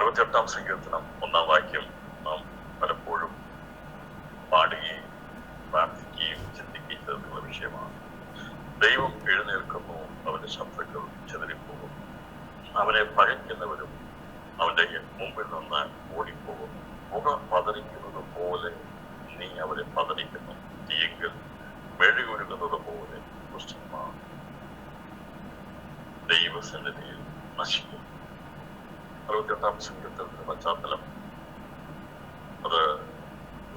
68 സങ്കീർത്തനം 1 വാക്യം നാം പലപ്പോഴും പാടുകയും പ്രാർത്ഥിക്കുകയും ചിന്തിക്കുകയും ചെയ്തിട്ടുള്ള വിഷയമാണ്. ദൈവം എഴുന്നേൽക്കുന്നു, അവന്റെ ശത്രുക്കൾ ചെതറിപ്പോകും. അവനെ പകയ്ക്കുന്നവരും അവന്റെ മുമ്പിൽ നിന്ന് ഓടിപ്പോകും. പുക പതറിക്കുന്നത് പോലെ നീ അവരെ പതറിക്കുന്നു, തീയെങ്കിൽ മെഴുകുരുകുന്നത് പോലെ ദുഷ്ടന്മാർ ദൈവസന്നിധിയിൽ നശിക്കും. 68 സങ്കീർത്തനത്തിന്റെ പശ്ചാത്തലം അത്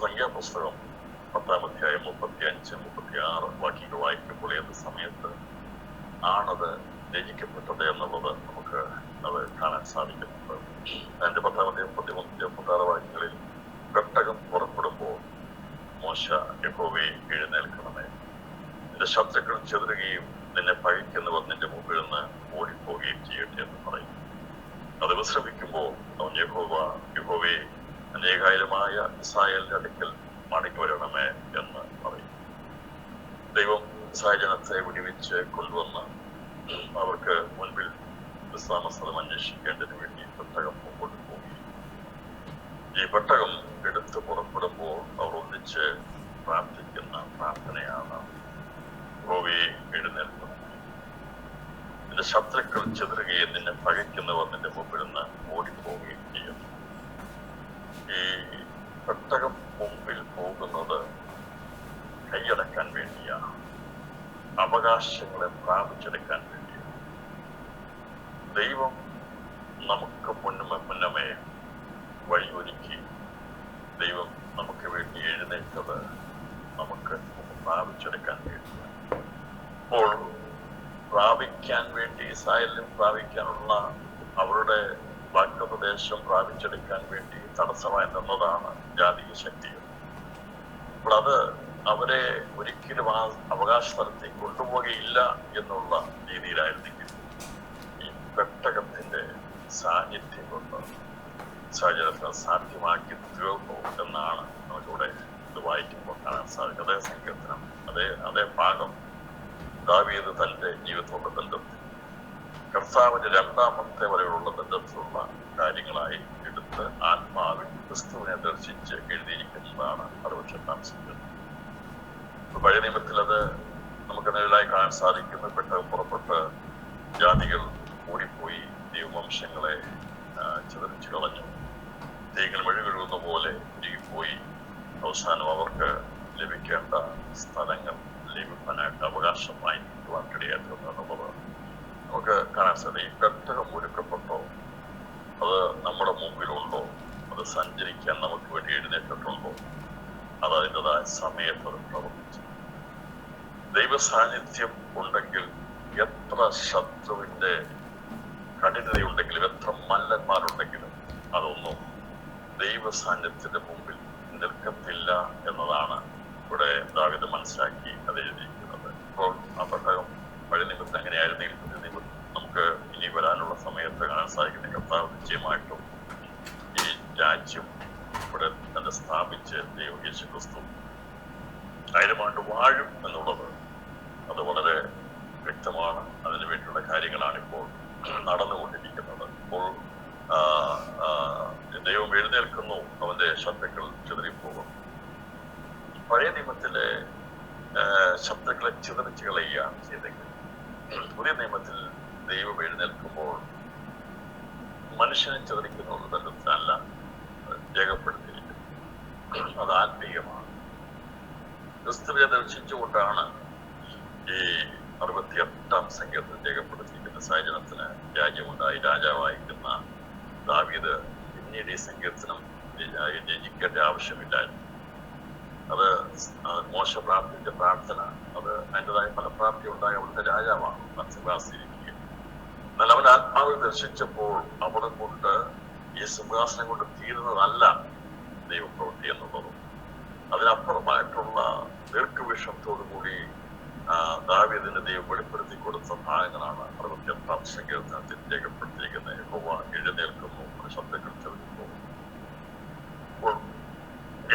സംഖ്യാപുസ്തകം 10 അധ്യായം 35, 36 വാക്യങ്ങൾ വായിക്കുമ്പോൾ ഏത് സമയത്ത് ആണത് രചിക്കപ്പെട്ടത് എന്നുള്ളത് നമുക്ക് അത് കാണാൻ സാധിക്കുന്നുണ്ട്. അതിന്റെ 10 അധ്യായം 35, 36 വാക്യങ്ങളിൽ പെട്ടകം പുറപ്പെടുമ്പോൾ മോശ യഹോവേ എഴുന്നേൽക്കണമേ, നിന്റെ ശത്രുക്കൾ ചെതറുകയും നിന്നെ പഴിക്കുന്നവർ നിന്റെ മുമ്പിൽ നിന്ന് ഓടിപ്പോവുകയും ചെയ്യട്ടെ എന്ന് പറയും. അത് വിശ്രമിക്കുമ്പോൾ അവൻ യഹോവേ അനേകായിരമായ ഇസ്രായേലിന്റെ അടുക്കൽ മടങ്ങി വരണമേ എന്ന് പറയും. ദൈവം ഇസ്രായേൽ ജനത്തെ വിടുവിച്ച് കൊണ്ടുവന്ന് അവർക്ക് മുൻപിൽ വിശ്രാമസ്ഥലം അന്വേഷിക്കേണ്ടതിന് വേണ്ടി പെട്ടകം മുമ്പോട്ട് പോയി. ഈ പെട്ടകം എടുത്ത് പുറപ്പെടുമ്പോൾ അവർ ഒന്നിച്ച് പ്രാർത്ഥിക്കുന്ന പ്രാർത്ഥനയാണ് യഹോവേ എഴുന്നേൽക്കുന്നത്, നിന്റെ ശത്രുക്കൾ ചെതറുകയും നിന്നെ പകയ്ക്കുന്നവർ നിന്റെ മുമ്പിൽ നിന്ന് ഓടിപ്പോവുകയും ചെയ്യും. ഈ പെട്ടകം മുമ്പിൽ പോകുന്നത് കൈയടക്കാൻ വേണ്ടിയാണ്, അവകാശങ്ങളെ പ്രാപിച്ചെടുക്കാൻ വേണ്ടിയാണ്. ദൈവം നമുക്ക് മുന്നമേ വഴിയൊരുക്കി ദൈവം നമുക്ക് വേണ്ടി എഴുന്നേറ്റത് നമുക്ക് പ്രാപിച്ചെടുക്കാൻ വേണ്ടിയാണ്. അപ്പോൾ പ്രാപിക്കാൻ വേണ്ടി ഇസ്രായേലിനും പ്രാപിക്കാനുള്ള അവരുടെ വാഗ്ദത്തദേശം പ്രാപിച്ചെടുക്കാൻ വേണ്ടി തടസ്സമായി നിന്നതാണ് ജാതീയ ശക്തികൾ. അപ്പോൾ അത് അവരെ ഒരിക്കലും ആ അവകാശ സ്ഥലത്തേക്ക് കൊണ്ടുപോകുകയില്ല എന്നുള്ള രീതിയിലായിരുന്നെങ്കിൽ ഈ പെട്ടകത്തിന്റെ സാന്നിധ്യം കൊണ്ട് സാഹചര്യത്തെ സാധ്യമാക്കി തീർന്നു എന്നാണ് നമുക്കിവിടെ ഇത് വായിക്കുമ്പോൾ കാണാൻ സാധിക്കും. അതേ സങ്കീർത്തനം, അതേ ഭാഗം ദാവീദ് തന്റെ ജീവിതത്തിലുള്ള ബന്ധത്തിൽ കർത്താവിന്റെ രണ്ടാമത്തെ വരെയുള്ള ബന്ധത്തിലുള്ള കാര്യങ്ങളായി എടുത്ത് ആത്മാവിൽ ക്രിസ്തുവിനെ ദർശിച്ച് എഴുതിയിരിക്കുന്നതാണ് 68 സങ്കീർത്തനം. പഴയ നിയമത്തിൽ അത് നമുക്ക് നിഴലായി കാണാൻ സാധിക്കുന്നു. പെട്ടകം പുറപ്പെട്ട് ജാതികൾ ഓടിപ്പോയി ദൈവവംശങ്ങളെ ചിതറിച്ചു കളഞ്ഞു. തീകൾ മെഴുകുന്ന പോലെ പോയി അവസാനം അവർക്ക് ലഭിക്കേണ്ട സ്ഥലങ്ങൾ ലഭിക്കാനായിട്ട് അവകാശമായി കിട്ടുവാൻ കഴിയാത്തതെന്നുള്ളത് നമുക്ക് കാണാൻ സാധിക്കും. ഈ പെട്ടകം ഒരുക്കപ്പെട്ടോ, അത് നമ്മുടെ മുമ്പിലുണ്ടോ, അത് സഞ്ചരിക്കാൻ നമുക്ക് വേണ്ടി എഴുന്നേറ്റിട്ടുണ്ടോ, അത് അതിൻ്റെതായ സമയത്ത് അത് പ്രവർത്തിച്ചു. ദൈവ സാന്നിധ്യം ഉണ്ടെങ്കിൽ എത്ര ശത്രുവിന്റെ കഠിനതയുണ്ടെങ്കിലും എത്ര മല്ലന്മാരുണ്ടെങ്കിലും അതൊന്നും ദൈവ സാന്നിധ്യത്തിന്റെ മുമ്പിൽ നിൽക്കത്തില്ല എന്നതാണ് ഇവിടെ ദാവീദ് മനസ്സിലാക്കി അത് എഴുതിയിരിക്കുന്നത്. ഇപ്പോൾ ആ പെട്ടകം പഴയ നിയമത്തിൽ എങ്ങനെയായിരുന്നെങ്കിൽ പുതിയ നിയമത്തിൽ നമുക്ക് ഇനി വരാനുള്ള സമയത്ത് കാണാൻ സാധിക്കുന്ന കർത്താവ് നിശ്ചയമായിട്ടും ഈ രാജ്യം ഇവിടെ തന്നെ സ്ഥാപിച്ച് ദൈവം യേശു ക്രിസ്തു 1000 ആണ്ട് വാഴും എന്നുള്ളത് അത് വളരെ വ്യക്തമാണ്. അതിനു വേണ്ടിയുള്ള കാര്യങ്ങളാണ് ഇപ്പോൾ നടന്നുകൊണ്ടിരിക്കുന്നത്. ഇപ്പോൾ ദൈവം എഴുന്നേൽക്കുന്നു, അവന്റെ ശത്രുക്കൾ ചിതറിപ്പോകും. പഴയ നിയമത്തിലെ ശത്രുക്കളെ ചിതറിച്ച് കളയുകയാണ് ചെയ്തെങ്കിൽ പുതിയ നിയമത്തിൽ ദൈവം എഴുന്നേൽക്കുമ്പോൾ മനുഷ്യനെ ചിതറിക്കുന്ന ഒരു ബന്ധത്തിലല്ല രേഖപ്പെടുത്തിയിരിക്കുന്നത്. അത് ആത്മീയമാണ്. ക്രിസ്തുവിനെ ദർശിച്ചുകൊണ്ടാണ് ഈ 68 സങ്കീർത്തനം രേഖപ്പെടുത്തിയിരിക്കുന്ന. സാഹചര്യത്തിന് രാജ്യമുണ്ടായി രാജാവായിരിക്കുന്ന ദാവീദ് പിന്നീട് ഈ സങ്കീർത്തനം രചിക്കേണ്ട ആവശ്യമില്ലായിരുന്നു. അത് മോശ പ്രാർത്ഥിച്ച പ്രാർത്ഥന അത് അതിൻ്റെതായ ഫലപ്രാപ്തി ഉണ്ടായി അവിടുത്തെ രാജാവാണ് സിംഹാസിരിക്കുക. എന്നാൽ അവൻ ആത്മാവിൽ ദർശിച്ചപ്പോൾ അവിടെ കൊണ്ട് ഈ സിംഹാസനം കൊണ്ട് തീരുന്നതല്ല ദൈവപ്രവൃത്തി എന്നുള്ളതും അതിനപ്പുറമായിട്ടുള്ള ദീർഘവീക്ഷണത്തോടുകൂടി ദാവീദിന് ദൈവം വെളിപ്പെടുത്തി കൊടുത്ത ഭാഗങ്ങളാണ് 68 സങ്കീർത്തനത്തിൽ രേഖപ്പെടുത്തിയിരിക്കുന്നത്. യഹോവ എഴുന്നേൽക്കുന്നു, ശബ്ദങ്ങൾ ചെറുക്കുന്നു. അപ്പോൾ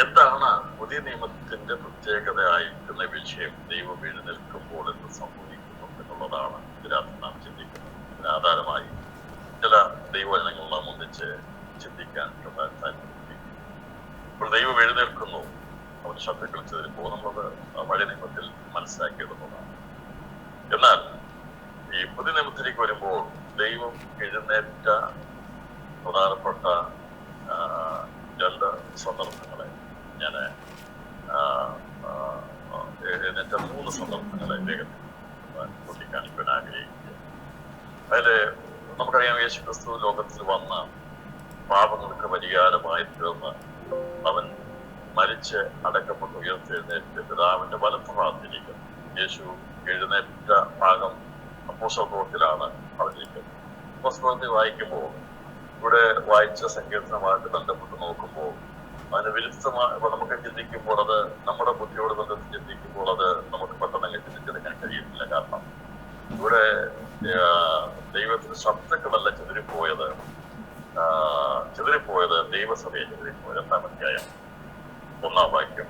എന്താണ് പുതിയ നിയമത്തിന്റെ പ്രത്യേകതയായിരിക്കുന്ന വിഷയം? ദൈവം എഴുന്നേൽക്കുമ്പോൾ എന്ത് സംഭവിക്കുന്നു എന്നുള്ളതാണ് ഇതിനകത്ത് നാം ചിന്തിക്കുന്നത്. ഇതിന് ആധാരമായി ചില ദൈവവചനങ്ങൾ നാം ഒന്നിച്ച് ചിന്തിക്കാൻ ഇപ്പോൾ ദൈവം എഴുന്നേൽക്കുന്നു, അവൻ ശത്രുക്കൾ ചെതിരിപ്പോൾ നമ്മളത് പഴയ നിയമത്തിൽ മനസ്സിലാക്കിയെടുക്കുന്നതാണ്. എന്നാൽ ഈ പുതിയ നിയമത്തിലേക്ക് വരുമ്പോൾ ദൈവം എഴുന്നേറ്റ പ്രധാനപ്പെട്ട രണ്ട് സന്ദർഭങ്ങളെ ഞാൻ എഴുന്നേറ്റ 3 സന്ദർഭങ്ങളെ വേഗത്തിൽ ചൂണ്ടിക്കാണിക്കാൻ ആഗ്രഹിക്കുക. അതില് നമുക്കറിയാം, യേശു ക്രിസ്തു ലോകത്തിൽ വന്ന പാപങ്ങൾക്ക് പരിഹാരമായി തീർന്ന് അവൻ മരിച്ച് അടക്കപ്പെട്ട് ഉയർത്തെഴുന്നേറ്റ് പിതാവിന്റെ വലത്തുഭാഗത്തിരിക്കുന്നു. യേശു എഴുന്നേറ്റ ഭാഗം അപ്പോസ്തലപ്രവൃത്തിയിലാണ് പറഞ്ഞിരിക്കുന്നത്. അപ്പോസ്തലപ്രവൃത്തി വായിക്കുമ്പോൾ ഇവിടെ വായിച്ച സങ്കീർത്തനമായിട്ട് ബന്ധപ്പെട്ട് നോക്കുമ്പോൾ അതിന് വിരുദ്ധമായി നമുക്ക് ചിന്തിക്കുമ്പോൾ, അത് നമ്മുടെ ബുദ്ധിയോട് ബന്ധത്തിൽ ചിന്തിക്കുമ്പോൾ അത് നമുക്ക് പെട്ടെന്ന് ചിന്തിച്ചെടുക്കാൻ കഴിയുന്നില്ല. കാരണം ഇവിടെ ദൈവത്തിന് ശത്രുക്കളല്ല ചിതറിപ്പോയത്, ദൈവസഭയെ ചിതറിപ്പോയത്. 8-ാം അധ്യായം 1-ാം വാക്യം,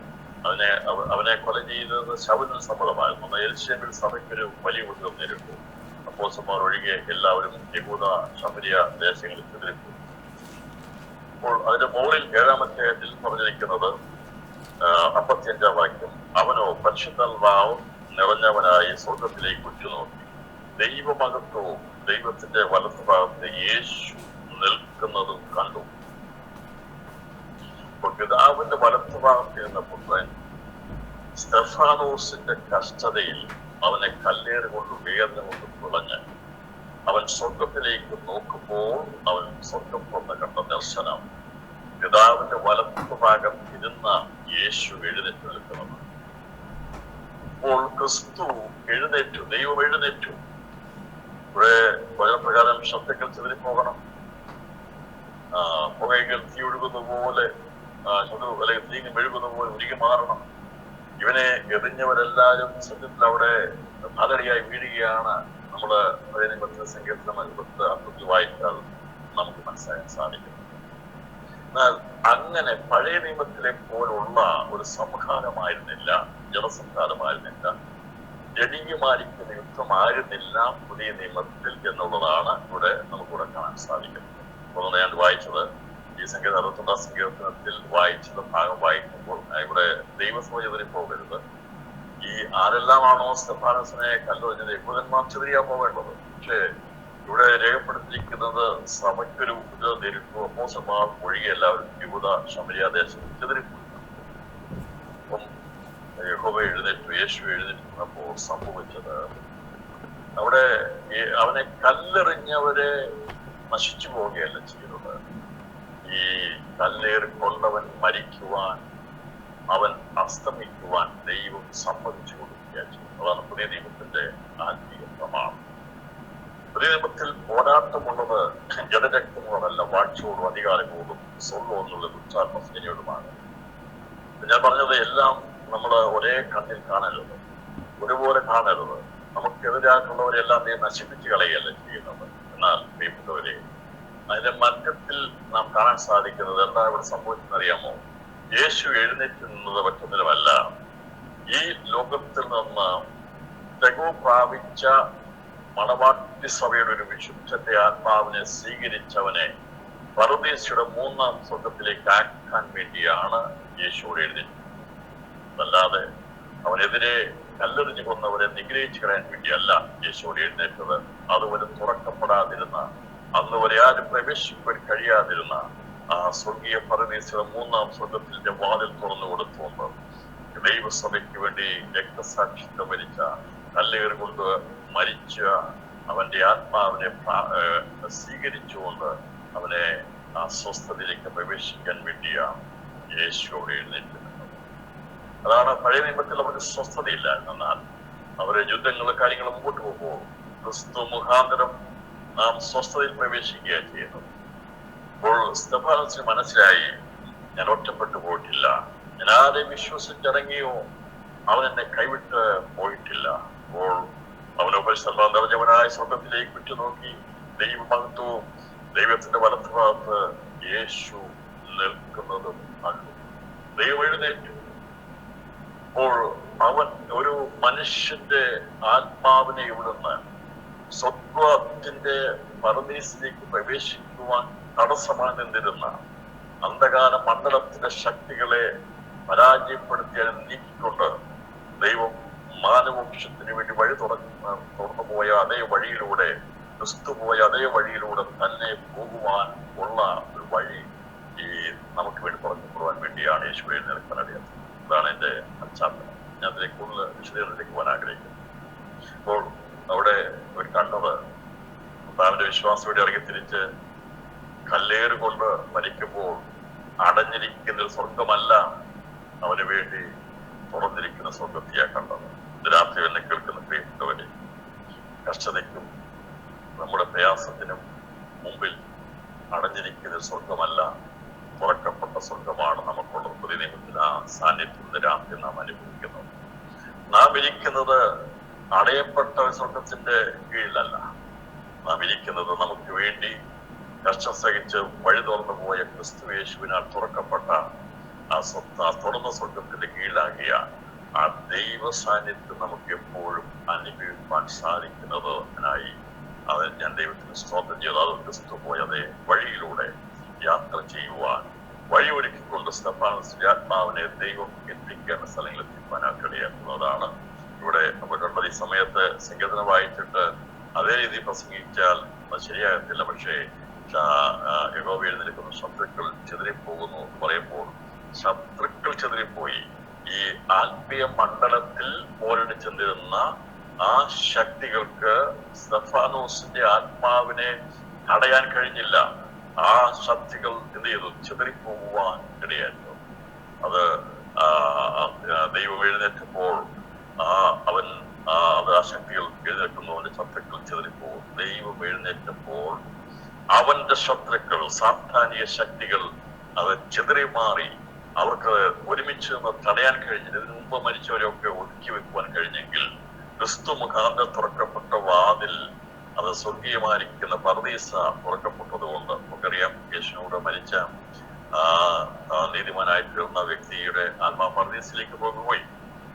അവനെ കൊല ചെയ്തത് ശൗലിന് സമ്മതമായിരുന്നു. യെരൂശലേമിൽ സഭയ്ക്കൊരു വലിയ ഉപദ്രവം നേരിട്ടു. അപ്പോസ്തലന്മാർ ഒഴികെ എല്ലാവരും യഹൂദ ശമരിയ ദേശങ്ങളിൽ ചിതറിപ്പോയി. അപ്പോൾ അതിന്റെ മുകളിൽ 7-ാം അധ്യായത്തിൽ പറഞ്ഞിരിക്കുന്നത് 55-ാം വാക്യം, അവനോ പരിശുദ്ധാത്മാവ് നിറഞ്ഞവനായി സ്വർഗത്തിലേക്ക് ഉറ്റുനോക്കി, ദൈവമഹത്വവും ദൈവത്തിന്റെ വലത്തുഭാഗത്ത് യേശു നിൽക്കുന്നതും കണ്ടു. അപ്പോൾ പിതാവിന്റെ വലത്തുഭാഗത്തിരുന്ന പുത്രൻ സ്തെഫാനോസിന്റെ കഷ്ടതയിൽ അവനെ കല്ലേറ് കൊണ്ട് വേദന കൊണ്ട് തുളഞ്ഞ് അവൻ സ്വർഗത്തിലേക്ക് നോക്കുമ്പോൾ അവൻ സ്വർഗം തുറന്ന് കണ്ട ദർശനം പിതാവിന്റെ വലത്തുഭാഗം ഇരുന്ന യേശു എഴുന്നേറ്റ് നിൽക്കുന്നത്. അപ്പോൾ ക്രിസ്തു എഴുന്നേറ്റു, ദൈവം എഴുന്നേറ്റു. ഇവിടെ വചനപ്രകാരം ശബ്ദങ്ങൾ ചിതറിപ്പോകണം, പുകയിൽ തീ ഒഴുകുന്ന പോലെ അല്ലെങ്കിൽ തീ മെഴുകുന്ന പോലെ ഉരുകി മാറണം. ഇവനെ എറിഞ്ഞവരെല്ലാവരും സത്യത്തിൽ അവിടെ പതടിയായി വീഴുകയാണ്. നമ്മള് പഴയ നിയമത്തിലെ സങ്കീർത്തനം അർത്ഥത്തിൽ വായിച്ചാൽ നമുക്ക് മനസ്സിലാക്കാൻ സാധിക്കും. എന്നാൽ അങ്ങനെ പഴയ നിയമത്തിലെ പോലുള്ള ഒരു സംഹാരമായിരുന്നില്ല, ജനസംഹാരമായിരുന്നില്ല, ജനീയമായിരിക്കുന്ന യുദ്ധമായിരുന്നില്ല പുതിയ നിയമത്തിൽ എന്നുള്ളതാണ് ഇവിടെ നമുക്കിവിടെ കാണാൻ സാധിക്കുന്നത്. ഒന്ന് ഞാൻ വായിച്ചത് ഈ സങ്കീർത്തനം 61-ാം സങ്കീർത്തനത്തിൽ വായിച്ചത് ഭാഗം വായിക്കുമ്പോൾ ഇവിടെ ദൈവസഭ ചിതറിപ്പോകരുത്. ഈ ആരെല്ലാമാണോ സ്തെഫാനോസിനെ കല്ലെറിഞ്ഞത് യഹൂദന്മാർ ചിതറിയാ പോകേണ്ടത്. പക്ഷേ ഇവിടെ രേഖപ്പെടുത്തിയിരിക്കുന്നത് സഭയ്ക്കൊരു ഉപദ്രവം നേരിട്ടു. അപ്പോസ്തലന്മാർ ഒഴികെ എല്ലാവരും യഹൂദ ശമരിയ ദേശത്ത് ചിതറിപ്പോയി. അപ്പം യഹോവ എഴുന്നേറ്റു, യേശു എഴുന്നേറ്റപ്പോൾ സംഭവിച്ചത് അവിടെ അവനെ കല്ലെറിഞ്ഞവരെ നശിച്ചു പോവുകയല്ല ചെയ്യുന്നത്. ഈ കല്ലേറിക്കൊണ്ടവൻ മരിക്കുവാൻ, അവൻ അസ്തമിക്കുവാൻ ദൈവം സമ്മതിച്ചു കൊടുക്കുകയാണ് ചെയ്യുന്നത്. അതാണ് പുതിയ നിയമത്തിന്റെ ആത്മീയ പ്രമാണം. പുതിയ നിയമത്തിൽ പോരാട്ടമുള്ളത് ജനരക്തങ്ങളോടല്ല, വാഴ്ചയോടും അധികാരങ്ങളോടും സ്വന്തമെന്നുള്ള ദുഷ്ടാത്മസേനയോടുമാണ്. ഞാൻ പറഞ്ഞത് എല്ലാം നമ്മൾ ഒരേ കണ്ണിൽ കാണരുത്, ഒരുപോലെ കാണരുത്. നമുക്കെതിരായിട്ടുള്ളവരെല്ലാം നീ നശിപ്പിച്ച് കളയല്ല ചെയ്യുന്നത്. എന്നാൽ പ്രിയപ്പെട്ടവരെ, അതിന്റെ മധ്യത്തിൽ നാം കാണാൻ സാധിക്കുന്നത് എന്താ ഇവിടെ സംഭവിച്ചെന്നറിയാമോ? യേശു എഴുന്നേറ്റ് നിന്നത് മറ്റൊന്നിനുമല്ല, ഈ ലോകത്തിൽ നിന്ന് തെഗു പ്രാപിച്ച മണവാട്ടി സഭയുടെ ഒരു വിശുദ്ധത്തെ ആത്മാവിനെ സ്വീകരിച്ചവനെ പറുദീസയുടെ 3-ാം സ്വർഗത്തിലേക്ക് ആക്കാൻ വേണ്ടിയാണ് യേശു എഴുന്നേറ്റത്. അല്ലാതെ അവനെതിരെ കല്ലെറിഞ്ഞു കൊന്നവരെ നിഗ്രഹിച്ചു കളയാൻ വേണ്ടിയല്ല യേശുവോട് എഴുന്നേറ്റത്. അതുവരെ തുറക്കപ്പെടാതിരുന്ന, അന്ന് വരെ ആരും പ്രവേശിക്കാൻ കഴിയാതിരുന്ന ആ സ്വർഗീയ പറുദീസയുടെ 3-ാം സ്വർഗത്തിന്റെ വാതിൽ തുറന്നു കൊടുത്തുകൊണ്ട് ദൈവസഭയ്ക്ക് വേണ്ടി രക്തസാക്ഷിത്വം വരിച്ച, കല്ലേറ് കൊണ്ട് മരിച്ച അവന്റെ ആത്മാവിനെ സ്വീകരിച്ചുകൊണ്ട് അവനെ ആ സ്വസ്ഥതയിലേക്ക് പ്രവേശിക്കാൻ വേണ്ടിയാണ് യേശുവോട് എഴുന്നേറ്റത്. അതാണ് പഴയ നിയമത്തിൽ അവർക്ക് സ്വസ്ഥതയില്ല. എന്നാൽ അവരെ യുദ്ധങ്ങളും കാര്യങ്ങളും മുമ്പോട്ട് പോകുമ്പോൾ ക്രിസ്തു മുഖാന്തരം നാം സ്വസ്ഥതയിൽ പ്രവേശിക്കുകയാണ് ചെയ്യുന്നത്. അപ്പോൾ സ്തെഫാനോസിന് മനസ്സിലായി, ഞാൻ ഒറ്റപ്പെട്ടു പോയിട്ടില്ല, ഞാൻ ആരെയും വിശ്വസിച്ചിറങ്ങിയോ അവൻ എന്നെ കൈവിട്ട് പോയിട്ടില്ല. അപ്പോൾ അവനെ പരിശുദ്ധാത്മാവ് നിറഞ്ഞവനായ സ്വർഗത്തിലേക്ക് ഉറ്റുനോക്കി ദൈവമഹത്വവും ദൈവത്തിന്റെ വലത്തുഭാഗത്ത് യേശു നിൽക്കുന്നതും കണ്ടു. ദൈവം എഴുന്നേറ്റു. അപ്പോൾ അവൻ ഒരു മനുഷ്യന്റെ ആത്മാവിനെ ഇവിടുന്ന് സ്വർഗത്തിന്റെ പറുദീസയിലേക്ക് പ്രവേശിക്കുവാൻ തടസ്സമായി നിന്നിരുന്ന അന്ധകാര മണ്ഡലത്തിന്റെ ശക്തികളെ പരാജയപ്പെടുത്തി നീക്കിക്കൊണ്ട് ദൈവം മാനവവംശത്തിന് വേണ്ടി വഴി തുറന്നു പോയ അതേ വഴിയിലൂടെ, ക്രിസ്തു പോയ അതേ വഴിയിലൂടെ തന്നെ പോകുവാൻ ഉള്ള ഒരു വഴി ഈ നമുക്ക് വേണ്ടി തുറന്നു പോകാൻ വേണ്ടിയാണ് യേശു എഴുന്നേൽക്കാൻ അറിയാത്തത്. ഇതാണ് എന്റെ പശ്ചാത്തലം. ഞാൻ അതിലേക്ക് കൂടുതൽ വിശദീകരിലേക്ക് പോകാൻ ആഗ്രഹിക്കുന്നു. അപ്പോൾ അവിടെ ഒരു കണ്ടത് കർത്താവിന്റെ വിശ്വാസത്തോടെ ഇറങ്ങി തിരിച്ച് കല്ലേറുകൊണ്ട് മരിക്കുമ്പോൾ അടഞ്ഞിരിക്കുന്ന ഒരു സ്വർഗമല്ല അവന് വേണ്ടി തുറന്നിരിക്കുന്ന സ്വർഗത്തെയാ കണ്ടത്. ഇത് രാത്രി എന്നെ കേൾക്കുന്ന പ്രിയപ്പെട്ടവരെ, കഷ്ടതയ്ക്കും നമ്മുടെ പ്രയാസത്തിനും മുമ്പിൽ അടഞ്ഞിരിക്കുന്ന സ്വർഗമല്ല, തുറക്കപ്പെട്ട സ്വർഗമാണ് നമുക്കുള്ളത്. പുതിയ നിയമത്തിൽ ആ സാന്നിധ്യത്തിന്റെ രാത്രി നാം അനുഭവിക്കുന്നത്. നാം ഇരിക്കുന്നത് അടയപ്പെട്ട സ്വർഗത്തിന്റെ കീഴിലല്ല. നാം ഇരിക്കുന്നത് നമുക്ക് വേണ്ടി കഷ്ടം സഹിച്ച് വഴി തുറന്നു പോയ ക്രിസ്തു യേശുവിനാൽ തുറക്കപ്പെട്ട ആ തുറന്ന സ്വർഗത്തിന്റെ കീഴിലാകിയ ആ ദൈവ സാന്നിധ്യം നമുക്ക് എപ്പോഴും അനുഭവിക്കാൻ സാധിക്കുന്നതിനായി അത് ഞാൻ ദൈവത്തിന് സ്തോത്രം ചെയ്തു. അത് ക്രിസ്തു പോയ അതേ വഴിയിലൂടെ യാത്ര ചെയ്യുവാൻ വഴിയൊരുക്കിക്കൊണ്ട് സ്തഫാനോസിന്റെ ആത്മാവിനെ ദൈവം എത്തിക്കേണ്ട സ്ഥലങ്ങളിൽ എത്തിക്കാനായിട്ട് ഇടയാക്കുന്നതാണ്. ഇവിടെ നമ്മൾ കണ്ടത് ഈ സമയത്ത് സങ്കീർത്തനം വായിച്ചിട്ട് അതേ രീതിയിൽ പ്രസംഗിച്ചാൽ അത് ശരിയാകത്തില്ല. പക്ഷേ യഹോവ എഴുന്നേൽക്കുന്ന ശത്രുക്കൾ ചിതറിപ്പോകുന്നു എന്ന് പറയുമ്പോൾ ശത്രുക്കൾ ചിതറിപ്പോയി. ഈ ആത്മീയ മണ്ഡലത്തിൽ പോരടിച്ചെന്നിരുന്ന ആ ശക്തികൾക്ക് സ്തഫാനോസിന്റെ ആത്മാവിനെ തടയാൻ കഴിഞ്ഞില്ല. ആ ശക്തികൾ എന്ത് ചെയ്തു? ചിതറിപ്പോകുവാൻ ഇടയായിരുന്നു. അത് ദൈവം എഴുന്നേറ്റപ്പോൾ അത് ആ ശക്തികൾ എഴുന്നേൽക്കുന്നു. അവന്റെ ശത്രുക്കൾ ചിതറിപ്പോകും. ദൈവം എഴുന്നേറ്റപ്പോൾ അവന്റെ ശത്രുക്കൾ, സാത്താനിക ശക്തികൾ അത് ചിതറി മാറി. അവർക്ക് ഒരുമിച്ച് തടയാൻ കഴിഞ്ഞില്ല. ഇതിനു മുമ്പ് മരിച്ചവരെയൊക്കെ ഒതുക്കി വെക്കുവാൻ കഴിഞ്ഞെങ്കിൽ ക്രിസ്തു മുഖാന്തരം തുറക്കപ്പെട്ട വാതിൽ, അത് സ്വർഗീയമായിരിക്കുന്ന പർദീസ തുറക്കപ്പെട്ടത് കൊണ്ട് നമുക്കറിയാം. യേശുവിനോട് മരിച്ച നീതിമാനായി തീർന്ന വ്യക്തിയുടെ ആത്മാ പർദീസിലേക്ക് പോയി.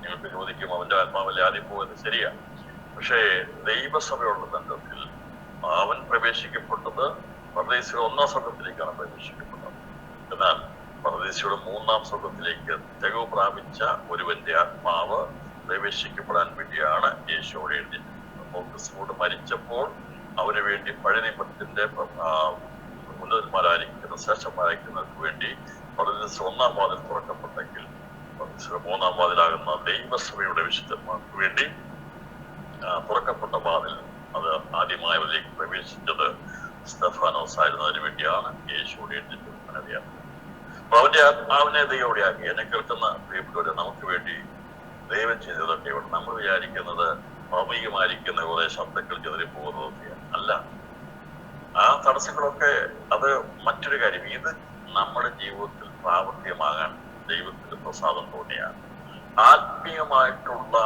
നിങ്ങൾക്ക് ചോദിക്കും, അവന്റെ ആത്മാവല്ലേ ആദ്യം പോകുന്നത്? ശരിയാ. പക്ഷേ ദൈവസഭയുള്ള ബന്ധത്തിൽ അവൻ പ്രവേശിക്കപ്പെട്ടത് പർദീസയുടെ 1-ാം സ്വർഗത്തിലേക്കാണ് പ്രവേശിക്കപ്പെട്ടത്. എന്നാൽ പർദീസയുടെ 3-ാം സ്വർഗത്തിലേക്ക് തികവ് പ്രാപിച്ച ഒരുവന്റെ ആത്മാവ് പ്രവേശിക്കപ്പെടാൻ വേണ്ടിയാണ് യേശുവോട് എഴുതിയിരിക്കുന്നത്. ക്രിസ്തുവോട് മരിച്ചപ്പോൾ അവന് വേണ്ടി പഴയ നിയമത്തിന്റെ ഉന്നതന്മാരായിരിക്കുന്ന ശ്രേഷ്ഠന്മാരായിരിക്കുന്നവർക്ക് വേണ്ടി പർദീസ 1-ാം വാതിൽ തുറക്കപ്പെട്ടെങ്കിൽ പർദീസയുടെ 3-ാം വാതിലാകുന്ന ദൈവസഭയുടെ വിശുദ്ധന്മാർക്ക് വേണ്ടി തുറക്കപ്പെട്ട വാതിൽ, അത് ആദ്യമായി അവരിലേക്ക് പ്രവേശിച്ചത് സ്തഫാനോസ് ആയിരുന്നതിന് വേണ്ടിയാണ് യേശുവോട് എഴുതിയിരിക്കുന്നത്. അപ്പൊ അവന്റെ ആത്മാവിനെ ദൈവോടെയാക്കി. എന്നെ കേൾക്കുന്ന പ്രിയപ്പെട്ടവരെ, നമുക്ക് വേണ്ടി ദൈവം ചെയ്തതൊക്കെ ഇവിടെ നമ്മൾ വിചാരിക്കുന്നത് ഭൗമികമായിരിക്കുന്ന കുറെ ശബ്ദങ്ങൾ ചെതറിപ്പോകുന്നതൊക്കെ അല്ല. ആ തടസ്സങ്ങളൊക്കെ അത് മറ്റൊരു കാര്യം. ഇത് നമ്മുടെ ജീവിതത്തിൽ പ്രാവർത്തികമാകാൻ ദൈവത്തിന്റെ പ്രസാദം തോന്നിയാണ്. ആത്മീയമായിട്ടുള്ള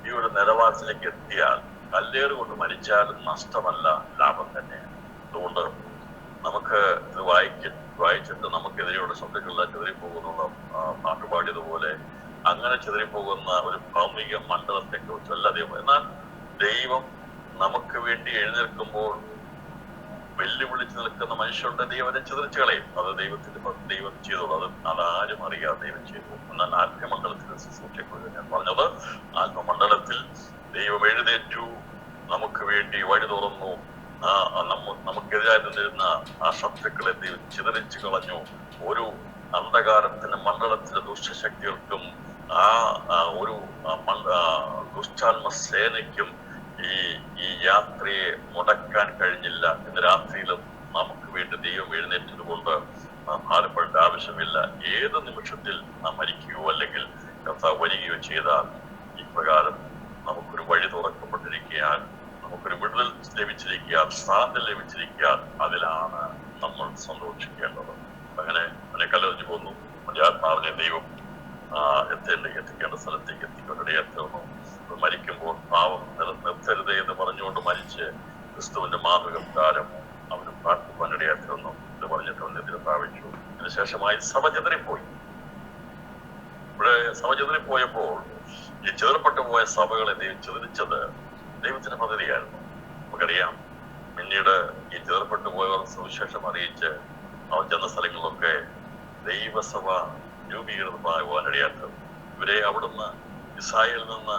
ഈ ഒരു നിലവാരത്തിലേക്ക് എത്തിയാൽ കല്ലേറ് കൊണ്ട് മരിച്ചാലും നഷ്ടമല്ല, ലാഭം തന്നെയാണ്. അതുകൊണ്ട് നമുക്ക് ഇത് വായിച്ചിട്ട് നമുക്കെതിരെയുള്ള ശബ്ദങ്ങളെല്ലാം ചെതറിപ്പോകുന്നുള്ള പാട്ടുപാടിയതുപോലെ അങ്ങനെ ചെതറിപ്പോകുന്ന ഒരു ഭൗമിക മണ്ഡലത്തെ കുറിച്ചല്ല ദൈവം. എന്നാൽ ദൈവം നമുക്ക് വേണ്ടി എഴുന്നേൽക്കുമ്പോൾ വെല്ലുവിളിച്ച് നിൽക്കുന്ന മനുഷ്യരുടെ ദൈവത്തെ ചിതറിച്ച് കളയും. അത് ദൈവം ചെയ്തോളൂ. അതാരും അറിയാതെ ദൈവം ചെയ്തു. എന്നാൽ ആത്മമണ്ഡലത്തിൽ ശുശ്രൂഷയെക്കുറിച്ച് ഞാൻ പറഞ്ഞത്, ആത്മമണ്ഡലത്തിൽ ദൈവം എഴുന്നേറ്റു, നമുക്ക് വേണ്ടി വഴി തുറന്നു. നമുക്കെതിരായി നിന്നിരുന്ന ആ ശത്രുക്കളെ ദൈവം ചിതറിച്ചു കളഞ്ഞു. ഒരു അന്ധകാരത്തിന് മണ്ഡലത്തിലെ ദുഷ്ടശക്തികൾക്കും ഒരു ദുഷ്ടാത്മ സേനയ്ക്കും ഈ യാത്രയെ മുടക്കാൻ കഴിഞ്ഞില്ല. ഇന്ന് രാത്രിയിലും നമുക്ക് വേണ്ടി ദൈവം എഴുന്നേറ്റത് കൊണ്ട് ഭാരപ്പെടേണ്ട ആവശ്യമില്ല. ഏത് നിമിഷത്തിൽ നാം മരിക്കുകയോ അല്ലെങ്കിൽ കർത്താവ് വരികയോ ചെയ്താൽ ഇപ്രകാരം നമുക്കൊരു വഴി തുറക്കപ്പെട്ടിരിക്കാൻ, നമുക്കൊരു വിടുതൽ ലഭിച്ചിരിക്കാൻ, സ്ഥാനം ലഭിച്ചിരിക്കാൻ, അതിലാണ് നമ്മൾ സന്തോഷിക്കേണ്ടത്. അങ്ങനെ അവനെ കല്ലെറിഞ്ഞു പോന്നു. അവന്റെ ആത്മാവിനെ ദൈവം എത്തിക്കേണ്ട സ്ഥലത്തേക്ക് എത്തിക്കൊണ്ടിടയായിരുന്നു. മരിക്കുമ്പോൾ പാവം നിർത്തരുതേ എന്ന് പറഞ്ഞുകൊണ്ട് മരിച്ച് ക്രിസ്തുവിന്റെ മാതൃകപ്രകാരം അവന് പ്രാർത്ഥിക്കാനിടയായിരുന്നു എന്ന് പറഞ്ഞിട്ട് അവനെതിരെ പ്രാപിച്ചു. അതിനുശേഷമായി സഭ ചെതറിപ്പോയി. ഇവിടെ സഭ ചെതറിപ്പോയപ്പോൾ ഈ ചെതറപ്പെട്ടു പോയ സഭകളെ ദൈവം ചിതറിച്ചത് ദൈവത്തിന്റെ പദ്ധതിയായിരുന്നു. നമുക്കറിയാം, പിന്നീട് ഈ ചെതറപ്പെട്ടു പോയവർ സുവിശേഷം അറിയിച്ച് അവർ ചെന്ന സ്ഥലങ്ങളിലൊക്കെ ദൈവസഭ രൂപീകൃതമാകുവാൻ ഇടയാക്കുന്നത്. ഇവരെ അവിടുന്ന് ഇസ്രായേലിൽ നിന്ന്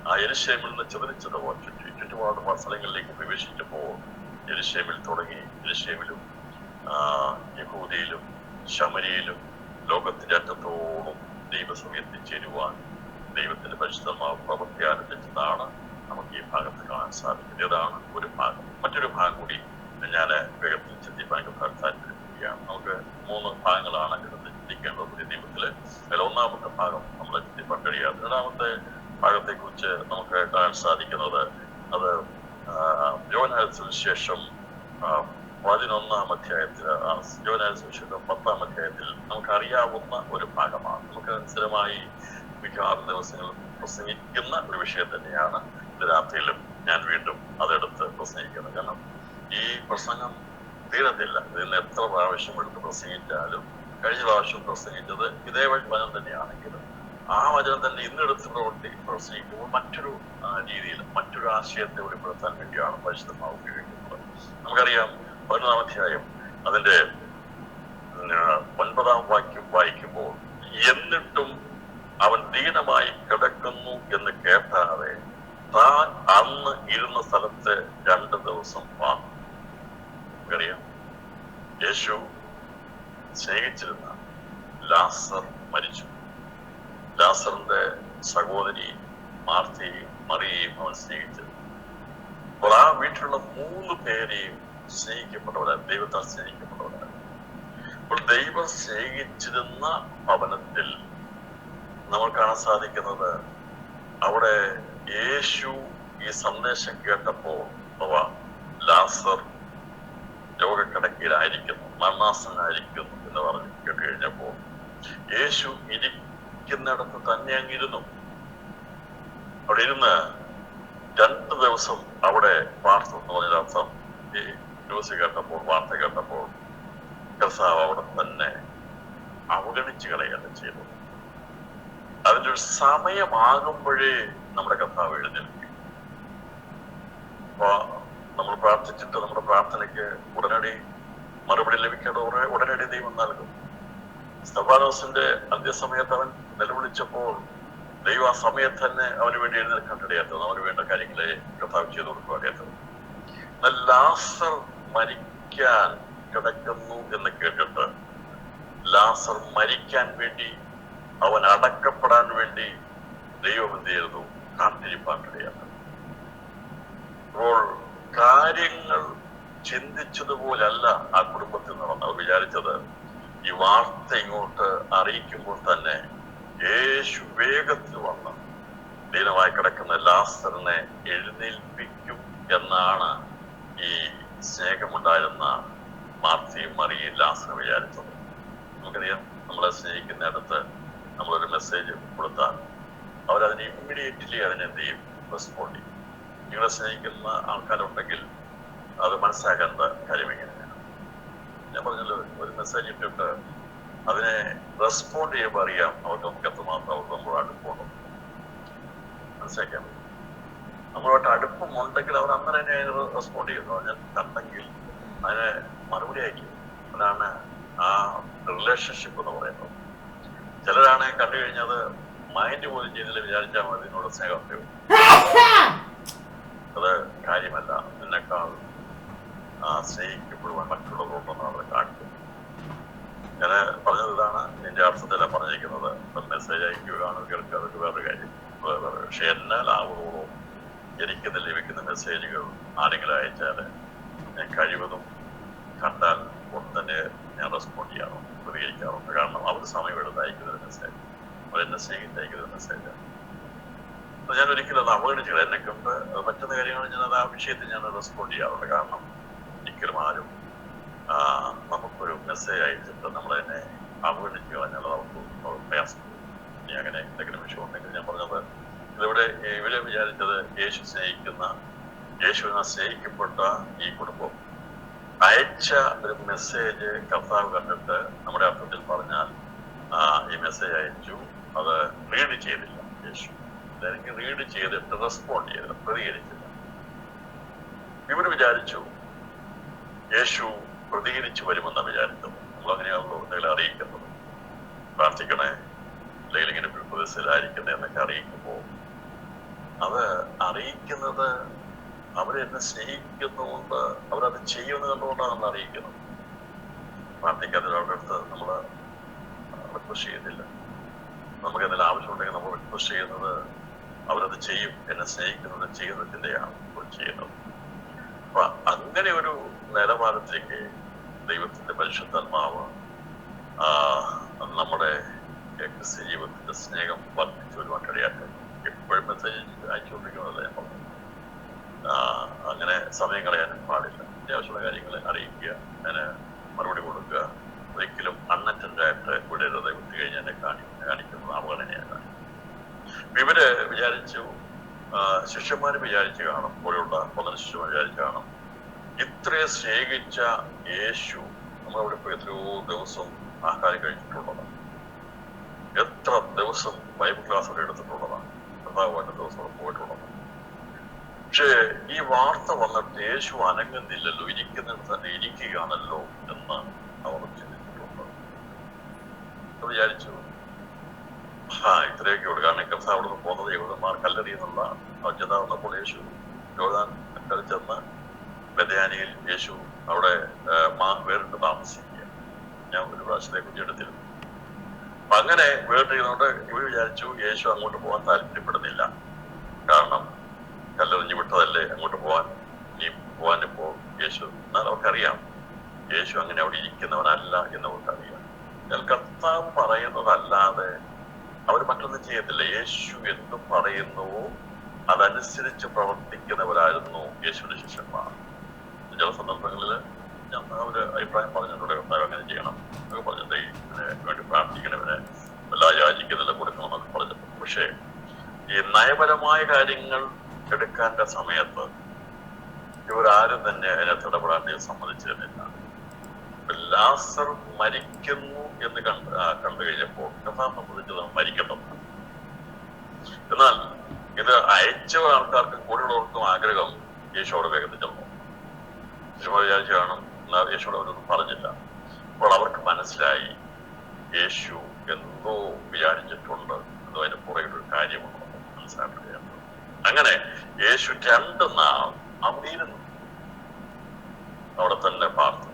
ആ യെരൂശലേമിൽ നിന്ന് ചിതറിച്ചതുപോലെ ചുറ്റുപാട് സ്ഥലങ്ങളിലേക്ക് പ്രവേശിച്ചപ്പോൾ യെരൂശലേമിൽ തുടങ്ങി യെരൂശലേമിലും യഹൂദയിലും ശമരിയിലും ലോകത്തിന്റെ അറ്റത്തോളം ദൈവസഭ എത്തിച്ചേരുവാൻ ദൈവത്തിന്റെ പരിശുദ്ധമായ പ്രവൃത്തി ആരംഭിച്ചതാണ് നമുക്ക് ഈ ഭാഗത്ത് കാണാൻ സാധിക്കുന്നത്. ഇതാണ് ഒരു ഭാഗം. മറ്റൊരു ഭാഗം കൂടി ഞാൻ വേഗത്തിൽ ചിന്തിക്കാൻ താല്പര്യപ്പെടുകയാണ്. നമുക്ക് 3 ഭാഗങ്ങളാണ് ഇതിനകത്ത് ചിന്തിക്കേണ്ടത് പുതിയ നിയമത്തില്. അതിൽ ഒന്നാമത്തെ ഭാഗം നമ്മൾ ചിന്തിക്കാൻ കഴിയാതെ. രണ്ടാമത്തെ ഭാഗത്തെ കുറിച്ച് നമുക്ക് കാണാൻ സാധിക്കുന്നത് അത് യോഹന്നാൻ സുവിശേഷം 11-ാം അധ്യായത്തിൽ, യോഹന്നാൻ സുവിശേഷം 10-ാം അധ്യായത്തിൽ നമുക്ക് അറിയാവുന്ന ഒരു ഭാഗമാണ്. നമുക്ക് സ്ഥിരമായി മിക്കവാറും ദിവസങ്ങളിൽ പ്രസംഗിക്കുന്ന ഒരു വിഷയം തന്നെയാണ്. ഇത് രാത്രിയിലും ഞാൻ വീണ്ടും അതെടുത്ത് പ്രസംഗിക്കുന്നത്. കാരണം ഈ പ്രസംഗം തീരത്തില്ല. ഇതിന് എത്ര പ്രാവശ്യം എടുത്ത് പ്രസംഗിച്ചാലും കഴിഞ്ഞ പ്രാവശ്യം പ്രസംഗിച്ചത് ഇതേ വചനം തന്നെയാണെങ്കിലും ആ വചനം തന്നെ ഇന്നെടുത്ത് പ്രസംഗിക്കുമ്പോൾ മറ്റൊരു രീതിയിൽ മറ്റൊരു ആശയത്തെ വെളിപ്പെടുത്താൻ വേണ്ടിയാണ് പരിശുദ്ധമായി ഉപയോഗിക്കുന്നത്. നമുക്കറിയാം 11-ാം അധ്യായം അതിന്റെ 9-ാം വാക്യം വായിക്കുമ്പോൾ എന്നിട്ടും അവൻ ദീനമായി കിടക്കുന്നു എന്ന് കേട്ടാതെ താൻ അന്ന് ഇരുന്ന സ്ഥലത്ത് 2 ദിവസം വാങ്ങും. നമുക്കറിയാം യേശു സ്നേഹിച്ചിരുന്ന ലാസർ മരിച്ചു. ലാസറിന്റെ സഹോദരി മാർത്തയും മറിയയും അവൻ സ്നേഹിച്ചിരുന്നു. അപ്പോൾ ആ വീട്ടിലുള്ള 3 പേരെയും സ്നേഹിക്കപ്പെട്ടവരാണ്, ദൈവത്താൽ സ്നേഹിക്കപ്പെട്ടവരാണ്. അപ്പോൾ ദൈവം സ്നേഹിച്ചിരുന്ന ഭവനത്തിൽ നമ്മൾ കാണാൻ സാധിക്കുന്നത് അവിടെ യേശു ഈ സന്ദേശം കേട്ടപ്പോൾ അഥവാ ലാസർ രോഗക്കിടക്കയിലായിരിക്കുന്നു, മരണാസനായിരിക്കുന്നു എന്ന് പറഞ്ഞ് കേട്ട് കഴിഞ്ഞപ്പോൾ യേശു ഇരിക്കുന്നിടത്ത് തന്നെ അങ്ങിരുന്നു. അവിടെ ഇരുന്ന് 2 ദിവസം അവിടെ പാർത്തു എന്ന് പറഞ്ഞതിനർത്ഥം ഈ ന്യൂസ് കേട്ടപ്പോൾ, വാർത്ത കേട്ടപ്പോൾ കർത്താവ് അവിടെ തന്നെ അവഗണിച്ചു കളയാണ് ചെയ്തത്. അതിൻ്റെ ഒരു സമയമാകുമ്പോഴേ നമ്മുടെ കർത്താവ് എഴുന്നേൽക്കും. അപ്പൊ നമ്മൾ പ്രാർത്ഥിച്ചിട്ട് നമ്മുടെ പ്രാർത്ഥനയ്ക്ക് ഉടനടി മറുപടി ലഭിക്കേണ്ട ഉടനടി ദൈവം നൽകും. സ്തഫാനോസിന്റെ അന്ത്യസമയത്ത് അവൻ നിലവിളിച്ചപ്പോൾ ദൈവം ആ സമയത്ത് തന്നെ അവന് വേണ്ടി എഴുന്നേൽക്കാൻ ഇടയാത്തത്, അവന് വേണ്ട കാര്യങ്ങളെ കർത്താവ് ചെയ്തു കൊടുക്കുക ഇടയാത്തത്. എന്നാൽ ലാസർ മരിക്കാൻ കിടക്കുന്നു എന്ന് കേട്ടിട്ട് ലാസർ മരിക്കാൻ വേണ്ടി, അവൻ അടക്കപ്പെടാൻ വേണ്ടി ദൈവം എന്ത് ചെയ്തു? കാത്തിരിപ്പാൻ ഇടയാത്തത്. അപ്പോൾ കാര്യങ്ങൾ ചിന്തിച്ചതുപോലല്ല ആ കുടുംബത്തിൽ നടന്ന് അവർ വിചാരിച്ചത്. ഈ വാർത്ത ഇങ്ങോട്ട് അറിയിക്കുമ്പോൾ തന്നെ യേശു വേഗത്തിൽ വന്ന് ദീനമായി കിടക്കുന്ന ലാസറിനെ എഴുന്നേൽപ്പിക്കും എന്നാണ് ഈ സ്നേഹമുണ്ടായിരുന്ന മാർത്തയും മറിയയും ലാസർ വിചാരിച്ചത്. നമുക്കറിയാം, നമ്മളെ സ്നേഹിക്കുന്നിടത്ത് നമ്മളൊരു മെസ്സേജ് കൊടുത്താൽ അവരതിന് ഇമ്മീഡിയറ്റ്ലി അതിനെന്ത് ചെയ്യും? റെസ്പോണ്ട് ചെയ്യും. നിങ്ങളെ സ്നേഹിക്കുന്ന ആൾക്കാരുണ്ടെങ്കിൽ അത് മനസ്സിലാക്കേണ്ട കാര്യം എങ്ങനെയാണ്? ഞാൻ പറഞ്ഞല്ലോ, ഒരു മെസ്സേജ് ഇട്ടിട്ട് അതിനെ റെസ്പോണ്ട് ചെയ്യുമ്പോൾ അറിയാം അവർക്ക് നമുക്ക് എത്രമാത്രം അവർക്ക് നമ്മളോട് അടുപ്പമുണ്ടോ മനസ്സിലാക്കാൻ പറ്റും. നമ്മളോട്ട് അടുപ്പമുണ്ടെങ്കിൽ അവർ അന്നേരം തന്നെ അതിന് റെസ്പോണ്ട് ചെയ്യുന്നു. ഞാൻ കണ്ടെങ്കിൽ അതിനെ മറുപടി അയക്കും. അതാണ് ആ റിലേഷൻഷിപ്പ് എന്ന് പറയുന്നത്. ചിലരാണ് കണ്ടു കഴിഞ്ഞത് മൈൻഡ് പോലും ചെയ്തില്ല, വിചാരിച്ചാൽ മതി എന്നോട് സ്നേഹം. അത് കാര്യമല്ല. നിന്നെക്കാൾ സ്നേഹിക്കപ്പെടുവാൻ മറ്റുള്ളവരോടൊന്നും അവർ കാണിക്കും. ഞാൻ പറഞ്ഞത് ഇതാണ്, നിന്റെ അർത്ഥത്തില പറഞ്ഞിരിക്കുന്നത്. മെസ്സേജ് അയക്കുകയാണ്, കേൾക്കുക, അതൊക്കെ വേറൊരു കാര്യം. പക്ഷെ എന്നാൽ ആവുകളോ എനിക്കിത് ലഭിക്കുന്ന മെസ്സേജുകൾ ആരെങ്കിലും അയച്ചാൽ ഞാൻ കഴിവതും കണ്ടാൽ തന്നെ ഞാൻ റെസ്പോണ്ട് ചെയ്യാറുണ്ട്, പ്രതികരിക്കാറുണ്ട്. കാരണം അവർ സമയമെടുത്ത് അയക്കുന്ന മെസ്സേജ്, അവരെന്നെ സ്നേഹിച്ച് അയക്കുന്ന മെസ്സേജ്. ഞാൻ ഒരിക്കലും അത് അവഗണിച്ചില്ല. എന്നെ കൊണ്ട് പറ്റുന്ന കാര്യങ്ങൾ ഞാനത് ആ വിഷയത്തിൽ ഞാൻ റെസ്പോണ്ട് ചെയ്യാറുണ്ട്. കാരണം ഒരിക്കലും ആരും നമുക്കൊരു മെസ്സേജ് അയച്ചിട്ട് നമ്മളതിനെ അവഗണിച്ച് കളഞ്ഞാൽ അവർക്ക് പ്രയാസം. ഇനി അങ്ങനെ എന്തെങ്കിലും വിഷയം ഉണ്ടെങ്കിൽ ഞാൻ പറഞ്ഞത്, ഇതിവിടെ ഇവരെ വിചാരിച്ചത് യേശുവിനെ സ്നേഹിക്കപ്പെട്ട ഈ കുടുംബം അയച്ച ഒരു മെസ്സേജ് കർത്താവ് കണ്ടിട്ട്, നമ്മുടെ അർത്ഥത്തിൽ പറഞ്ഞാൽ ഈ മെസ്സേജ് അയച്ചു, അത് റീഡ് ചെയ്തില്ല യേശു. അല്ലെങ്കിൽ റീഡ് ചെയ്തിട്ട് റെസ്പോണ്ട് ചെയ്തില്ല, പ്രതികരിച്ചില്ല. ഇവർ വിചാരിച്ചു യേശു പ്രതികരിച്ചു വരുമെന്നാണ് വിചാരിച്ചത്. നമ്മൾ അറിയിക്കുന്നത് അവരെന്നെ സ്നേഹിക്കുന്നതുകൊണ്ട് അവരത് ചെയ്യുന്നത് കണ്ടുകൊണ്ടാണ് നമ്മൾ അറിയിക്കുന്നത്. പ്രാർത്ഥിക്കാതെ അവരുടെ അടുത്ത് നമ്മൾ റിക്വസ്റ്റ് ചെയ്യുന്നില്ല. നമുക്ക് എന്തെങ്കിലും ആവശ്യമുണ്ടെങ്കിൽ നമ്മൾ റിക്വസ്റ്റ് ചെയ്യുന്നത് അവരത് ചെയ്യും. എന്നെ സ്നേഹിക്കുന്നത് ചെയ്യുന്നതിൻ്റെയാണ് ചെയ്യുന്നത്. അപ്പൊ അങ്ങനെ ഒരു നിലവാരത്തിലേക്ക് ദൈവത്തിന്റെ പരിശുദ്ധാത്മാവ് നമ്മുടെ ക്രിസ്ത്യ ജീവിതത്തിന്റെ സ്നേഹം വർദ്ധിച്ചു ഒരുപാടിടയായിട്ട് എപ്പോഴും മെസ്സേജ് അയച്ചുകൊണ്ടിരിക്കുന്നതല്ലേ ഞാൻ പറഞ്ഞു. അങ്ങനെ സമയം കളയാനും പാടില്ല. അത്യാവശ്യമുള്ള കാര്യങ്ങൾ അറിയിക്കുക, അതിന് മറുപടി കൊടുക്കുക. ഒരിക്കലും അൺഅറ്റൻഡായിട്ട് വിടരുത്. വിട്ടു കഴിഞ്ഞാൽ എന്നെ കാണിക്കുന്നത് അവഗണനയാണ്. ഇവര് വിചാരിച്ചു, ശിഷ്യന്മാര് വിചാരിച്ചു കാണും, പോലെയുള്ള 11 ശിഷ്യന്മാർ വിചാരിച്ചു കാണും, ഇത്രയും സ്നേഹിച്ച യേശു നമ്മളവിടെ ഇപ്പോൾ എത്രയോ ദിവസം ആഹാരം കഴിച്ചിട്ടുള്ളതാണ്, എത്ര ദിവസം ബൈബിൾ ക്ലാസ്സൊക്കെ എടുത്തിട്ടുള്ളതാണ്, കർത്താവായിട്ട് ദിവസം പോയിട്ടുള്ളതാണ്. പക്ഷേ ഈ വാർത്ത വന്നിട്ട് യേശു അനങ്ങുന്നില്ലല്ലോ, ഇരിക്കുന്നിടത്ത് തന്നെ ഇരിക്കുകയാണല്ലോ എന്ന് അവർ ചിന്തിച്ചിട്ടുണ്ട്. വിചാരിച്ചു ഇത്രയൊക്കെ ഉള്ളു. കാരണം കർത്താവ് അവിടെ നിന്ന് പോകുന്നത് യഹൂദന്മാർ കല്ലെറിയുന്നുള്ള അവജ്ഞത വന്നപ്പോൾ യേശു യോർദാൻ കടലിൽ ചെന്ന് ബെഥാനിയിൽ യേശു അവിടെ വേറിട്ട് താമസിക്കുക. ഞാൻ ഒരു പ്രാവശ്യത്തെ കുറിച്ച് എടുത്തിരുന്നു. അപ്പൊ അങ്ങനെ വേറിട്ടിരുന്നോണ്ട് ഇവർ വിചാരിച്ചു യേശു അങ്ങോട്ട് പോകാൻ താല്പര്യപ്പെടുന്നില്ല. കാരണം കല്ലെറിഞ്ഞു വിട്ടതല്ലേ, അങ്ങോട്ട് പോകാൻ ഇനി പോകാനിപ്പോ യേശു, എന്നാൽ അവർക്കറിയാം യേശു അങ്ങനെ അവിടെ ഇരിക്കുന്നവനല്ല എന്ന് അവർക്കറിയാം. എന്നാൽ കർത്താവ് പറയുന്നതല്ലാതെ അവർ മറ്റൊന്നും ചെയ്യത്തില്ല. യേശു എന്തും പറയുന്നുവോ അതനുസരിച്ച് പ്രവർത്തിക്കുന്നവരായിരുന്നു യേശുവിന്റെ ശിഷ്യന്മാർ. ചില സന്ദർഭങ്ങളിൽ ഞാൻ ഒരു അഭിപ്രായം പറഞ്ഞിട്ടുണ്ട്, കർത്താവ് അങ്ങനെ ചെയ്യണം എന്നൊക്കെ പറഞ്ഞിട്ട് ഇതിനെ വേണ്ടി പ്രാർത്ഥിക്കണവനെ എല്ലാം യാചിക്കുന്നില്ല കൊടുക്കണം എന്നൊക്കെ പറഞ്ഞിട്ടുണ്ട്. പക്ഷേ ഈ നയപരമായ കാര്യങ്ങൾ എടുക്കേണ്ട സമയത്ത് ഇവരാരും തന്നെ അതിനകത്ത് ഇടപെടാൻ സമ്മതിച്ചിരുന്നില്ല. ലാസർ മരിക്കുന്നു എന്ന് കണ്ടു കഴിഞ്ഞപ്പോൾ കർത്താവ് സംബന്ധിച്ചത് മരിക്കണം. എന്നാൽ ഇത് അയച്ച ആൾക്കാർക്കും കൂടെയുള്ളവർക്കും ആഗ്രഹം യേശുവോട് വേഗത്തിൽ ചെന്നു. യേശുവോട് വിചാരിച്ചു കാണും, എന്നാൽ യേശുവോട് അവരൊന്നും പറഞ്ഞില്ല. അപ്പോൾ അവർക്ക് മനസ്സിലായി യേശു എന്തോ വിചാരിച്ചിട്ടുണ്ട്, എന്തോ അതിന് പുറകിലൊരു കാര്യമുണ്ടോ മനസ്സിലാക്കുകയാണ്. അങ്ങനെ യേശു 2 നാൾ അവിടെ ഇരുന്നു, അവിടെ തന്നെ പാർത്തു.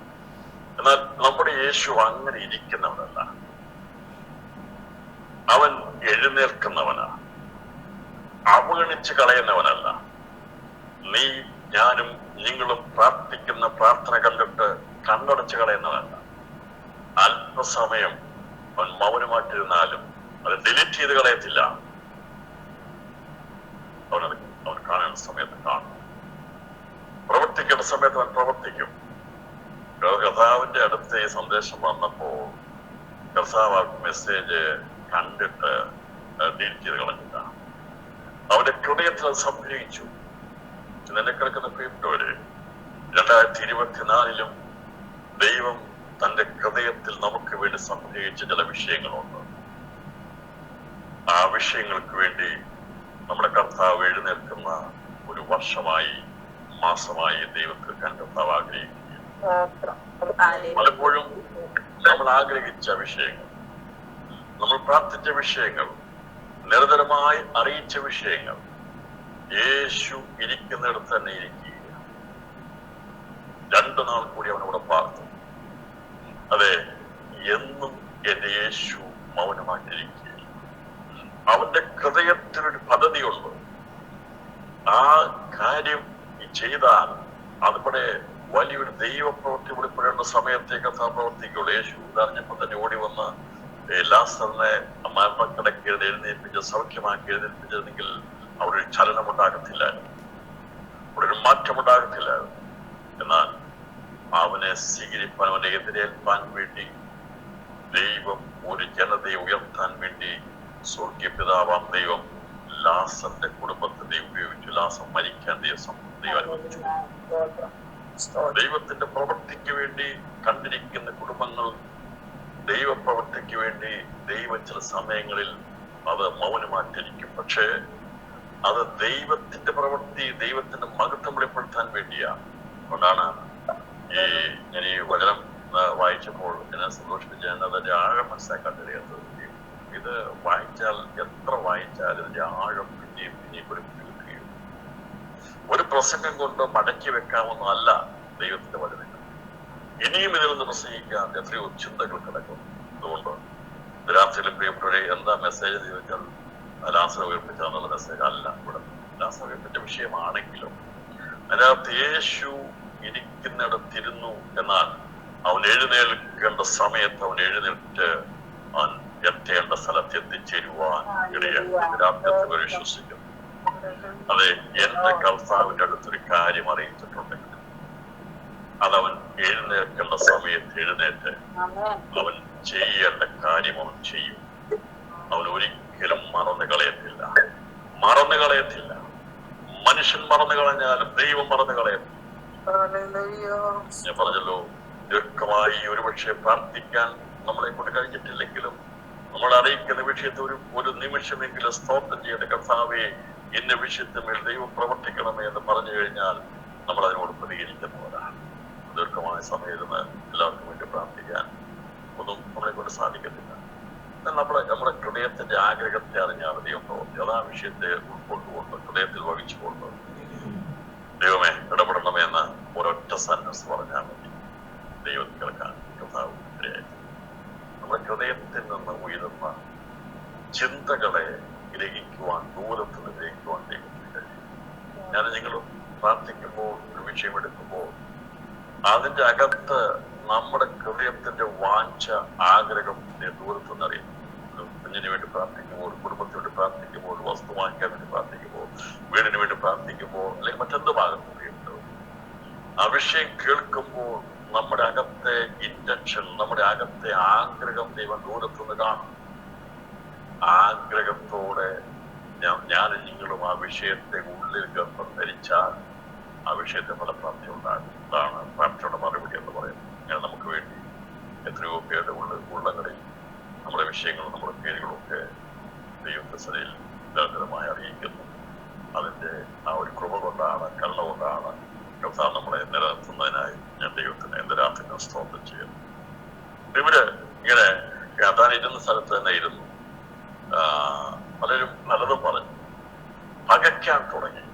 എന്നാൽ നമ്മുടെ യേശു അങ്ങനെ ഇരിക്കുന്നവനല്ല, അവൻ എഴുന്നേൽക്കുന്നവനാ, അവഗണിച്ച് കളയുന്നവനല്ല. നീ ഞാനും നിങ്ങളും പ്രാർത്ഥിക്കുന്ന പ്രാർത്ഥന കണ്ടിട്ട് കണ്ണടച്ച് കളയുന്നവനല്ല. അല്പസമയം അവൻ മൗനമായിട്ടിരുന്നാലും അത് ഡിലീറ്റ് ചെയ്ത് കളയത്തില്ല. അവൻ കാണേണ്ട സമയത്ത് കാണും, പ്രവർത്തിക്കേണ്ട സമയത്ത് അവൻ പ്രവർത്തിക്കും. കർത്താവിന്റെ അടുത്ത് ഈ സന്ദേശം വന്നപ്പോൾ കർത്താവ് മെസ്സേജ് കണ്ടിട്ട് ഡിലീറ്റ് ചെയ്ത് കളഞ്ഞില്ല. അവന്റെ ഹൃദയത്തിൽ അത് സംഗ്രഹിച്ചു. നിന്നെ കിടക്കുന്ന പ്രിയപ്പെട്ടവര്, 2024 ദൈവം തന്റെ ഹൃദയത്തിൽ നമുക്ക് വേണ്ടി സംഗ്രഹിച്ച ചില വിഷയങ്ങളുണ്ട്. ആ വിഷയങ്ങൾക്ക് വേണ്ടി നമ്മുടെ കർത്താവ് എഴുന്നേൽക്കുന്ന ഒരു വർഷമായി, മാസമായി ദൈവത്തിൽ കർത്താവ് ആഗ്രഹിക്കുക. പലപ്പോഴും നമ്മൾ ആഗ്രഹിച്ച വിഷയങ്ങൾ, നമ്മൾ പ്രാർത്ഥിച്ച വിഷയങ്ങൾ, നിരന്തരമായി അറിയിച്ച വിഷയങ്ങൾ യേശു ഇരിക്കുന്നിടത്ത് തന്നെ ഇരിക്കുക. 2 നാൾ കൂടി അവനവിടെ പാർത്തു. അതെ, എന്നും എന്റെ യേശു മൗനമായിട്ടിരിക്കുക. അവന്റെ ഹൃദയത്തിനൊരു പദ്ധതിയുണ്ട്. ആ കാര്യം ചെയ്താൽ അതിവിടെ വലിയൊരു ദൈവപ്രവൃത്തി വെളിപ്പെടേണ്ട സമയത്തേക്ക് അത് പ്രവർത്തിക്കുള്ളൂ. യേശു അറിഞ്ഞപ്പോൾ തന്നെ ഓടി വന്ന് ലാസറിനെ മരണക്കിടക്ക് എഴുന്നേൽപ്പിച്ച് സൗഖ്യമാക്കി എഴുന്നേൽപ്പിച്ചതെങ്കിൽ അവിടെ ഒരു ചലനമുണ്ടാകത്തില്ലായിരുന്നു, അവിടെ ഒരു മാറ്റമുണ്ടാകത്തില്ലായിരുന്നു. എന്നാൽ അവനെ സ്വീകരിപ്പാൻ, അവനെ എതിരേൽപ്പാൻ വേണ്ടി ദൈവം ഒരു ജനതയെ ഉയർത്താൻ വേണ്ടി സ്വർഗീയ പിതാവാം ദൈവം ലാസറിന്റെ കുടുംബത്തെ ഉപയോഗിച്ചു. ലാസർ മരിക്കാൻ ദൈവം അനുവദിച്ചു. ദൈവത്തിന്റെ പ്രവൃത്തിക്ക് വേണ്ടി കണ്ടിരിക്കുന്ന കുടുംബങ്ങൾ, ദൈവപ്രവൃത്തിക്ക് വേണ്ടി ദൈവം ചില സമയങ്ങളിൽ അത് മൗനമായിട്ടിരിക്കും. പക്ഷേ അത് ദൈവത്തിന്റെ പ്രവൃത്തി, ദൈവത്തിന്റെ മഹത്വം വെളിപ്പെടുത്താൻ വേണ്ടിയാണ്. അതുകൊണ്ടാണ് ഞാൻ ഈ വചനം വായിച്ചപ്പോൾ എന്നെ സന്തോഷിപ്പിച്ച അതിന്റെ ആഴം മനസ്സിലാക്കാൻ കഴിയാത്തത്. ഇത് വായിച്ചാൽ, എത്ര വായിച്ചാൽ ഇതിന്റെ ആഴം പിന്നെയും പിന്നെയും വെളിപ്പെടുകയും ഒരു പ്രസംഗം കൊണ്ട് മടക്കി വെക്കാമെന്നല്ല ദൈവത്തിന്റെ വചനങ്ങൾ. ഇനിയും ഇതിൽ നിന്ന് പ്രസംഗിക്കാൻ എത്രയോ ചിന്തകൾ കിടക്കും. അതുകൊണ്ട് രാത്രിയിലെ പ്രിയപ്പെട്ടവരെ എന്താ മെസ്സേജ് എന്ന് ചോദിച്ചാൽ ലാസർ ഉയർപ്പിച്ചാന്നുള്ള മെസ്സേജ് അല്ല. ഇവിടെ ലാസർ ഉയർപ്പിച്ച വിഷയമാണെങ്കിലും അതിനകത്ത് യേശു ഇരിക്കുന്നിടത്തിരുന്നു, എന്നാൽ അവൻ എഴുന്നേൽക്കേണ്ട സമയത്ത് അവൻ എഴുന്നേറ്റ് അവൻ എത്തേണ്ട സ്ഥലത്ത് എത്തിച്ചേരുവാൻ ഇടയാക്കി വിശ്വസിക്കുന്നു. അതെ, എന്റെ കർത്താവിന്റെ അടുത്തൊരു കാര്യം അറിയിച്ചിട്ടുണ്ടെങ്കിൽ അതവൻ എഴുന്നേൽക്കേണ്ട സമയത്ത് എഴുന്നേറ്റ് അവൻ ചെയ്യേണ്ട കാര്യം അവൻ ചെയ്യും. അവൻ ഒരിക്കലും മറന്നു കളയത്തില്ല. മനുഷ്യൻ മറന്നു കളഞ്ഞാലും ദൈവം മറന്നു കളയത്തില്ല. ഞാൻ പറഞ്ഞല്ലോ, ദീർഘമായി ഒരുപക്ഷെ പ്രാർത്ഥിക്കാൻ നമ്മളെ കൊണ്ട് കഴിഞ്ഞിട്ടില്ലെങ്കിലും നമ്മൾ അറിയിക്കുന്ന വിഷയത്തിൽ ഒരു നിമിഷമെങ്കിലും സ്തോത്രം ചെയ്യേണ്ട കർത്താവേ ഇന്ന വിഷയത്തിന്മേൽ ദൈവം പ്രവർത്തിക്കണമേ എന്ന് പറഞ്ഞു കഴിഞ്ഞാൽ നമ്മൾ അതിനോട് പ്രതികരിക്കുന്നവരാണ്. ദീർഘമായ സമയത്ത് എല്ലാവർക്കും വേണ്ടി പ്രാർത്ഥിക്കാൻ ഒന്നും നമ്മളെ കൊണ്ട് സാധിക്കത്തില്ല. നമ്മുടെ ഹൃദയത്തിന്റെ ആഗ്രഹത്തെ അറിഞ്ഞാൽ ദൈവം പ്രവർത്തി. അതാ വിഷയത്തെ ഉൾക്കൊണ്ടുകൊണ്ട് ഹൃദയത്തിൽ വഹിച്ചുകൊണ്ട് ദൈവമേ ഇടപെടണമേ എന്ന് ഒരൊറ്റ സെന്റൻസ് പറഞ്ഞാൽ മതി. ദൈവത്തിൽ കേൾക്കാൻ കർത്താവ് ഇടയായി. നമ്മുടെ ഹൃദയത്തിൽ നിന്ന് ഉയരുന്ന ചിന്തകളെ ഗ്രഹിക്കുവാൻ, ദൂരത്ത് നിന്ന് ഗ്രഹിക്കുവാൻ ദൈവത്തിന് കഴിയും. ഞാൻ നിങ്ങൾ പ്രാർത്ഥിക്കുമ്പോൾ ഒരു വിഷയമെടുക്കുമ്പോൾ അതിന്റെ അകത്ത് നമ്മുടെ ഹൃദയത്തിന്റെ വാഞ്ച, ആഗ്രഹം ദൂരത്ത് നിന്നറിയും. ഒരു കുഞ്ഞിന് വേണ്ടി പ്രാർത്ഥിക്കുമ്പോൾ, കുടുംബത്തിന് വേണ്ടി പ്രാർത്ഥിക്കുമ്പോൾ, വസ്തു വാങ്ങിക്കാൻ വേണ്ടി പ്രാർത്ഥിക്കുമ്പോൾ, വീടിന് വേണ്ടി പ്രാർത്ഥിക്കുമ്പോൾ, അല്ലെങ്കിൽ മറ്റെന്ത് ഭാഗത്ത് ആ വിഷയം കേൾക്കുമ്പോൾ നമ്മുടെ അകത്തെ ഇന്റൻഷൻ, നമ്മുടെ അകത്തെ ആഗ്രഹം ദൈവം ദൂരത്തുനിന്ന് കാണും. ആഗ്രഹത്തോടെ ഞാനും നിങ്ങളും ആ വിഷയത്തെ ഉള്ളിൽ ഗർഭം ധരിച്ചാൽ ആ വിഷയത്തെ ഫലപ്രാപ്തി ഉണ്ടാകും. അതാണ് പ്രാർത്ഥനയുടെ മറുപടി എന്ന് പറയുന്നത്. ഞാൻ നമുക്ക് വേണ്ടി എത്രയോ പേരുടെ ഉള്ളങ്ങളിൽ നമ്മുടെ വിഷയങ്ങളും നമ്മുടെ പേരുകളൊക്കെ ദൈവത്തെ സഭയിൽ നിരന്തരമായി അറിയിക്കുന്നു. അതിന്റെ ആ ഒരു കൃപ കൊണ്ടാണ്, കരുണ കൊണ്ടാണ് കർത്താവ് നമ്മളെ നിലനിർത്തുന്നതിനായി ഞാൻ ദൈവത്തിന് എന്റെ രാത്രി സ്തോത്രം ചെയ്യുന്നു. ഇവിടെ ഇങ്ങനെ താൻ ഇരുന്ന സ്ഥലത്ത് തന്നെ ഇരുന്നു. പലരും നല്ലതും പറഞ്ഞു. പകയ്ക്കാൻ തുടങ്ങി.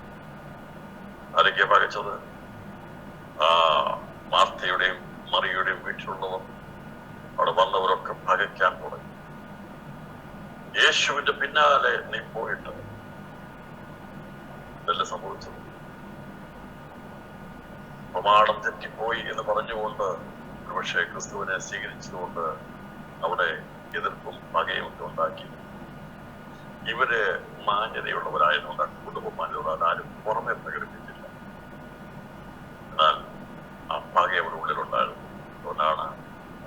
ആരൊക്കെയാ പകച്ചത്? മാർത്തയുടെയും മറിയുടെയും വീട്ടിലുള്ളവർ, അവിടെ വന്നവരൊക്കെ പകയ്ക്കാൻ തുടങ്ങി. യേശുവിന്റെ പിന്നാലെ നീ പോയിട്ട് ഇതല്ലേ സംഭവിച്ചത്? പ്രമാണം തെറ്റിപ്പോയി എന്ന് പറഞ്ഞുകൊണ്ട് ഒരുപക്ഷെ ക്രിസ്തുവിനെ സ്വീകരിച്ചതുകൊണ്ട് അവിടെ എതിർപ്പും പകയും ഒക്കെ ഉണ്ടാക്കി. ഇവര് മാന്യതയുള്ളവരായതുകൊണ്ട്, കുടുംബം മാന്യതയുള്ളവർ ആരും പുറമെ പ്രകടിപ്പിച്ചില്ല. എന്നാൽ ആ പക അവിടെ ഉള്ളിലുണ്ടായിരുന്നു. അതുകൊണ്ടാണ്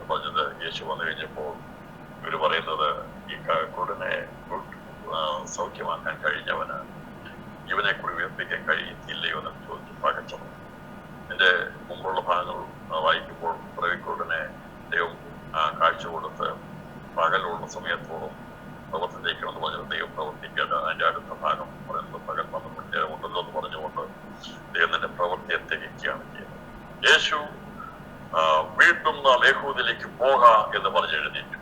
പറഞ്ഞത്, യേശു വന്നു കഴിഞ്ഞപ്പോൾ ഇവര് പറയുന്നത്, ഈ കുരുടനെ സൗഖ്യമാക്കാൻ കഴിഞ്ഞവന് ഇവനെ കൂടി ഉയർപ്പിക്കാൻ കഴിയില്ലയോ എന്ന് ചോദിച്ചു പകച്ചത്. എന്റെ മുമ്പുള്ള ഭാഗങ്ങൾ വായിക്കുമ്പോൾ പ്രവിക്കുടനെ ദൈവം കാഴ്ച കൊടുത്ത് പകലുള്ള സമയത്തോളം പ്രവർത്തിക്കണമെന്ന് പറഞ്ഞത് ദൈവം പ്രവർത്തിക്കേണ്ട. അതിന്റെ അടുത്ത ഭാഗം പറയുന്നത് പകൽ 12 ഉണ്ടല്ലോ എന്ന് പറഞ്ഞുകൊണ്ട് ദൈവം തന്നെ പ്രവൃത്തിയെ തികയ്ക്കുകയാണ് ചെയ്യുന്നത്. യേശു വീണ്ടും നാം യഹൂദയിലേക്ക് പോകാം എന്ന് പറഞ്ഞ് എഴുന്നേറ്റു.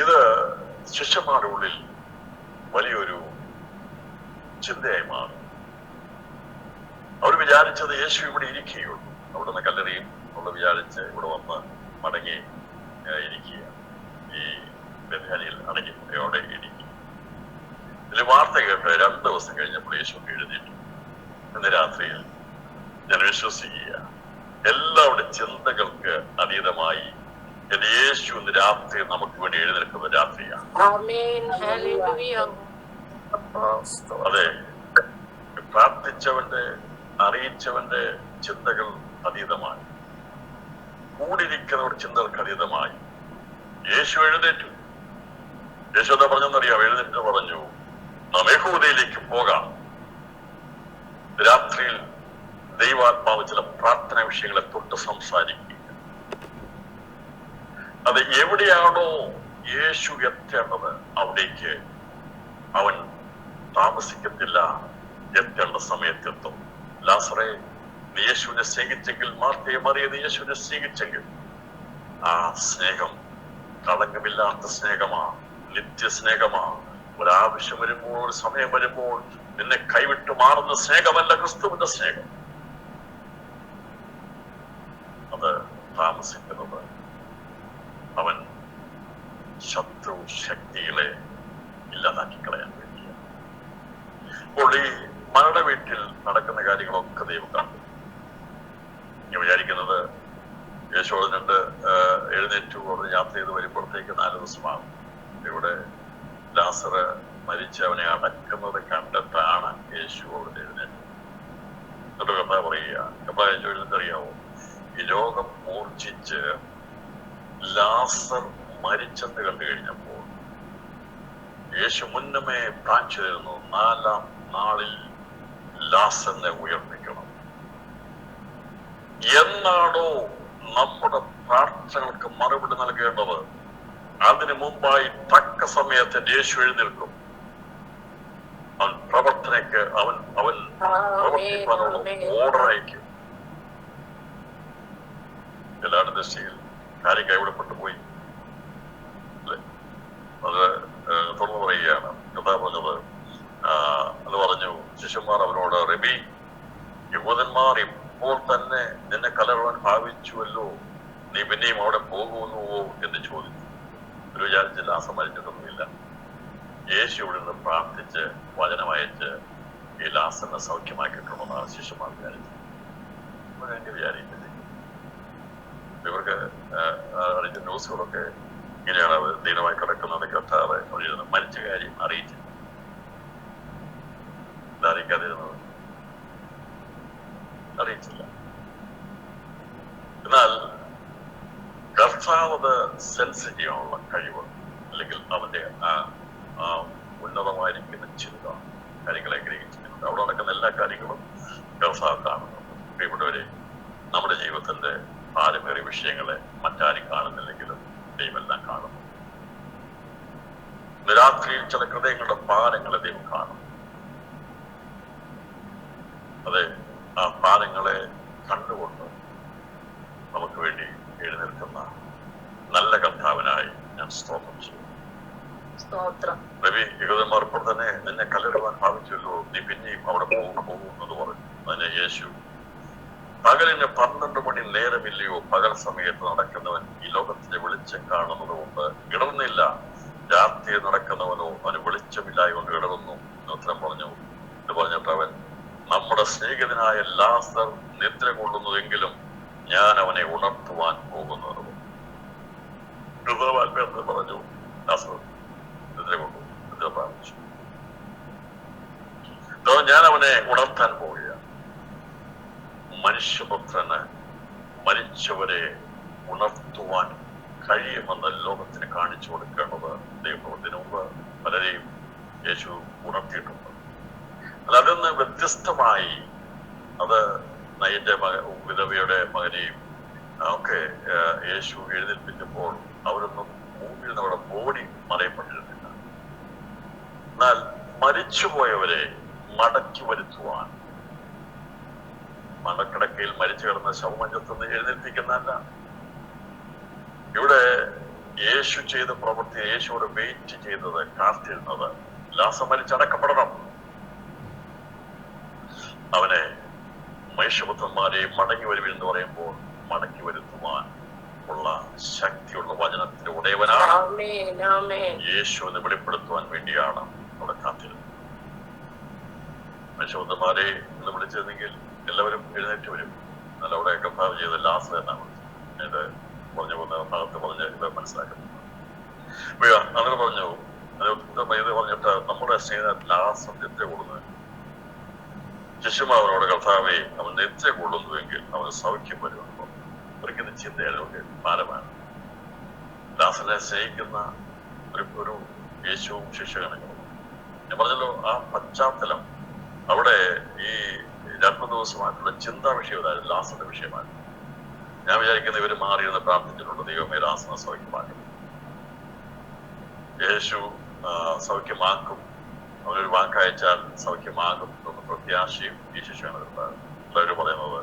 ഇത് ശിഷ്യന്മാരുടെ ഉള്ളിൽ വലിയൊരു ചിന്തയായി മാറി. അവർ വിചാരിച്ചത് യേശു ഇവിടെ ഇരിക്കുകയുള്ളൂ, അവിടെ നിന്ന് കല്ലെറിയും നമ്മൾ വിചാരിച്ച് ഇവിടെ വന്ന് മടങ്ങി ഇരിക്കുക, ഈ ബെഥാനിയിൽ അടങ്ങിയോടെ ഇരിക്കുക. ഇതിൽ വാർത്ത കേട്ട് 2 ദിവസം കഴിഞ്ഞപ്പോൾ യേശു എഴുന്നേറ്റു. ഇന്ന് രാത്രിയിൽ ഞാൻ വിശ്വസിക്കുക, എല്ലാവരുടെ ചിന്തകൾക്ക് അതീതമായി യേശു ഇന്ന് രാത്രി നമുക്ക് വേണ്ടി എഴുന്നേൽക്കുന്ന രാത്രിയാണ്. അതെ, പ്രാർത്ഥിച്ചവന്റെ, അറിയിച്ചവന്റെ ചിന്തകൾ അതീതമായി, കൂടിയിരിക്കുന്നവരുടെ ചിന്തകൾക്ക് അതീതമായി യേശു എഴുന്നേറ്റു. യേശു എന്താ പറഞ്ഞെന്നറിയാം? എഴുന്നേറ്റ് പറഞ്ഞു, നാം യഹൂദയിലേക്ക് പോകാം. രാത്രിയിൽ ദൈവാത്മാവ് ചില പ്രാർത്ഥന വിഷയങ്ങളെ തൊട്ട് സംസാരിക്കുക. അത് എവിടെയാണോ യേശു എത്തേണ്ടത് അവിടേക്ക് അവൻ താമസിക്കത്തില്ല, എത്തേണ്ട സമയത്തെത്തും. ലാസറേ, നീ യേശുവിനെ സ്നേഹിച്ചെങ്കിൽ, മാർത്തയെ മറിയത് യേശുവിനെ സ്നേഹിച്ചെങ്കിൽ, ആ സ്നേഹം കളങ്കമില്ലാത്ത സ്നേഹമാ, നിത്യസ്നേഹമാ. ഒരാവശ്യം വരുമ്പോൾ, ഒരു സമയം വരുമ്പോൾ നിന്നെ കൈവിട്ടു മാറുന്ന സ്നേഹമല്ല ക്രിസ്തുവിന്റെ സ്നേഹം. അത് താമസിക്കുന്നത് അവൻ ശത്രു ശക്തികളെ ഇല്ലാതാക്കി കളയാൻ വേണ്ടിയാണ്. അപ്പോൾ ഈ മകളുടെ വീട്ടിൽ നടക്കുന്ന കാര്യങ്ങളൊക്കെ ദൈവം കണ്ടു. ഞാൻ വിചാരിക്കുന്നത് യേശോടനുണ്ട് എഴുന്നേറ്റു അവിടെ യാത്ര ചെയ്ത് വരുമ്പോഴത്തേക്ക് 4 ദിവസമാകും. ഇവിടെ ലാസറ് മരിച്ച് അവനെ അടക്കുന്നത് കണ്ടിട്ടാണ് യേശു അവിടെ എഴുന്നേറ്റത്. എന്നിട്ട് കർത്താവ് പറയുക, കർത്താവ് എഴുന്നേറ്ററിയാവോ, ഈ ലോകം മൂർച്ഛിച്ച് ലാസർ മരിച്ചെന്ന് കണ്ടു കഴിഞ്ഞപ്പോൾ യേശു മുന്നമേ പ്ലാൻ ചെയ്തിരുന്നു, 4-ാം നാളിൽ ലാസറിനെ ഉയർപ്പിക്കണം. എന്നാണോ നമ്മുടെ പ്രാർത്ഥനകൾക്ക് മറുപടി നൽകേണ്ടത്, അതിനു മുമ്പായി തക്ക സമയത്ത് യേശു എഴുന്നേൽക്കും. അവൻ പ്രവർത്തനയ്ക്ക് അവൻ പ്രവർത്തിക്കാനുള്ള ഓർഡർ അയക്കും. എല്ലാവരുടെ ദൃഷ്ടിയിൽ കാര്യം കൈവിടപ്പെട്ടു പോയി അല്ലെ? അത് തുറന്നു പറയുകയാണ്. കഥാ പറഞ്ഞത് അത് പറഞ്ഞു, ശിഷ്യന്മാർ അവനോട്, റബി, യഹൂദന്മാർ ഇപ്പോൾ തന്നെ നിന്നെ കലറുവാൻ ഭാവിച്ചുവല്ലോ, നീ പിന്നെയും അവിടെ പോകുന്നുവോ എന്ന് ചോദിച്ചു. ഒരു വിചാരിച്ച് ലാസം മരിച്ചിട്ടൊന്നുമില്ല. യേശു ഇവിടെ നിന്ന് പ്രാർത്ഥിച്ച് വചനമയച്ച് ഈ ലാസറിനെ സൗഖ്യമാക്കിയിട്ടുണ്ടെന്നാണ് ശിഷ്യന്മാർ വിചാരിച്ചത്. എനിക്ക് വിചാരിക്കുന്നത് ഇവർക്ക് അറിയിച്ച ന്യൂസുകളൊക്കെ ഇങ്ങനെയാണ്, അവർ ദീനമായി കിടക്കുന്നത് കർത്താവ് മരിച്ച കാര്യം അറിയിച്ചില്ല. അറിയിക്കാതിരുന്നത് അറിയിച്ചില്ല. എന്നാൽ കർത്താവ് സെൻസ് ചെയ്യാനുള്ള കഴിവ്, അല്ലെങ്കിൽ അവന്റെ ഉന്നതമായിരിക്കുന്ന ചിന്ത കാര്യങ്ങളെ ഗ്രഹിച്ചിട്ടുണ്ട്. അവിടെ നടക്കുന്ന എല്ലാ കാര്യങ്ങളും കർത്താവ് കാണുന്നുണ്ട്. പ്രിയപ്പെട്ടവരെ, നമ്മുടെ ജീവിതത്തിന്റെ ഭാരമേറിയ വിഷയങ്ങളെ മറ്റാരും കാണുന്നില്ലെങ്കിലും ദൈവമെല്ലാം കാണുന്നു. രാത്രിയിൽ ചില ഹൃദയങ്ങളുടെ ഭാരങ്ങളെ ദൈവം കാണും. അതെ, ആ ഭാരങ്ങളെ കണ്ടുകൊണ്ട് നമുക്ക് വേണ്ടി എഴുന്നേൽക്കുന്ന നല്ല കർത്താവിനായി ഞാൻ സ്തോത്രം ചെയ്യും. രവി, യഹൂദന്മാർ ഇപ്പോൾ തന്നെ നിന്നെ കല്ലെടുവാൻ ഭാവിച്ചല്ലോ, നീ പിന്നെയും അവിടെ പോകുന്നത് പറഞ്ഞു. അതിനെ യേശു, പകലിന് 12 മണി നേരമില്ലയോ, പകൽ സമയത്ത് നടക്കുന്നവൻ ഈ ലോകത്തിന്റെ വെളിച്ചം കാണുന്നത് കൊണ്ട് ഇടറുന്നില്ല, രാത്രി നടക്കുന്നവനോ അവന് വെളിച്ചമില്ലായി കൊണ്ട് ഇടറുന്നു എന്ന് ഉത്തരം പറഞ്ഞു. ഇത് പറഞ്ഞിട്ട് അവൻ, നമ്മുടെ സ്നേഹിതനായ ലാസർ നിദ്ര കൊള്ളുന്നുവെങ്കിലും ഞാൻ അവനെ ഉണർത്തുവാൻ പോകുന്നത് പറഞ്ഞു. ലാസർ നിദ്ര കൊണ്ടു, നിദ്ര പ്രാപിച്ചു. ഞാൻ അവനെ ഉണർത്താൻ പോവുകയാണ്. മനുഷ്യപുത്രന് മരിച്ചവരെ ഉണർത്തുവാൻ കഴിയുമെന്ന് ലോകത്തിന് കാണിച്ചു കൊടുക്കേണ്ടത് ദൈവത്തിന് മുമ്പ് പലരെയും യേശു ഉണർത്തിയിട്ടുണ്ട്. അതിൽ നിന്ന് വ്യത്യസ്തമായി അത് നയന്റെ വിധവയുടെ മകനെയും ഒക്കെ യേശു എഴുന്നേൽപ്പിച്ചപ്പോൾ അവരൊന്നും ഭൂമിയിൽ നിന്ന് അവരുടെ ബോഡി മറയപ്പെട്ടിരുന്നില്ല. എന്നാൽ മരിച്ചുപോയവരെ മടക്കി വരുത്തുവാൻ, മണക്കിടക്കയിൽ മരിച്ചു കിടന്ന ശവമഞ്ചത്തുനിന്ന് എഴുന്നേൽപ്പിക്കുന്നതല്ല. ഇവിടെ യേശു ചെയ്ത പ്രവൃത്തി, യേശുവിടെ വെയിറ്റ് ചെയ്തത്, കാത്തിരുന്നത് ലാസർ മരിച്ചടക്കപ്പെടണം. അവനെ മനുഷ്യപുത്രന്മാരെ മടങ്ങി വരുമെന്ന് പറയുമ്പോൾ മടക്കി വരുത്തുവാൻ ഉള്ള ശക്തിയുള്ള വചനത്തിന്റെ ഉടയവനാണ് യേശുവിനെ വെളിപ്പെടുത്തുവാൻ വേണ്ടിയാണ് അവിടെ കാത്തിരുന്നത്. മനുഷ്യപുത്രന്മാരെ എന്ന് വിളിച്ചിരുന്നെങ്കിൽ എല്ലാവരും എഴുന്നേറ്റ് വരും. എന്നാൽ അവിടെ കർത്താവ് ചെയ്ത ലാസർ എന്നാണ് വിളിച്ചത്. ഇത് പറഞ്ഞു പോകുന്ന ഭാഗത്ത് പറഞ്ഞ് ഇത് മനസ്സിലാക്കുന്നത്. അങ്ങനെ പറഞ്ഞു, ഇത് പറഞ്ഞിട്ട് നമ്മുടെ സ്നേഹിതൻ ലാസർ നിദ്ര കൊള്ളുന്നു. ശിഷ്യന്മാരോട്, കർത്താവെ, അവൻ നിദ്ര കൊള്ളുന്നുവെങ്കിൽ അവന് സൗഖ്യം വരുമെന്ന് ഒരിക്കലും ചിന്തയാലും ഭാരമാണ്. ലാസറിനെ സ്നേഹിക്കുന്ന ഒരു യേശുവും ശിഷ്യഗണങ്ങളും. ഞാൻ പറഞ്ഞല്ലോ, ആ പശ്ചാത്തലം അവിടെ ഈ 2 ദിവസമായിട്ടുള്ള ചിന്താ വിഷയം ഇതായിരുന്നു, ലാസറിന്റെ വിഷയമാണ്. ഞാൻ വിചാരിക്കുന്ന ഇവര് മാറിയിരുന്ന് പ്രാർത്ഥിച്ചിട്ടുണ്ട്, ദൈവമേ ലാസറിനെ സൗഖ്യമാക്കും. യേശു സൗഖ്യമാക്കും, അവനൊരു വാക്കയച്ചാൽ സൗഖ്യമാകും എന്ന പ്രത്യാശയും ഈ ശിശുവിനുണ്ടാകും. എല്ലാവരും പറയുന്നത്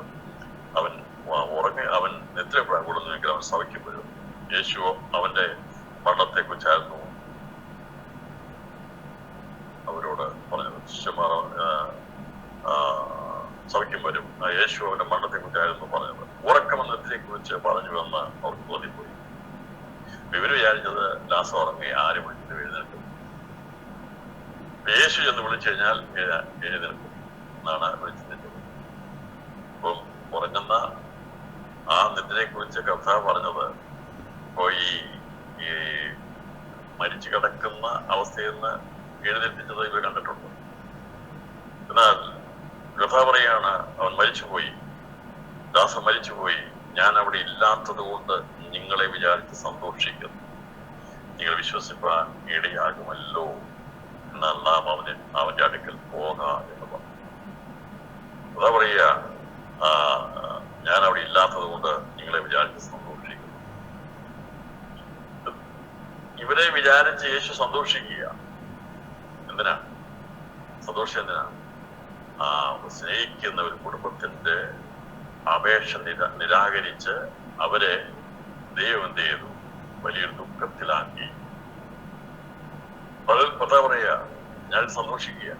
അവൻ നിദ്ര കൊള്ളുന്നുവെങ്കിൽ അവൻ സൗഖ്യം വരും. യേശു അവന്റെ മരണത്തെ കുറിച്ചായിരുന്നു അവരോട് പറഞ്ഞത്. ശിഷ്യന്മാർ സഭയ്ക്കും വരും. യേശു അവന്റെ മരണത്തെ കുറിച്ചായിരുന്നു പറഞ്ഞത്. ഉറക്കമെന്ന നിദ്രയെ കുറിച്ച് പറഞ്ഞുവെന്ന് അവർക്ക് തോന്നിപ്പോയി. ഇവര് വിചാരിച്ചത് ലാസർ ഉറങ്ങി, ആര് വിളിച്ചിട്ട് എഴുന്നേൽക്കും, യേശു എന്ന് വിളിച്ചു കഴിഞ്ഞാൽ എഴുന്നേൽക്കും എന്നാണ് വിളിച്ചിട്ട്. അപ്പം ഉറങ്ങുന്ന ആ നിദ്രയെ കുറിച്ച് കർത്താവ് പറഞ്ഞത് ഇപ്പോ ഈ മരിച്ചു കിടക്കുന്ന അവസ്ഥയിൽ നിന്ന് എഴുന്നേൽപ്പിച്ചത് ഇവർ കണ്ടിട്ടുണ്ട്. എന്നാൽ കർത്താവ് പറയാണ്, അവൻ മരിച്ചുപോയി, ദാസൻ മരിച്ചുപോയി, ഞാൻ അവിടെ ഇല്ലാത്തത് കൊണ്ട് നിങ്ങളെ വിചാരിച്ച് സന്തോഷിക്കുന്നു, നിങ്ങൾ വിശ്വസിപ്പാൻ ഇടയാകുമല്ലോ, എന്നാൽ നാം അവന്റെ അടുക്കൽ പോകാം എന്ന് പറഞ്ഞു. അതാ പറയുക, ഞാൻ അവിടെ ഇല്ലാത്തത് കൊണ്ട് നിങ്ങളെ വിചാരിച്ച് സന്തോഷിക്കുന്നു. ഇവരെ വിചാരിച്ച് യേശു സന്തോഷിക്കുക. എന്തിനാ സന്തോഷം? എന്തിനാ? സ്നേഹിക്കുന്ന ഒരു കുടുംബത്തിന്റെ അപേക്ഷ നിരാകരിച്ച് അവരെ ദൈവം എന്ത് ചെയ്തു? വലിയൊരു ദുഃഖത്തിലാക്കി. പതാ പറയാ, ഞാൻ സന്തോഷിക്കുക.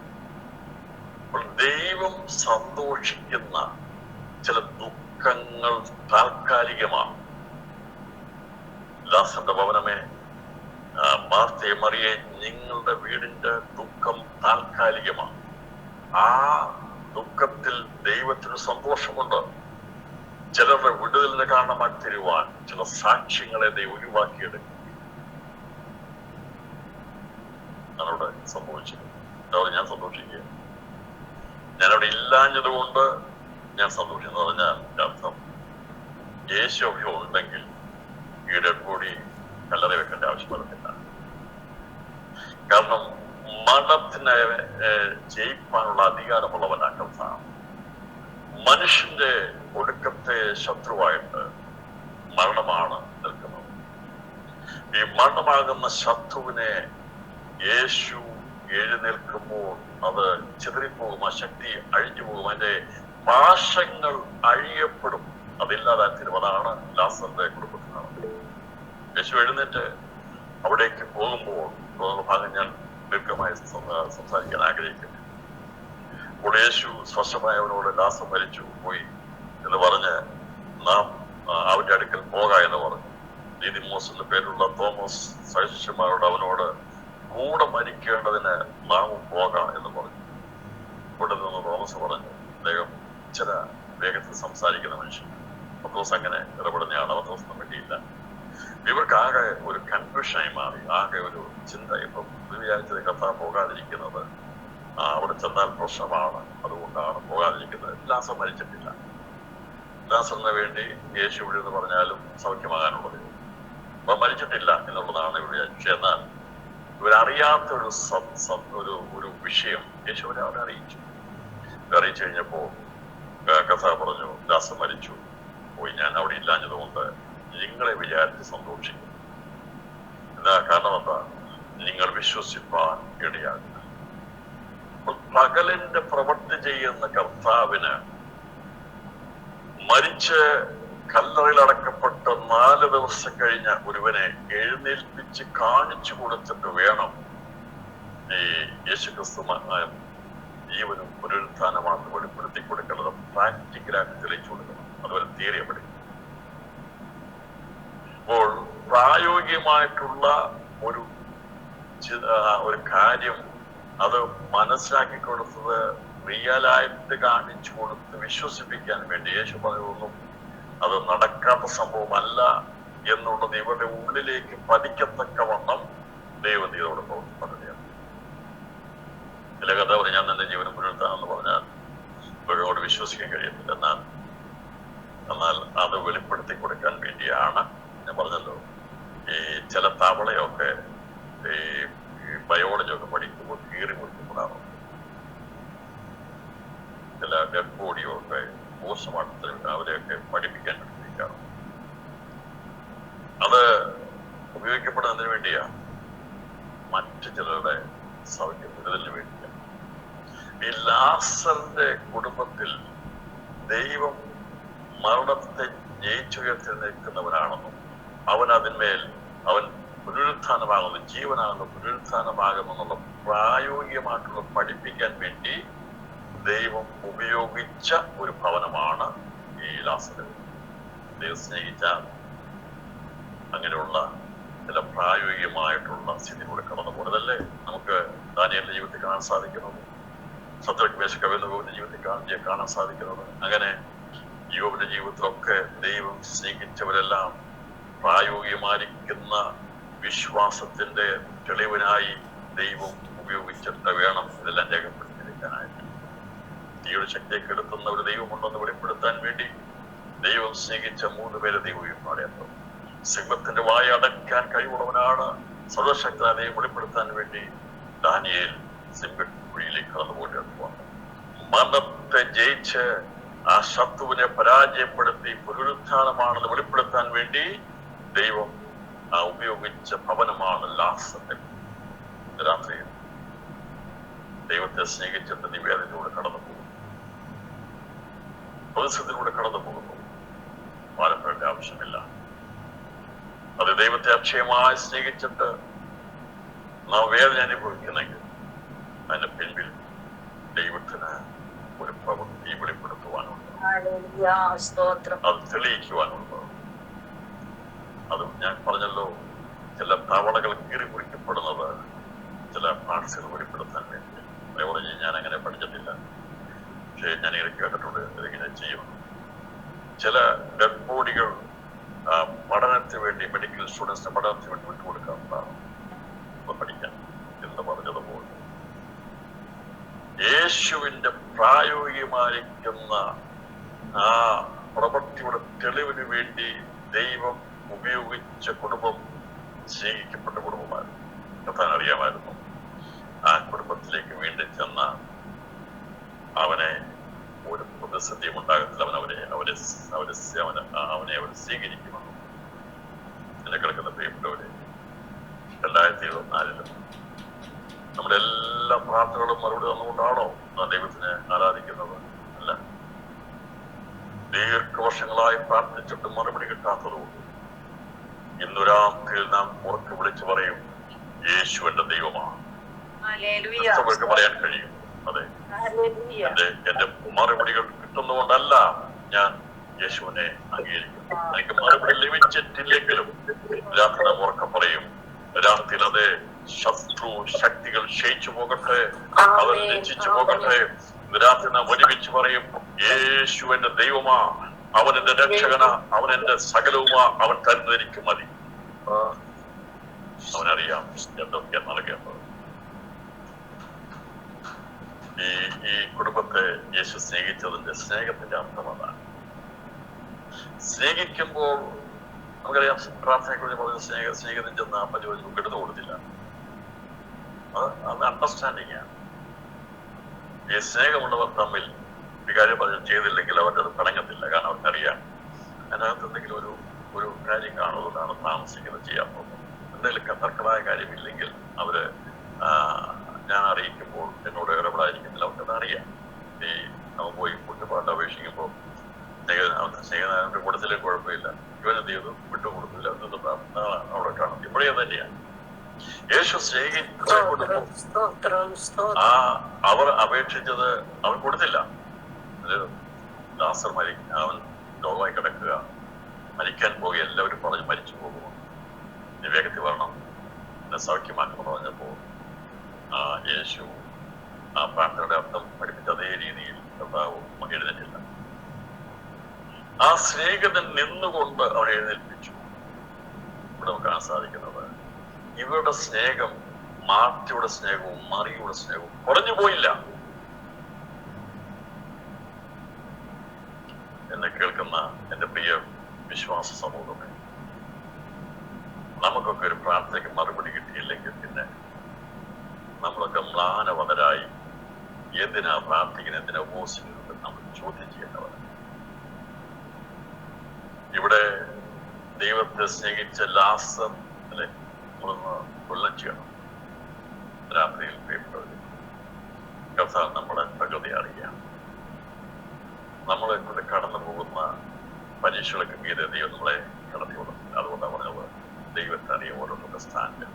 അപ്പോൾ ദൈവം സന്തോഷിക്കുന്ന ചില ദുഃഖങ്ങൾ താൽക്കാലികമാണ്. ലാസറിന്റെ ഭവനമേ, മാർത്തയെ മറിയെ, നിങ്ങളുടെ വീടിന്റെ ദുഃഖം താൽക്കാലികമാണ്. ആ ദുഃഖത്തിൽ ദൈവത്തിന് സന്തോഷമുണ്ട്. ചിലരുടെ വിടുതലിന് കാരണമായി തരുവാൻ ചില സാക്ഷ്യങ്ങളെ ദൈവം ഒഴിവാക്കിയെടുക്കും. ഞാനവിടെ സംഭവിച്ചത് അതോടെ ഞാൻ സന്തോഷിക്കുക. ഞാനവിടെ ഇല്ലാഞ്ഞത് കൊണ്ട് ഞാൻ സന്തോഷിക്കുന്നു പറഞ്ഞാൽ അർത്ഥം, യേശു അവിടെ ഉണ്ടെങ്കിൽ ഈ ഡെഡ് ബോഡി കല്ലറ വെക്കേണ്ട ആവശ്യം വരുന്നില്ല. കാരണം മരണത്തിനെ ജയിക്കാനുള്ള അധികാരമുള്ളവനാ കർത്താവ്. മനുഷ്യന്റെ ഒടുക്കത്തെ ശത്രുവായിട്ട് മരണമാണ് നിൽക്കുന്നത്. ഈ മരണമാകുന്ന ശത്രുവിനെ യേശു എഴുന്നേൽക്കുമ്പോൾ അത് ചിതറിപ്പോകും, ആ ശക്തി അഴിഞ്ഞു പോകും, അതിന്റെ പാശങ്ങൾ അഴിയപ്പെടും, അതില്ലാതായി തീരും. അതാണ് ലാസറിന്റെ കുടുംബത്തിനാണ്. യേശു എഴുന്നേറ്റ് അവിടേക്ക് പോകുമ്പോൾ ഭാഗം ഞാൻ ദീർഘമായി സംസാരിക്കാൻ ആഗ്രഹിക്കുന്നു. അപ്പോൾ യേശു സ്പഷ്ടമായി അവനോട് ലാസർ മരിച്ചു പോയി എന്ന് പറഞ്ഞ് നാം അവന്റെ അടുക്കൽ പോക എന്ന് പറഞ്ഞു. ദീദിമോസ് എന്ന പേരുള്ള തോമസ് ശിഷ്യന്മാരോട് അവനോട് കൂടെ മരിക്കേണ്ടതിന് നാമും പോകാം എന്ന് പറഞ്ഞു. ഇവിടെ നിന്ന് തോമസ് പറഞ്ഞു, അദ്ദേഹം ചില വേഗത്തിൽ സംസാരിക്കുന്ന മനുഷ്യൻ. പത്രോസ് അങ്ങനെ ഇടപെടുന്നതാണ്. പത്രോസിന് വേണ്ടിയില്ല. ഇവർക്ക് ആകെ ഒരു കൺഫ്യൂഷനായി മാറി, ആകെ ഒരു ചിന്ത. ഇപ്പം വിചാരിച്ചത് കർത്താവ് പോകാതിരിക്കുന്നത് അവിടെ ചെന്നാൽ പ്രശ്നമാണ്, അതുകൊണ്ടാണ് പോകാതിരിക്കുന്നത്. ലാസർ മരിച്ചിട്ടില്ല. ലാസറിന് വേണ്ടി യേശു ഇവിടെ എന്ന് പറഞ്ഞാലും സൗഖ്യമാകാനുള്ളത്. അപ്പൊ മരിച്ചിട്ടില്ല എന്നുള്ളതാണ് ഇവിടെ. പക്ഷെ എന്നാൽ ഇവരറിയാത്ത ഒരു വിഷയം യേശു അവരെ അറിയിച്ചു. അറിയിച്ചു കഴിഞ്ഞപ്പോ കർത്താവ് പറഞ്ഞു, ലാസർ മരിച്ചു പോയി, ഞാൻ അവിടെ ഇല്ലാഞ്ഞതുകൊണ്ട് നിങ്ങളെ വിചാരിച്ച് സന്തോഷിക്കും. എന്താ കാരണം? എന്താ? നിങ്ങൾ വിശ്വസിപ്പാൻ ഇടയാകുക. പകലിന്റെ പ്രവൃത്തി ചെയ്യുന്ന കർത്താവിന് മരിച്ച് കല്ലറയിൽ അടക്കപ്പെട്ട് 4 ദിവസം കഴിഞ്ഞ ഒരുവനെ എഴുന്നേൽപ്പിച്ച് കാണിച്ചു കൊടുത്തിട്ട് വേണം ഈ യേശുക്രിസ്തു ജീവനും പുനരുത്ഥാനമാണെന്ന് വെളിപ്പെടുത്തി കൊടുക്കേണ്ടത്. പ്രാക്ടിക്കലായിട്ട് തെളിയിച്ചു കൊടുക്കണം. അതുപോലെ തിയറി പഠിക്കും. അപ്പോൾ പ്രായോഗികമായിട്ടുള്ള ഒരു കാര്യം അത് മനസ്സിലാക്കി കൊടുത്തത്, റിയലായിട്ട് കാണിച്ചു കൊടുത്ത് വിശ്വസിപ്പിക്കാൻ വേണ്ടി. യേശു പറയുന്നൊന്നും അത് നടക്കാത്ത സംഭവമല്ല എന്നുള്ളത് ഇവരുടെ ഉള്ളിലേക്ക് പതിക്കത്തക്കവണ്ണം ദൈവം ഇതോടെ പ്രവർത്തിക്കുകയാണ്. ചില കഥ പറയും, ഞാൻ തന്നെ ജീവനം പുനരുത്താമെന്ന് പറഞ്ഞാൽ ഇവരോട് വിശ്വസിക്കാൻ കഴിയത്തില്ല. എന്നാൽ അത് വെളിപ്പെടുത്തി കൊടുക്കാൻ വേണ്ടിയാണ്. ഞാൻ പറഞ്ഞല്ലോ, ഈ ചില തവളയൊക്കെ ഈ ബയോളജി ഒക്കെ പഠിക്കുമ്പോൾ കീറി മുറിക്കപ്പെടാറുണ്ട്. ചില ഡെഡ് ബോഡിയൊക്കെ പോസ്റ്റ്മോർട്ടത്തിൽ അവരെയൊക്കെ പഠിപ്പിക്കാൻ പഠിപ്പിക്കാറുണ്ട്. അത് ഉപയോഗിക്കപ്പെടുന്നതിന് വേണ്ടിയാ, മറ്റു ചിലരുടെ സൗഖ്യപ്പെടുന്നതിന് വേണ്ടിയാണ്. ഈ ലാസറിന്റെ കുടുംബത്തിൽ ദൈവം മരണത്തെ ജയിച്ചുയർത്തി നിൽക്കുന്നവനാണെന്നും അവൻ അതിന്മേൽ അവൻ പുനരുത്ഥാനമാകുന്നു, ജീവനാകുന്ന പുനരുത്ഥാനമാകുമെന്നുള്ള പ്രായോഗികമായിട്ടുള്ള പഠിപ്പിക്കാൻ വേണ്ടി ദൈവം ഉപയോഗിച്ച ഒരു ഭവനമാണ് ഈ ലാസർ. ദൈവം സ്നേഹിച്ചാൽ അങ്ങനെയുള്ള ചില പ്രായോഗികമായിട്ടുള്ള സ്ഥിതിയിലൂടെ കടന്നു പോകുന്നതല്ലേ നമുക്ക് ദാനിയേലിന്റെ ജീവിതത്തിൽ കാണാൻ സാധിക്കുന്നത്, ശദ്രക്ക് മേശക്ക് അബേദ്നെഗോവിന്റെ ജീവിതത്തിൽ കാണാൻ സാധിക്കുന്നത്. അങ്ങനെ യോബിന്റെ ജീവിതത്തിലൊക്കെ ദൈവം സ്നേഹിച്ചവരെല്ലാം പ്രായോഗികമായിരിക്കുന്ന വിശ്വാസത്തിന്റെ തെളിവിനായി ദൈവം ഉപയോഗിച്ചിട്ട് വേണം ഇതെല്ലാം രേഖപ്പെടുത്തിയിരിക്കാനായിട്ട്. തീയുടെ ശക്തിയെ കെടുത്തുന്ന ഒരു ദൈവമുണ്ടെന്ന് വെളിപ്പെടുത്താൻ വേണ്ടി ദൈവം സ്നേഹിച്ച 3 പേരെ ദൈവം പാടിയത്. സിംഹത്തിന്റെ വായ അടയ്ക്കാൻ കഴിവുള്ളവനാണ് സർവശക്തനായ ദൈവം വെളിപ്പെടുത്താൻ വേണ്ടി ദാനിയേൽ സിംഹക്കുഴിയിലേക്ക് കടന്നുപോയിട്ട് മരണത്തെ ജയിച്ച് ആ ശത്രുവിനെ പരാജയപ്പെടുത്തി പുനരുത്ഥാനമാണെന്ന് വെളിപ്പെടുത്താൻ വേണ്ടി ദൈവം ഉപയോഗിച്ച ഭവനമാണ് ലാസർ. രാത്രിയിൽ ദൈവത്തെ സ്നേഹിച്ചിട്ട് നിവേദനയിലൂടെ കടന്നു പോകുന്നു, പ്രതിസന്ധിയിലൂടെ കടന്നു പോകുന്നു. ഭാരപ്പെടേണ്ട ആവശ്യമില്ല. അത് ദൈവത്തെ അക്ഷയമായി സ്നേഹിച്ചിട്ട് നാം വേദന അനുഭവിക്കുന്നെങ്കിൽ അതിന്റെ പിൻപിൽ ദൈവത്തിന് ഒരു പ്രവൃത്തി വെളിപ്പെടുത്തുവാനുണ്ട്, അത് തെളിയിക്കുവാനുണ്ട്. അത് ഞാൻ പറഞ്ഞല്ലോ, ചില തവളകൾ കീറി കുറിക്കപ്പെടുന്നത് ചില പാർട്സുകൾ വെളിപ്പെടുത്താൻ വേണ്ടി. അതേപോലെ ഞാൻ അങ്ങനെ പഠിച്ചിട്ടില്ല, പക്ഷേ ഞാൻ ഇങ്ങനെ കേട്ടിട്ടുണ്ട് ഇതിങ്ങനെ ചെയ്യുന്നു. ചില ഡെഡ് ബോഡികൾ പഠനത്തിന് വേണ്ടി, മെഡിക്കൽ സ്റ്റുഡൻസിന്റെ പഠനത്തിന് വേണ്ടി വിട്ടുകൊടുക്കാറുണ്ടാകും പഠിക്കാൻ എന്ന് പറഞ്ഞതുപോലെ യേശുവിന്റെ പ്രായോഗികമായിരിക്കുന്ന ആ പ്രവൃത്തിയുടെ തെളിവിന് വേണ്ടി ദൈവം ഉപയോഗിച്ച കുടുംബം സ്നേഹിക്കപ്പെട്ട കുടുംബമായിരുന്നു. കർത്താവിന് അറിയാമായിരുന്നു ആ കുടുംബത്തിലേക്ക് വീണ്ടും ചെന്ന അവനെ ഒരു പ്രതിസന്ധിയും ഉണ്ടാകത്തില്ല, അവനെ അവർ സ്വീകരിക്കുമെന്ന്. എന്നെ കിടക്കുന്ന പ്രിയപ്പെട്ടവരെ, 2024 നമ്മുടെ എല്ലാ പ്രാർത്ഥനകളും മറുപടി തന്നുകൊണ്ടാണോ നാം ദൈവത്തിനെ ആരാധിക്കുന്നത്? അല്ല. ദീർഘവർഷങ്ങളായി പ്രാർത്ഥിച്ചിട്ട് മറുപടി കിട്ടാത്തതുകൊണ്ട് ഇന്നു രാത്രിയിൽ നാം ഉറക്കെ വിളിച്ചു പറയും, യേശു എന്റെ ദൈവമാണ്. അവർക്ക് പറയാൻ കഴിയും, അതെ, എന്റെ മറുപടികൾ കിട്ടുന്നതുകൊണ്ടല്ല ഞാൻ യേശുവിനെ അംഗീകരിക്കുന്നു. എനിക്ക് മറുപടി ലഭിച്ചിട്ടില്ലെങ്കിലും രാത്രി നാം ഉറക്കം പറയും, രാത്രിയിൽ അത് ശത്രു ശക്തികൾ ക്ഷയിച്ചു പോകട്ടെ, അവർ രചിച്ചു പോകട്ടെ, രാത്രി നാം ഒരുമിച്ച് പറയും, യേശു എന്റെ ദൈവമാ, അവൻ എന്റെ രക്ഷകനാ, അവൻ എന്റെ സകലവുമാ, അവൻ തരുന്നതെനിക്ക് മതി. അവനറിയാം എന്തൊക്കെയാ നൽകേണ്ടത്. ഈ കുടുംബത്തെ യേശു സ്നേഹിച്ചതിന്റെ സ്നേഹത്തിന്റെ അർത്ഥം അതാണ്. സ്നേഹിക്കുമ്പോൾ നമുക്കറിയാം, പ്രാർത്ഥനയെ കുറിച്ച് പറഞ്ഞ സ്നേഹത്തിൽ ചെന്ന് അമ്മ ചോദിച്ചു കിടന്നു കൊടുത്തില്ല. അത് അണ്ടർസ്റ്റാൻഡിങ് ആണ്. ഈ സ്നേഹമുള്ളവർ തമ്മിൽ വികാരം പറഞ്ഞ് ചെയ്തില്ലെങ്കിൽ അവരുടെ അത് പിണങ്ങത്തില്ല. കാരണം അവർക്കറിയാം അതിനകത്ത് എന്തെങ്കിലും ഒരു കാര്യം കാണുന്നതാണ് താമസിക്കുന്നത്, ചെയ്യാൻ പോകുന്നത്. എന്തെങ്കിലും തർക്കമായ കാര്യമില്ലെങ്കിൽ അവര് ഞാൻ അറിയിക്കുമ്പോൾ എന്നോട് ഇടപെടാതിരിക്കുന്നില്ല. അവർക്കത് അറിയാം. ഈ നമ്മൾ പോയി കുട്ടിപ്പാട്ട് അപേക്ഷിക്കുമ്പോൾ സ്നേഹനാഥന്റെ കൂട്ടത്തിലേക്ക് കുഴപ്പമില്ല, ഇവനെന്ത് ചെയ്തു വിട്ടുകൊടുത്തില്ല, അവിടെ കാണും. ഇവിടെയും തന്നെയാണ് യേശു അവർ അപേക്ഷിച്ചത് അവൻ കൊടുത്തില്ല. ലാസർ അവൻ രോഗമായി കിടക്കുക, മരിക്കാൻ പോയി, എല്ലാവരും പറഞ്ഞ് മരിച്ചു പോകുമോ, നീ വേഗത്തിൽ വരണം, എന്നെ സൗഖ്യമാക്കണം പറഞ്ഞപ്പോൾ യേശു ആ പ്രാർത്ഥനയുടെ അർത്ഥം പഠിപ്പിച്ച അതേ രീതിയിൽ കർത്താവ് എഴുന്നേറ്റില്ല. ആ സ്നേഹിതൻ നിന്നുകൊണ്ട് അവനെ എഴുന്നേൽപ്പിച്ചു. ഇവിടെ നമുക്ക് കാണാൻ സാധിക്കുന്നത് ഇവരുടെ സ്നേഹം മാർത്തയുടെ സ്നേഹവും മറിയയുടെ സ്നേഹവും കുറഞ്ഞു പോയില്ല. എന്നെ കേൾക്കുന്ന എന്റെ പ്രിയ വിശ്വാസ സമൂഹമേ, നമുക്കൊക്കെ ഒരു പ്രാർത്ഥനയ്ക്ക് മറുപടി കിട്ടിയില്ലെങ്കിൽ പിന്നെ നമ്മളൊക്കെ മ്ലാനവതരായി എന്തിനാ പ്രാർത്ഥിക്കുന്നത്, എന്തിനാ ഉപവസിക്കുന്നത് നമ്മൾ ചോദ്യം ചെയ്യേണ്ടവർ. ഇവിടെ ദൈവത്തെ സ്നേഹിച്ച ലാസർ അല്ലെ നമ്മളൊന്ന് കൊല്ലം ചെയ്യണം. രാത്രിയിൽ പ്രിയപ്പെട്ടവർ, കർത്താവ് നമ്മുടെ പ്രകൃതി അറിയാം. നമ്മളെ കൊണ്ട് കടന്നു പോകുന്ന പരീക്ഷകൾക്ക് മീതെ ദൈവം നമ്മളെ കടത്തി കൊടുക്കും. അതുകൊണ്ടാണ് പറഞ്ഞത് ദൈവത്തെ അറിയാം ഓരോരുടെ സ്ഥാനം.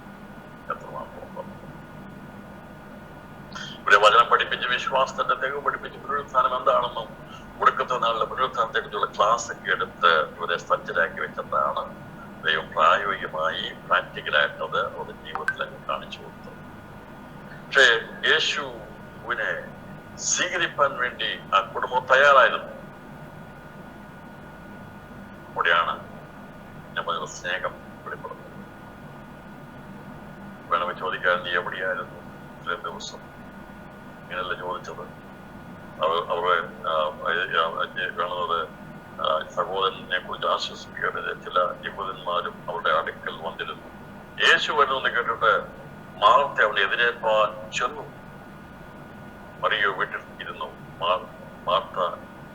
വിശ്വാസത്തിന്റെ തെളിവ് പഠിപ്പിച്ച് പുനരുത്ഥാനം എന്താണെന്നും ഒടുക്കത്തെ നാളിലെ പുനരുത്ഥാനത്തെ കുറിച്ചുള്ള ക്ലാസ് ഒക്കെ എടുത്ത് ഇവരെ സജ്ജരാക്കി വെച്ചിട്ടാണ് ദൈവം പ്രായോഗികമായി പ്രാക്ടിക്കലായിട്ട് അത് അവരുടെ ജീവിതത്തിലൊക്കെ കാണിച്ചു കൊടുത്തത്. പക്ഷേ യേശുവിനെ സ്വീകരിപ്പാൻ വേണ്ടി ആ കുടുംബം തയ്യാറായിരുന്നു. അവിടെയാണ് നമ്മുടെ സ്നേഹം വെളിപ്പെടുന്നത്. വേണമെങ്കിൽ ചോദിക്കാൻ നീ എവിടെയായിരുന്നു ഇത്രയും ദിവസം? ഇങ്ങനെയല്ല ചോദിച്ചത്. അവരെ കാണുന്നത് സഹോദരനെ കുറിച്ച് ആശ്വസിപ്പിക്കുന്നത് ചില യഹൂദന്മാരും അവരുടെ അടുക്കൽ വന്നിരുന്നു. യേശു വരുന്നെന്ന് കേട്ടിട്ട് മാർത്ത അവനെതിരെ ചെന്നു. മറിയോ വീട്ടിൽ ഇരുന്നു. മാർത്ത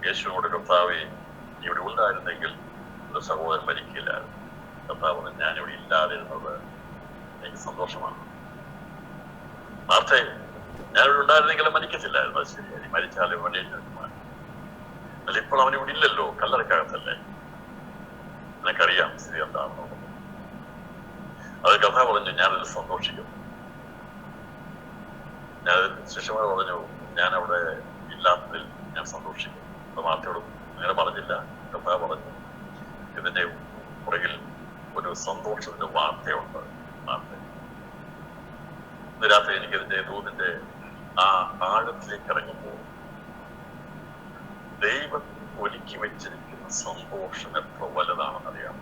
യേശുവിനോട്, കർത്താവേ, ഇവിടെ ഉണ്ടായിരുന്നെങ്കിൽ ഒരു സഹോദരൻ മരിക്കില്ലായിരുന്നു. കർത്താവ്, ഞാനിവിടെ ഇല്ലാതിരുന്നത് എനിക്ക് സന്തോഷമാണ്. മാർത്തേ, ഞാനിവിടെ ഉണ്ടായിരുന്നെങ്കിലും മരിക്കത്തില്ലായിരുന്നു. അത് ശരിയായി, മരിച്ചാലും വേണ്ടി അല്ല, ഇപ്പോൾ അവനിവിടെ ഇല്ലല്ലോ, കല്ലറക്കകത്തല്ലേ. എനിക്കറിയാം സ്ഥിതി എന്താണെന്നുള്ളത്. അത് കഥ പറഞ്ഞു, ഞാനതിൽ സന്തോഷിക്കുന്നു. ഞാൻ ശിഷ്യന്മാർ പറഞ്ഞു, ഞാൻ അവിടെ ഇല്ലാത്തതിൽ ഞാൻ സന്തോഷിക്കുന്നു. അത് മാർത്തയോട് അങ്ങനെ പറഞ്ഞില്ല, കഥ പറഞ്ഞു. ഇതിന്റെ പുറകിൽ ഒരു സന്തോഷത്തിന്റെ വാർത്തയുണ്ട്. മാർത്ത ഇന്ന് രാത്രി എനിക്കിതിന്റെ ദൂതിന്റെ ആ ആഴത്തിലേക്ക് ഇറങ്ങുമ്പോൾ ദൈവം ഒരുക്കി വെച്ചിരിക്കുന്ന സന്തോഷം എത്ര വലുതാണെന്നറിയാം.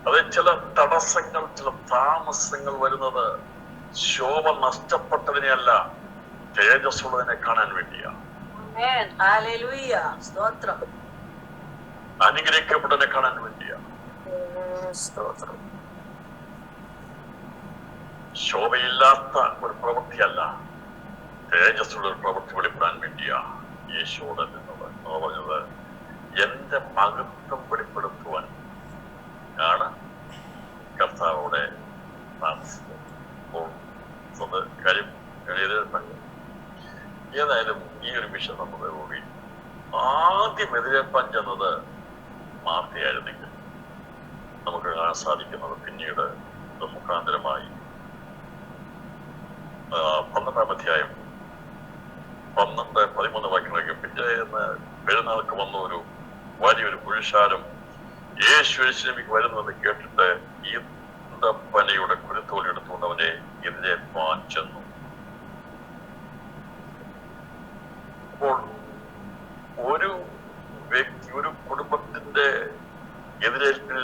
അത് ചില തടസ്സങ്ങൾ, ചില താമസങ്ങൾ വരുന്നത് ശോഭ നഷ്ടപ്പെട്ടതിനെയല്ല, തേജസ്സുള്ളതിനെ കാണാൻ വേണ്ടിയാണ്. അനുഗ്രഹിക്കപ്പെട്ടതിനെ കാണാൻ വേണ്ടിയാണ്. ശോഭയില്ലാത്ത ഒരു പ്രവൃത്തിയല്ല, തേജസ്സുള്ള ഒരു പ്രവൃത്തി വെളിപ്പെടാൻ വേണ്ടിയാണ് യേശുവോട് നിന്നത്. പറഞ്ഞത് എന്റെ മഹത്വം വെളിപ്പെടുത്തുവാൻ ആണ് കർത്താവോടെ താമസിച്ചത്. അപ്പോൾ കാര്യം ഏതായാലും ഈ ഒരു വിഷയം നമ്മുടെ കൂടി ആദ്യം എതിരേൽപ്പാൻ ചെന്നത് മാർത്തയായിരുന്നെങ്കിൽ നമുക്ക് കാണാൻ സാധിക്കുന്നത് പിന്നീട് മുഖാന്തരമായി 12-ാം അധ്യായം 12-13 വാക്യങ്ങളൊക്കെ പിറ്റേന്ന് പെരുന്നാൾക്ക് വന്ന ഒരു വലിയൊരു പുരുഷാരം യേശുവിലേക്ക് വരുന്നത് കേട്ടിട്ട് ഈന്തപ്പനയുടെ കുരുത്തോൽ എടുത്തുകൊണ്ട് അവനെ എതിരേൽപ്പാൻ ചെന്നു. അപ്പോൾ ഒരു വ്യക്തി, ഒരു കുടുംബത്തിന്റെ എതിരേൽപ്പിൽ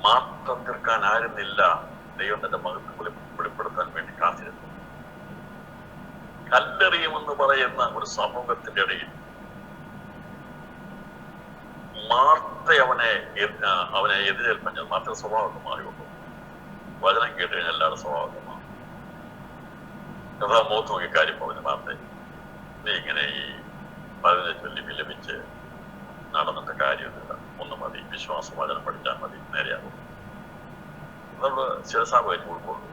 മാറ്റം തീർക്കാൻ ആയിരുന്നില്ല ദൈവം തന്റെ മഹത്വം വെളിപ്പെടുത്താൻ വേണ്ടി കാത്തിരുന്നു. കല്ലെറിയുമെന്ന് പറയുന്ന ഒരു സമൂഹത്തിന്റെ ഇടയിൽ മാർത്ത അവനെ എതിരേൽപ്പൻ. മാർത്ത സ്വഭാവമൊക്കെ മാറിക്കൊണ്ടു. വചനം കേട്ട് കഴിഞ്ഞാൽ എല്ലാവരുടെ സ്വഭാവമൊക്കെ മാറും. കഥാ മുഖത്ത് നോക്കി കാര്യം പറഞ്ഞു, മാർത്ത, നീ ഇങ്ങനെ ഈ 15 ചൊല്ലി വിലപിച്ച് നടന്നിട്ട് കാര്യമൊന്നുമില്ല. ഒന്ന് മതി, വിശ്വാസം വചനം പഠിച്ചാൽ മതി, നേരെയാകും. നമ്മള് ശിരസാപകരി ഉൾക്കൊള്ളു.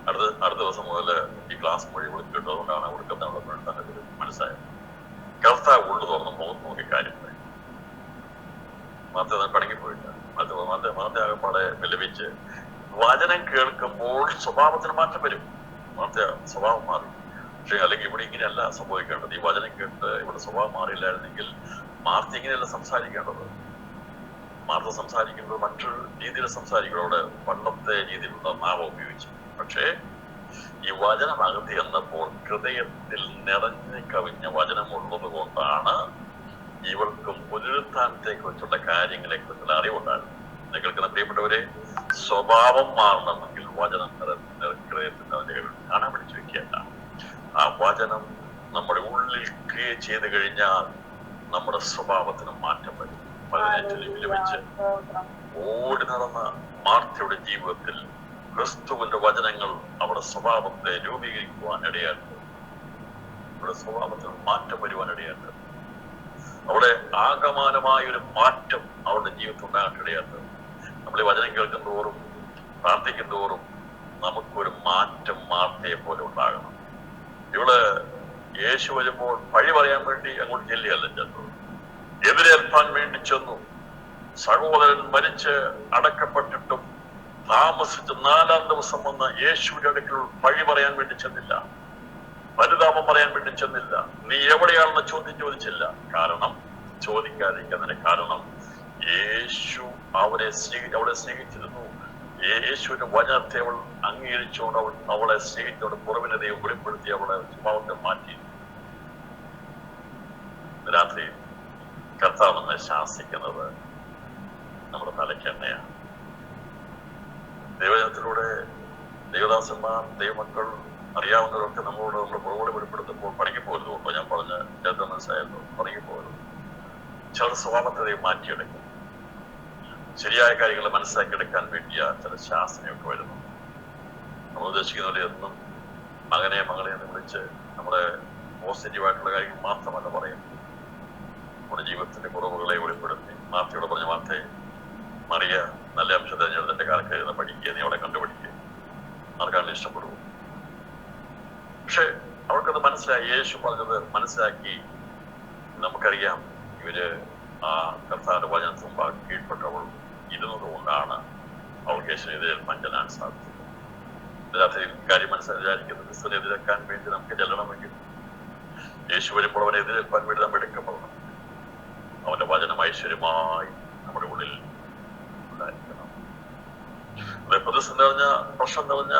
അടുത്ത ദിവസം മുതൽ ഈ ക്ലാസ് മൊഴി വിളിച്ചിട്ട് അതുകൊണ്ടാണ് കൊടുക്കുന്ന തന്നെ മനസ്സിലായത്. കർത്താവ് ഉള്ളു തുറന്ന് മുഖത്ത് നോക്കി കാര്യം പറയും. മാത്രം പടങ്ങിപ്പോയില്ല. ആകപ്പാടെ വിലപിച്ച് വചനം കേൾക്കുമ്പോൾ സ്വഭാവത്തിന് മാറ്റം വരും. സ്വഭാവം മാറി. പക്ഷെ അല്ലെങ്കിൽ ഇവിടെ ഇങ്ങനെയല്ല സംഭവിക്കേണ്ടത്. ഈ വചനം കേട്ട് ഇവിടെ സ്വഭാവം മാറിയില്ലായിരുന്നെങ്കിൽ മാർത്ത ഇങ്ങനെയല്ല സംസാരിക്കേണ്ടത്. മാർത്ത സംസാരിക്കുന്നത് മറ്റൊരു രീതിയിൽ സംസാരിക്കും. അവിടെ പണ്ടത്തെ രീതിയിലുള്ള നാമം ഉപയോഗിച്ചു. പക്ഷേ ഈ വചനം അകത്തി എന്നപ്പോൾ ഹൃദയത്തിൽ നിറഞ്ഞു കവിഞ്ഞ വചനമുള്ളത് കൊണ്ടാണ് ഇവർക്കും പുനരുത്ഥാനത്തെ കുറിച്ചുള്ള കാര്യങ്ങളെ കുറിച്ചുള്ള അറിവുണ്ടായിരുന്നു. കേൾക്കുന്ന പ്രിയപ്പെട്ടവരെ, സ്വഭാവം മാറണമെങ്കിൽ വചനം ഹൃദയത്തിൽ കാണാൻ പിടിച്ചു വെക്കുകയല്ല. ആ വചനം നമ്മുടെ ഉള്ളിൽ ക്രിയ ചെയ്ത് കഴിഞ്ഞാൽ നമ്മുടെ സ്വഭാവത്തിന് മാറ്റം വരും. 15 വെച്ച് ഓടി നടന്ന മാർത്തയുടെ ജീവിതത്തിൽ ക്രിസ്തുവിന്റെ വചനങ്ങൾ അവരുടെ സ്വഭാവത്തെ രൂപീകരിക്കുവാൻ ഇടയായിട്ട്, അവരുടെ സ്വഭാവത്തിന് മാറ്റം വരുവാൻ ഇടയായിട്ട്, അവിടെ ആകമാനമായ ഒരു മാറ്റം അവരുടെ ജീവിതത്തിൽ ഉണ്ടാകാൻ ഇടയായിട്ട്. നമ്മൾ ഈ വചനം കേൾക്കും തോറും പ്രാർത്ഥിക്കും തോറും നമുക്കൊരു മാറ്റം മാർത്തയെ പോലെ ഉണ്ടാകണം. ഇവിടെ യേശു വരുമ്പോൾ പഴി പറയാൻ വേണ്ടി അങ്ങോട്ട് ചെല്ലുകയല്ല ചെന്നത്, എതിരേൽപ്പാൻ വേണ്ടി ചെന്നു. സഹോദരൻ മരിച്ച് അടക്കപ്പെട്ടിട്ടും താമസിച്ച് 4-ാം ദിവസം വന്ന് യേശുവിന്റെ അടുക്കൽ പഴി പറയാൻ വേണ്ടി ചെന്നില്ല. പരിതാപം പറയാൻ വേണ്ടി ചെന്നില്ല. നീ എവിടെയാണെന്ന് ചോദ്യം ചോദിച്ചില്ല. കാരണം ചോദിക്കാതിരിക്കുന്നതിന് കാരണം യേശു അവളെ സ്നേഹിച്ചിരുന്നു. യേശുവിന്റെ വചനത്തെ അവൾ അംഗീകരിച്ചുകൊണ്ട് അവളെ സ്നേഹിച്ചോട് കുറവിനെ ദൈവം വെളിപ്പെടുത്തി അവളെ സ്വഭാവത്തെ മാറ്റി. രാത്രി കർത്താവെന്ന് ശാസിക്കുന്നത് നമ്മുടെ തലയ്ക്കെണ്ണയാണ്. ദൈവജനത്തിലൂടെ ദൈവദാസന്മാർ, ദൈവമക്കൾ, അറിയാവുന്നവരൊക്കെ നമ്മളോട് നമ്മുടെ കുറവുകൾ വെളിപ്പെടുത്തുമ്പോൾ പണിക്ക് പോരുത്. കൊണ്ടോ ഞാൻ പറഞ്ഞ ചേട്ടൻ മനസ്സിലായല്ലോ, പണിക്ക് പോരുത്. ചില സ്വഭാവത്തെ ദൈവം മാറ്റിയെടുക്കും. ശരിയായ കാര്യങ്ങളെ മനസ്സിലാക്കിയെടുക്കാൻ വേണ്ടിയ ചില ശാസനയൊക്കെ വരുന്നു. നമ്മൾ ഉദ്ദേശിക്കുന്നവരെ എന്നും മകനെ മകളെ എന്ന് വിളിച്ച് നമ്മുടെ പോസിറ്റീവായിട്ടുള്ള കാര്യങ്ങൾ മാത്രമല്ല പറയുന്നത്. നമ്മുടെ ജീവിതത്തിന്റെ കുറവുകളെ വെളിപ്പെടുത്തി മാർത്തയോട് പറഞ്ഞ മാർത്തേ, മറിയ നല്ല അംശം തെരഞ്ഞെടുത്തിന്റെ കാലത്ത് എഴുതുന്ന പഠിക്കുക, നീ അവളെ കണ്ടുപിടിക്കുക, ആർക്കാണ് ഇഷ്ടപ്പെടുക. പക്ഷെ അവർക്കത് മനസ്സിലായി. യേശു പറഞ്ഞത് മനസ്സിലാക്കി. നമുക്കറിയാം ഇവര് ആ കർത്താവിന്റെ വചനത്തിന് മുമ്പാകെ കീഴ്പ്പെട്ടവൾ ഇരുന്നത് കൊണ്ടാണ് അവൾക്ക് യേശുവിനെതിരെ ചെല്ലാൻ സാധിച്ചത്. രാത്രി കാര്യം മനസ്സിലായിരിക്കുന്നത് ക്രിസ്തുവിനെ എതിരേക്കാൻ വേണ്ടി നമുക്ക് ചെല്ലണമെങ്കിൽ യേശു വരുമ്പോൾ അവനെ എതിരേൽക്കാൻ വേണ്ടി നമ്മൾ എടുക്കപ്പെടണം. അവന്റെ വചനം ഐശ്വര്യമായി നമ്മുടെ ഉള്ളിൽ ഉണ്ടായിരിക്കണം. അത് പ്രതിസന്ധി നിറഞ്ഞ, പ്രശ്നം നിറഞ്ഞ,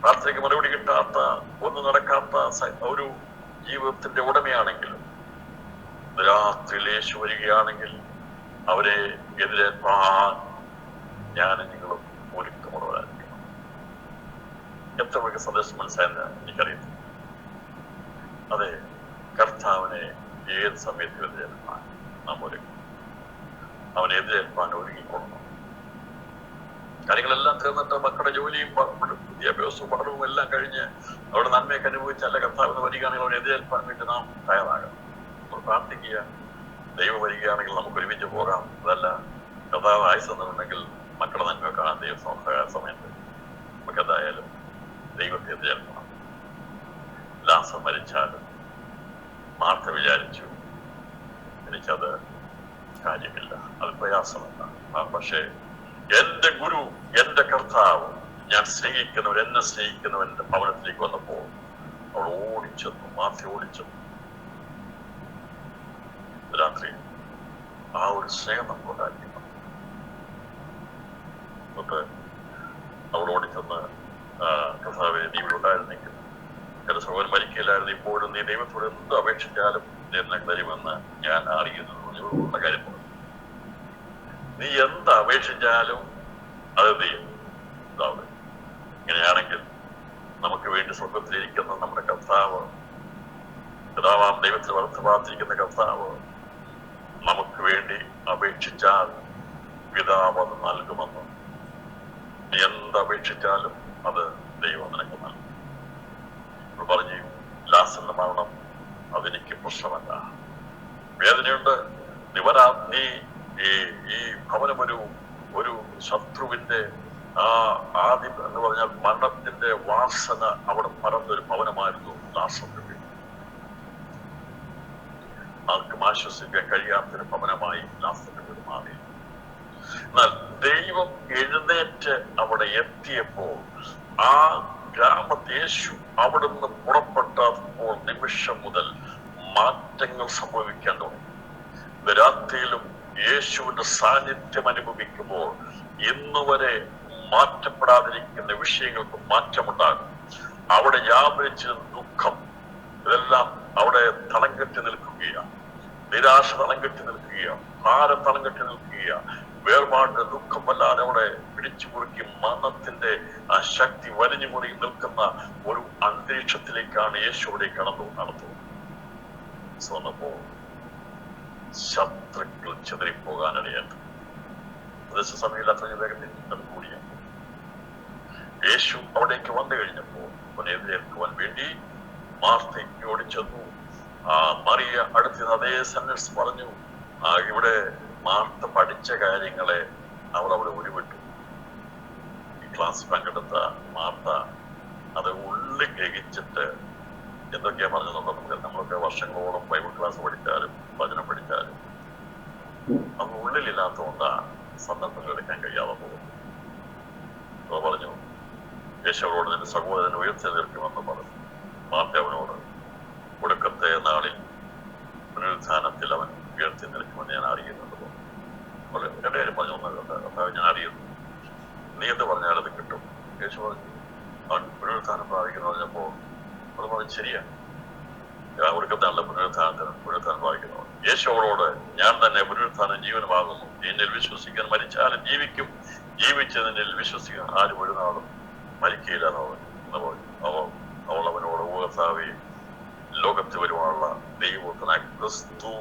പ്രാർത്ഥനയ്ക്ക് മറുപടി കിട്ടാത്ത, ഒന്നും നടക്കാത്ത ഒരു ജീവിതത്തിന്റെ ഉടമയാണെങ്കിലും രാത്രിയിൽ യേശു വരികയാണെങ്കിൽ അവരെ എതിരേൽപ്പാൻ ഞാനും നിങ്ങളും ഒരുക്കമുള്ളവരായിരിക്കണം. എത്ര പേർക്ക് സന്ദേശം മനസ്സിലായെന്ന് എനിക്കറിയില്ല. അതെ, കർത്താവിനെ ഏത് സമയത്ത് എതിരേൽപ്പാൻ നാം ഒരുങ്ങും. അവനെ എതിരേൽപ്പാൻ ഒരുങ്ങിക്കൊള്ളണം. കാര്യങ്ങളെല്ലാം തീർന്നിട്ട് മക്കളുടെ ജോലിയും വിദ്യാഭ്യാസവും പഠനവും എല്ലാം കഴിഞ്ഞ് അവിടെ നന്മയൊക്കെ അനുഭവിച്ചല്ല കർത്താവിന് വരികയാണെങ്കിൽ അവനെ എതിരേൽപ്പാൻ വേണ്ടി നാം തയ്യാറാകണം. നമ്മൾ പ്രാർത്ഥിക്കുക. ദൈവം വരികയാണെങ്കിൽ നമുക്ക് ഒരുമിച്ച് പോകാം. അതല്ല, കർത്താവ് ആയുസ്സെന്നുണ്ടെങ്കിൽ മക്കളുടെ നന്മ കാണാൻ ദൈവം സമയത്ത് നമുക്ക് എന്തായാലും ദൈവത്തെ എതിരേൽക്കണം. ലാസർ മരിച്ചാലും മാർത്ത വിചാരിച്ചു എനിക്കത് കാര്യമില്ല, അത് പ്രയാസമല്ല. പക്ഷേ എന്റെ ഗുരു, എന്റെ കർത്താവ്, ഞാൻ സ്നേഹിക്കുന്നവർ, എന്നെ സ്നേഹിക്കുന്നവന്റെ ഭവനത്തിലേക്ക് വന്നപ്പോൾ അവൾ ഓടിച്ചെന്നു, മാർത്ത ഓടിച്ചെന്നു. രാത്രി ആ ഒരു സ്നേഹം നമുക്ക് ഉണ്ടായിരിക്കണം. എന്നിട്ട് അവൾ ഓടിച്ചെന്ന് കർത്താവെ, നീ ഇവിടെ ഉണ്ടായിരുന്നെങ്കിൽ എന്റെ സഹോദരൻ മരിക്കില്ലായിരുന്നു, ഇപ്പോഴും നീ ദൈവത്തോട് എന്ത് അപേക്ഷിച്ചാലും എന്നെ തരുമെന്ന് ഞാൻ അറിയുന്നു. ഉള്ള കാര്യം പറഞ്ഞു, നീ എന്ത് അപേക്ഷിച്ചാലും അത് ചെയ്യും. ഇങ്ങനെയാണെങ്കിൽ നമുക്ക് വേണ്ടി സ്വർഗത്തിലിരിക്കുന്ന നമ്മുടെ കർത്താവ്, പിതാവാം ദൈവത്തിൽ വളർത്തുപാർത്തിരിക്കുന്ന കർത്താവ് നമുക്ക് വേണ്ടി അപേക്ഷിച്ചാൽ പിതാവ് അത് നൽകുമെന്ന്. നീ എന്ത് അപേക്ഷിച്ചാലും അത് ദൈവം നിനക്ക് നൽകും. പറഞ്ഞു, ലാസറിന്റെ മരണം അതെനിക്ക് പ്രശ്നമല്ല, വേദനയുണ്ട്. നീ ഈ ഭവനം ഒരു ശത്രുവിന്റെ ആദ്യം എന്ന് പറഞ്ഞാൽ മരണത്തിന്റെ വാസന അവിടെ പരന്നൊരു ഭവനമായിരുന്നു ലാസറിന്റെ വീട്. ആർക്കും ആശ്വസിക്കാൻ കഴിയാത്തൊരു ഭവനമായി ലാസറിന്റെ വീട് മാറി. എന്നാൽ ദൈവം എഴുന്നേറ്റ് അവിടെ എത്തിയപ്പോൾ ആ ഗ്രാമത്തെ യേശു അവിടുന്ന് പുറപ്പെട്ടപ്പോൾ നിമിഷം മുതൽ മാറ്റങ്ങൾ സംഭവിക്കാൻ തുടങ്ങി. രാത്രിയിലും യേശുവിന്റെ സാന്നിധ്യം അനുഭവിക്കുമ്പോൾ ഇന്നുവരെ മാറ്റപ്പെടാതിരിക്കുന്ന വിഷയങ്ങൾക്ക് മാറ്റമുണ്ടാകും. അവിടെ വ്യാപരിച്ചിരുന്ന ദുഃഖം, ഇതെല്ലാം അവിടെ തളം കെട്ടി നിൽക്കുകയാണ്. നിരാശ തളം കെട്ടി നിൽക്കുകയാണ്. ഭാരം തളം കെട്ടി നിൽക്കുകയാണ്. വേർപാടിന്റെ ദുഃഖം വല്ലാതെ അവിടെ പിടിച്ചു മുറുക്കി മരണത്തിന്റെ ആ ശക്തി വലിഞ്ഞു മുറുകി നിൽക്കുന്ന ഒരു അന്തരീക്ഷത്തിലേക്കാണ് യേശു അവിടെ നടത്തുന്നത്. വന്നപ്പോൾ ശത്രുക്കൾ ചിതറിപ്പോകാനിടയായിട്ട് സമയമില്ല. അത്രയും വേഗത്തിൽ കൂടിയ യേശു അവിടേക്ക് വന്നു കഴിഞ്ഞപ്പോൾ അവനെ എതിരേൽക്കുവാൻ വേണ്ടി മാർത്തയ്ക്ക് ഓടിച്ചെന്നു. മറിയ അടുത്ത് അതേ സെന്റൻസ് പറഞ്ഞു. ഇവിടെ മാർത്ത പഠിച്ച കാര്യങ്ങളെ അവൾ അവിടെ ഉരുവിട്ടു. ഈ ക്ലാസ് പങ്കെടുത്ത മാർത്ത അത് ഉള്ളിൽ ഗ്രഹിച്ചിട്ട് എന്തൊക്കെയാ പറഞ്ഞതെന്നുള്ളത് നമ്മളൊക്കെ വർഷങ്ങളോളം ബൈബിൾ ക്ലാസ് പഠിച്ചാലും വചനം പഠിച്ചാലും അത് ഉള്ളിലില്ലാത്തതുകൊണ്ടാണ് സന്ദർഭങ്ങൾ എടുക്കാൻ കഴിയാതെ പോകുന്നത്. പറഞ്ഞു, യേശുവോട് നിന്റെ സഹോദരൻ ഉയർത്തി നിൽക്കുമെന്ന് പറഞ്ഞു. മാർത്ത അവനോട് നീ എന്ത് പറഞ്ഞാൽ അത് കിട്ടും. യേശു പറഞ്ഞു അവൻ പുനരുത്ഥാനം പ്രാപിക്കുന്നു പറഞ്ഞപ്പോ അത് പറഞ്ഞു ശരിയാണ്, ഒടുക്കത്താണല്ലോ പുനരുത്ഥാനം പ്രാപിക്കുന്നത്. യേശു അവളോട് ഞാൻ തന്നെ പുനരുത്ഥാനം ജീവനുമാകുന്നു, എന്നിൽ വിശ്വസിക്കാൻ മരിച്ചാലും ജീവിക്കും, ജീവിച്ചതിനിൽ വിശ്വസിക്കാൻ ആരും ഒരു നാളും മരിക്കില്ല എന്ന് പറഞ്ഞു. അവൾ അവനോട് കർത്താവേ ലോകത്ത് വരുവാനുള്ള ദൈവത്തിനായ ക്രിസ്തു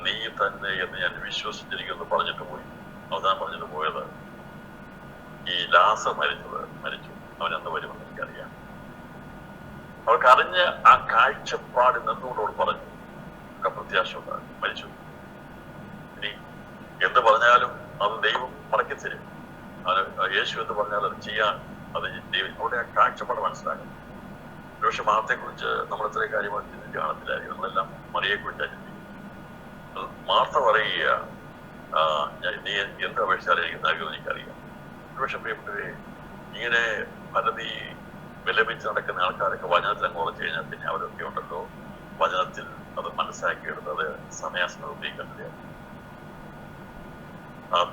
നീ തന്നെ എന്ന് ഞാൻ വിശ്വസിച്ചിരിക്കുന്നു പറഞ്ഞിട്ട് പോയി. അവസാനം പറഞ്ഞിട്ട് പോയത് ഈ ലാസർ മരിച്ചു, അവനെന്ന് വരുമെന്ന് എനിക്കറിയാം. അവർക്ക് അറിഞ്ഞ ആ കാഴ്ചപ്പാട് നിന്നുകൊണ്ടോട് പറഞ്ഞു ഒക്കെ പ്രത്യാശ ഉണ്ടാകും. മരിച്ചു, ഇനി എന്ത് പറഞ്ഞാലും അത് ദൈവം മടക്കി തരും. യേശു എന്ന് പറഞ്ഞാൽ അത് ചെയ്യാൻ അത് ദൈവം. അവിടെ ആ കാഴ്ചപ്പാട് മനസ്സിലാക്കണം. പക്ഷെ മാർത്തയെക്കുറിച്ച് നമ്മൾ ഇത്രയും കാര്യമായി ചിന്തിച്ച് കാണത്തില്ലായിരിക്കും. നമ്മളെല്ലാം മറിയെക്കുറിച്ചാണ് ചിന്തിക്കുന്നത്. മാർത്ത പറയുക നീ എന്ത് അപേക്ഷിച്ചാലും നൽകുമെന്ന് എനിക്കറിയാം. പക്ഷെ പ്രിയപ്പെട്ടവരെ, ഇങ്ങനെ പരതി വിലപിച്ച് നടക്കുന്ന ആൾക്കാരൊക്കെ വചനത്തിൽ അങ്ങ് ഉറച്ചു കഴിഞ്ഞാൽ പിന്നെ അവരൊക്കെ ഉണ്ടല്ലോ വചനത്തിൽ അത് മനസ്സിലാക്കിയെടുത്തത് സമയാസനം ഉപയോഗിക്കേണ്ടതാണ്.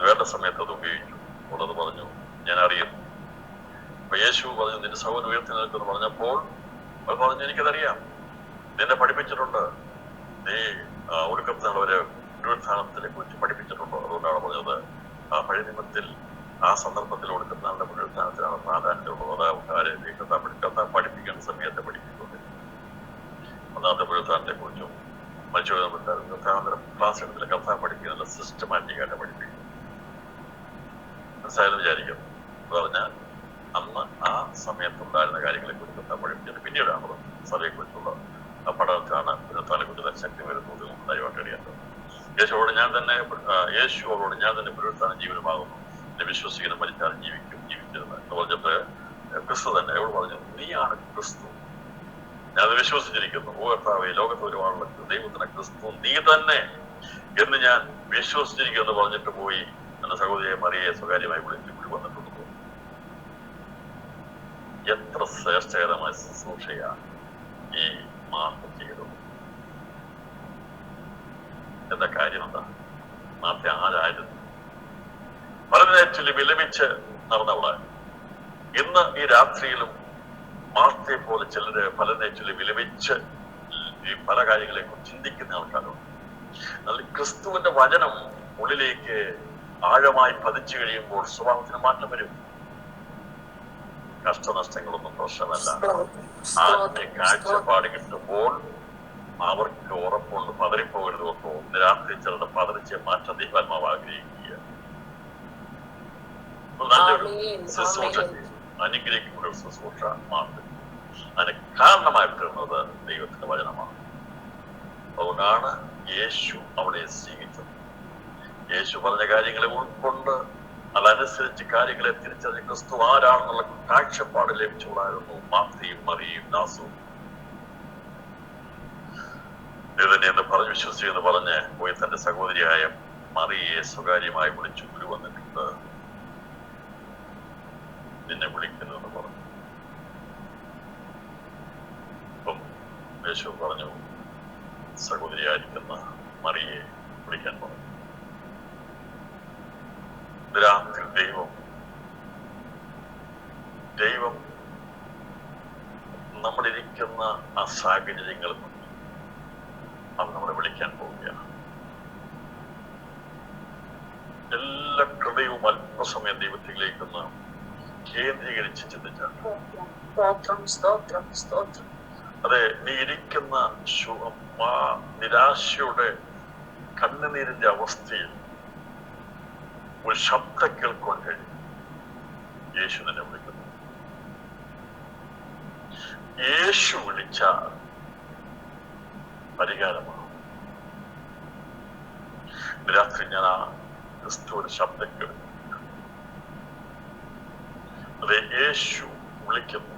വേണ്ട സമയത്ത് അത് ഉപയോഗിച്ചു. ഉള്ളത് പറഞ്ഞു ഞാൻ അറിയുന്നു. അപ്പൊ യേശു പറഞ്ഞു നിന്റെ സഹോദരൻ ഉയർത്തി നിൽക്കുമെന്ന് പറഞ്ഞപ്പോൾ അത് പറഞ്ഞു എനിക്കതറിയാം, നിന്നെ പഠിപ്പിച്ചിട്ടുണ്ട്, നീ ഒടുക്കത്തിനുള്ളവരെ പുനരുത്ഥാനത്തിനെ കുറിച്ച് പഠിപ്പിച്ചിട്ടുണ്ടോ. അതുകൊണ്ടാണ് പറഞ്ഞത് ആ പഴയ നിയമത്തിൽ ആ സന്ദർഭത്തിൽ ഒടുക്കത്തിനാളുടെ പുനരുത്ഥാനത്തിനാണ് പ്രാധാന്യമുള്ളത്. കർത്താവ് പഠിപ്പിക്കുന്ന സമയത്തെ പഠിപ്പിക്കുന്നത് ഒന്നാമത്തെ പുനരുത്ഥാനത്തെ കുറിച്ചും മനുഷ്യ ക്ലാസ് എടുത്തില്ല. കർത്താവ് പഠിപ്പിക്കുന്നില്ല, സിസ്റ്റമാറ്റിക്കായിട്ട് പഠിപ്പിക്കും. മനസ്സിലായെന്ന് വിചാരിക്കുന്നു. എന്ന് പറഞ്ഞാൽ അന്ന് ആ സമയത്തുണ്ടായിരുന്ന കാര്യങ്ങളെ കുറിച്ച് കർത്താവ് പഠിപ്പിച്ചത് പിന്നീടാണ് സഭയെക്കുറിച്ചുള്ള പഠനത്തിലാണ് പുനരുത്ഥാനെ കുറിച്ച് ശക്തി വരുന്നത് ഉണ്ടായിട്ട് അറിയാത്തത്. യേശു അവരോട് ഞാൻ തന്നെ പുനരുത്ഥാനം ജീവനുമാകുന്നു, എന്നെ വിശ്വസിക്കുന്ന മരിച്ചാലും ജീവിക്കും, ജീവിച്ചിരുന്നു എന്ന് പറഞ്ഞപ്പോൾ ക്രിസ്തു തന്നെ എവിടെ പറഞ്ഞു നീയാണ് ക്രിസ്തു, ഞാനത് വിശ്വസിച്ചിരിക്കുന്നു. ഓ കർത്താവേ ലോകത്ത് ഒരുപാടുള്ള ദൈവത്തിന് ക്രിസ്തു നീ തന്നെ എന്ന് ഞാൻ വിശ്വസിച്ചിരിക്കുന്നു എന്ന് പറഞ്ഞിട്ട് പോയി എന്റെ സഹോദരിയെ മറിയെ സ്വകാര്യമായി വിളിച്ച് വന്നിട്ടുണ്ട്. എത്ര ശ്രേഷ്ഠകരമായ ശുശ്രൂഷയാണ് ഈ മാർത്ത ചെയ്തത്. എന്താ കാര്യം? എന്താ മാർത്ത ആരായിരുന്നു? പലതിനെ ചൊല്ലി വിലപിച്ച് നടന്നവളാണ്. ഇന്ന് ഈ രാത്രിയിലും മാർത്തയെ പോലെ ചിലര് പലതിനെ ചൊല്ലി വിലപിച്ച് ഈ പല കാര്യങ്ങളെ കുറിച്ച് ചിന്തിക്കുന്ന ആൾക്കാരുണ്ട്. എന്നാൽ ക്രിസ്തുവിന്റെ വചനം ഉള്ളിലേക്ക് ആഴമായി പതിച്ചു കഴിയുമ്പോൾ സ്വഭാവത്തിന് മാറ്റം വരും. കഷ്ടനഷ്ടങ്ങളൊന്നും പ്രശ്നമല്ല. ആദ്യ കാഴ്ചപ്പാട് കിട്ടുമ്പോൾ അവർക്ക് ഉറപ്പുണ്ട് പതറിപ്പോകരുത്. ഒത്തോ ഇന്ന് രാത്രി ചിലരുടെ പതറിച്ച് മാറ്റം ദൈവാത്മാവ് ആഗ്രഹിക്കുക. നല്ലൊരു ശുശ്രൂഷ, അനുഗ്രഹിക്കുന്ന ഒരു ശുശ്രൂഷ മാറി അതിന് കാരണമായി തീർന്നത് ദൈവത്തിന്റെ വചനമാണ്. അതുകൊണ്ടാണ് യേശു അവിടെ സ്വീകരിച്ചത്. യേശു പറഞ്ഞ കാര്യങ്ങളെ ഉൾക്കൊണ്ട് അതനുസരിച്ച് കാര്യങ്ങളെ തിരിച്ചറിഞ്ഞ് ക്രിസ്തു ആരാണെന്നുള്ള കാഴ്ചപ്പാട് ലഭിച്ചുകൊണ്ടായിരുന്നു മാർത്തയും മറിയയും ലാസറും. ഇതിനെ എന്ന് പറഞ്ഞ് വിശ്വസിച്ചെന്ന് പറഞ്ഞ് പോയി തന്റെ സഹോദരിയായ മറിയെ സ്വകാര്യമായി വിളിച്ചു ഗുരു വന്നിട്ടുണ്ട്, നിന്നെ വിളിക്കുന്നെന്ന് പറഞ്ഞു. അപ്പം യേശു പറഞ്ഞു സഹോദരിയായിരിക്കുന്ന മറിയെ വിളിക്കാൻ പറഞ്ഞു. രാത്രി ദൈവം നമ്മളിരിക്കുന്ന ആ സാഹചര്യങ്ങളിൽ അത് നമ്മളെ വിളിക്കാൻ പോവുകയാണ്. എല്ലാ ഹൃദയവും അല്പസമയം ദൈവത്തിലേക്കൊന്ന് കേന്ദ്രീകരിച്ച് ചിന്തിച്ചാൽ അതെ, നീ ഇരിക്കുന്ന ആ നിരാശയുടെ കണ്ണുനീരിന്റെ അവസ്ഥയിൽ ഒരു ശബ്ദം കേൾക്കുവാൻ കഴിയും. യേശു തന്നെ വിളിക്കുന്നു. യേശു വിളിച്ചാൽ പരിഹാരമാണ്. രാത്രി ഞാൻ ആ ക്രിസ്തുവിന്റെ ശബ്ദം കേൾക്കുന്നു. അതെ, യേശു വിളിക്കുന്നു.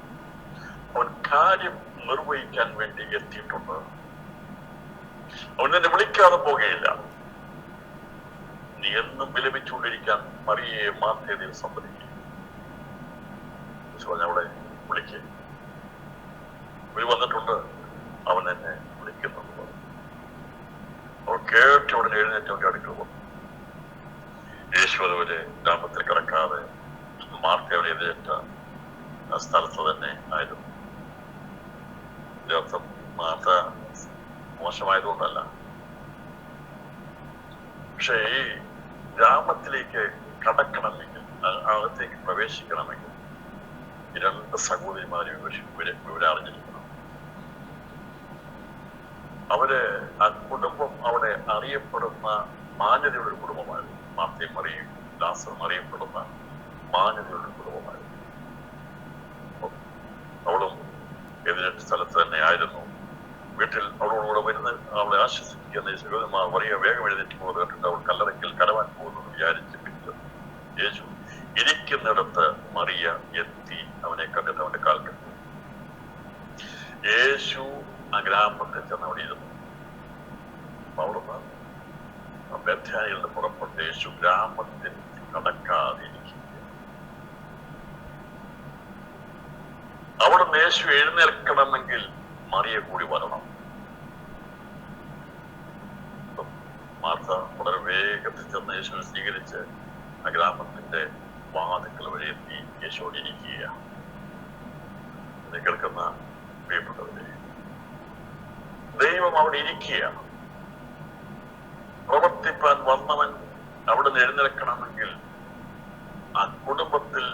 അവൻ കാര്യം നിർവഹിക്കാൻ വേണ്ടി എത്തിയിട്ടുണ്ട്. അവൻ നിന്നെ വിളിക്കാതെ പോകുകയില്ല. നീ എന്നും വിലപിച്ചുകൊണ്ടിരിക്കാൻ മറിയെ മാർത്തയെ ദൈവം സമ്മതിക്കും. അവിടെ വിളിക്കുക. ഇവർ വന്നിട്ടുണ്ട്, അവൻ എന്നെ വിളിക്കുന്നുണ്ട്. അവർ കേട്ട് അവിടെ എഴുന്നേറ്റ് അവന്റെ അടുക്കൽ വന്നു. യേശു അതുവരെ ഗ്രാമത്തിൽ കിടക്കാതെ മാർത്തയുടെ എതിരേറ്റ സ്ഥലത്ത് തന്നെ ആയിരുന്നു. ഇതിനർത്ഥം മാർത്ത മോശമായതുകൊണ്ടല്ല. പക്ഷേ ഈ ഗ്രാമത്തിലേക്ക് കടക്കണമെങ്കിൽ, അകത്തേക്ക് പ്രവേശിക്കണമെങ്കിൽ ഈ രണ്ട് സഹോദരിമാരും വിവരറിഞ്ഞിരിക്കണം. അവര് ആ കുടുംബം അവിടെ അറിയപ്പെടുന്ന മാന്യതയുള്ള ഒരു കുടുംബമായിരുന്നു. മാർത്തയും മറിയും ലാസറും അറിയപ്പെടുന്ന മാന്യതയുള്ള ഒരു കുടുംബമായിരുന്നു. അവളും എതിരേറ്റ സ്ഥലത്ത് തന്നെ ആയിരുന്നു. വീട്ടിൽ അവളോടുകൂടെ വരുന്ന അവളെ ആശ്വസിപ്പിക്കുന്ന സഹോദരന്മാർ വലിയ വേഗം എഴുന്നേറ്റ് പോകുന്നത് കണ്ടിട്ട് അവൾ കല്ലറയ്ക്കൽ കടവാൻ പോകുന്നു വിചാരിച്ച് പിടിച്ചു. യേശു ഇരിക്കുന്നിടത്ത് മറിയ എത്തി അവനെ കണ്ടിട്ട് അവന്റെ കാൽ കെട്ടു. യേശു ആ ഗ്രാമത്തിൽ ചെന്ന് അവിടെ ഇരുന്നു. അവിടുന്ന് ബേഥാനിയിൽ നിന്ന് പുറപ്പെട്ട് യേശു ഗ്രാമത്തിൽ കടക്കാതെ ഇരിക്കുക. അവിടുന്ന് യേശു എഴുന്നേൽക്കണമെങ്കിൽ മറിയ കൂടി വരണം. മാർത്ത വളരെ വേഗത്തിൽ ചെന്ന് യേശുവിനെ സ്വീകരിച്ച് ആ ഗ്രാമത്തിന്റെ വാതിക്കൽ വഴി എത്തി യേശുവോട് ഇരിക്കുക. കേൾക്കുന്ന പ്രിയപ്പെട്ടവരെ, ദൈവം അവിടെ ഇരിക്കുകയാണ്. പ്രവർത്തിപ്പാൻ വന്നവൻ അവിടുന്ന് എഴുന്നേൽക്കണമെങ്കിൽ ആ കുടുംബത്തിൽ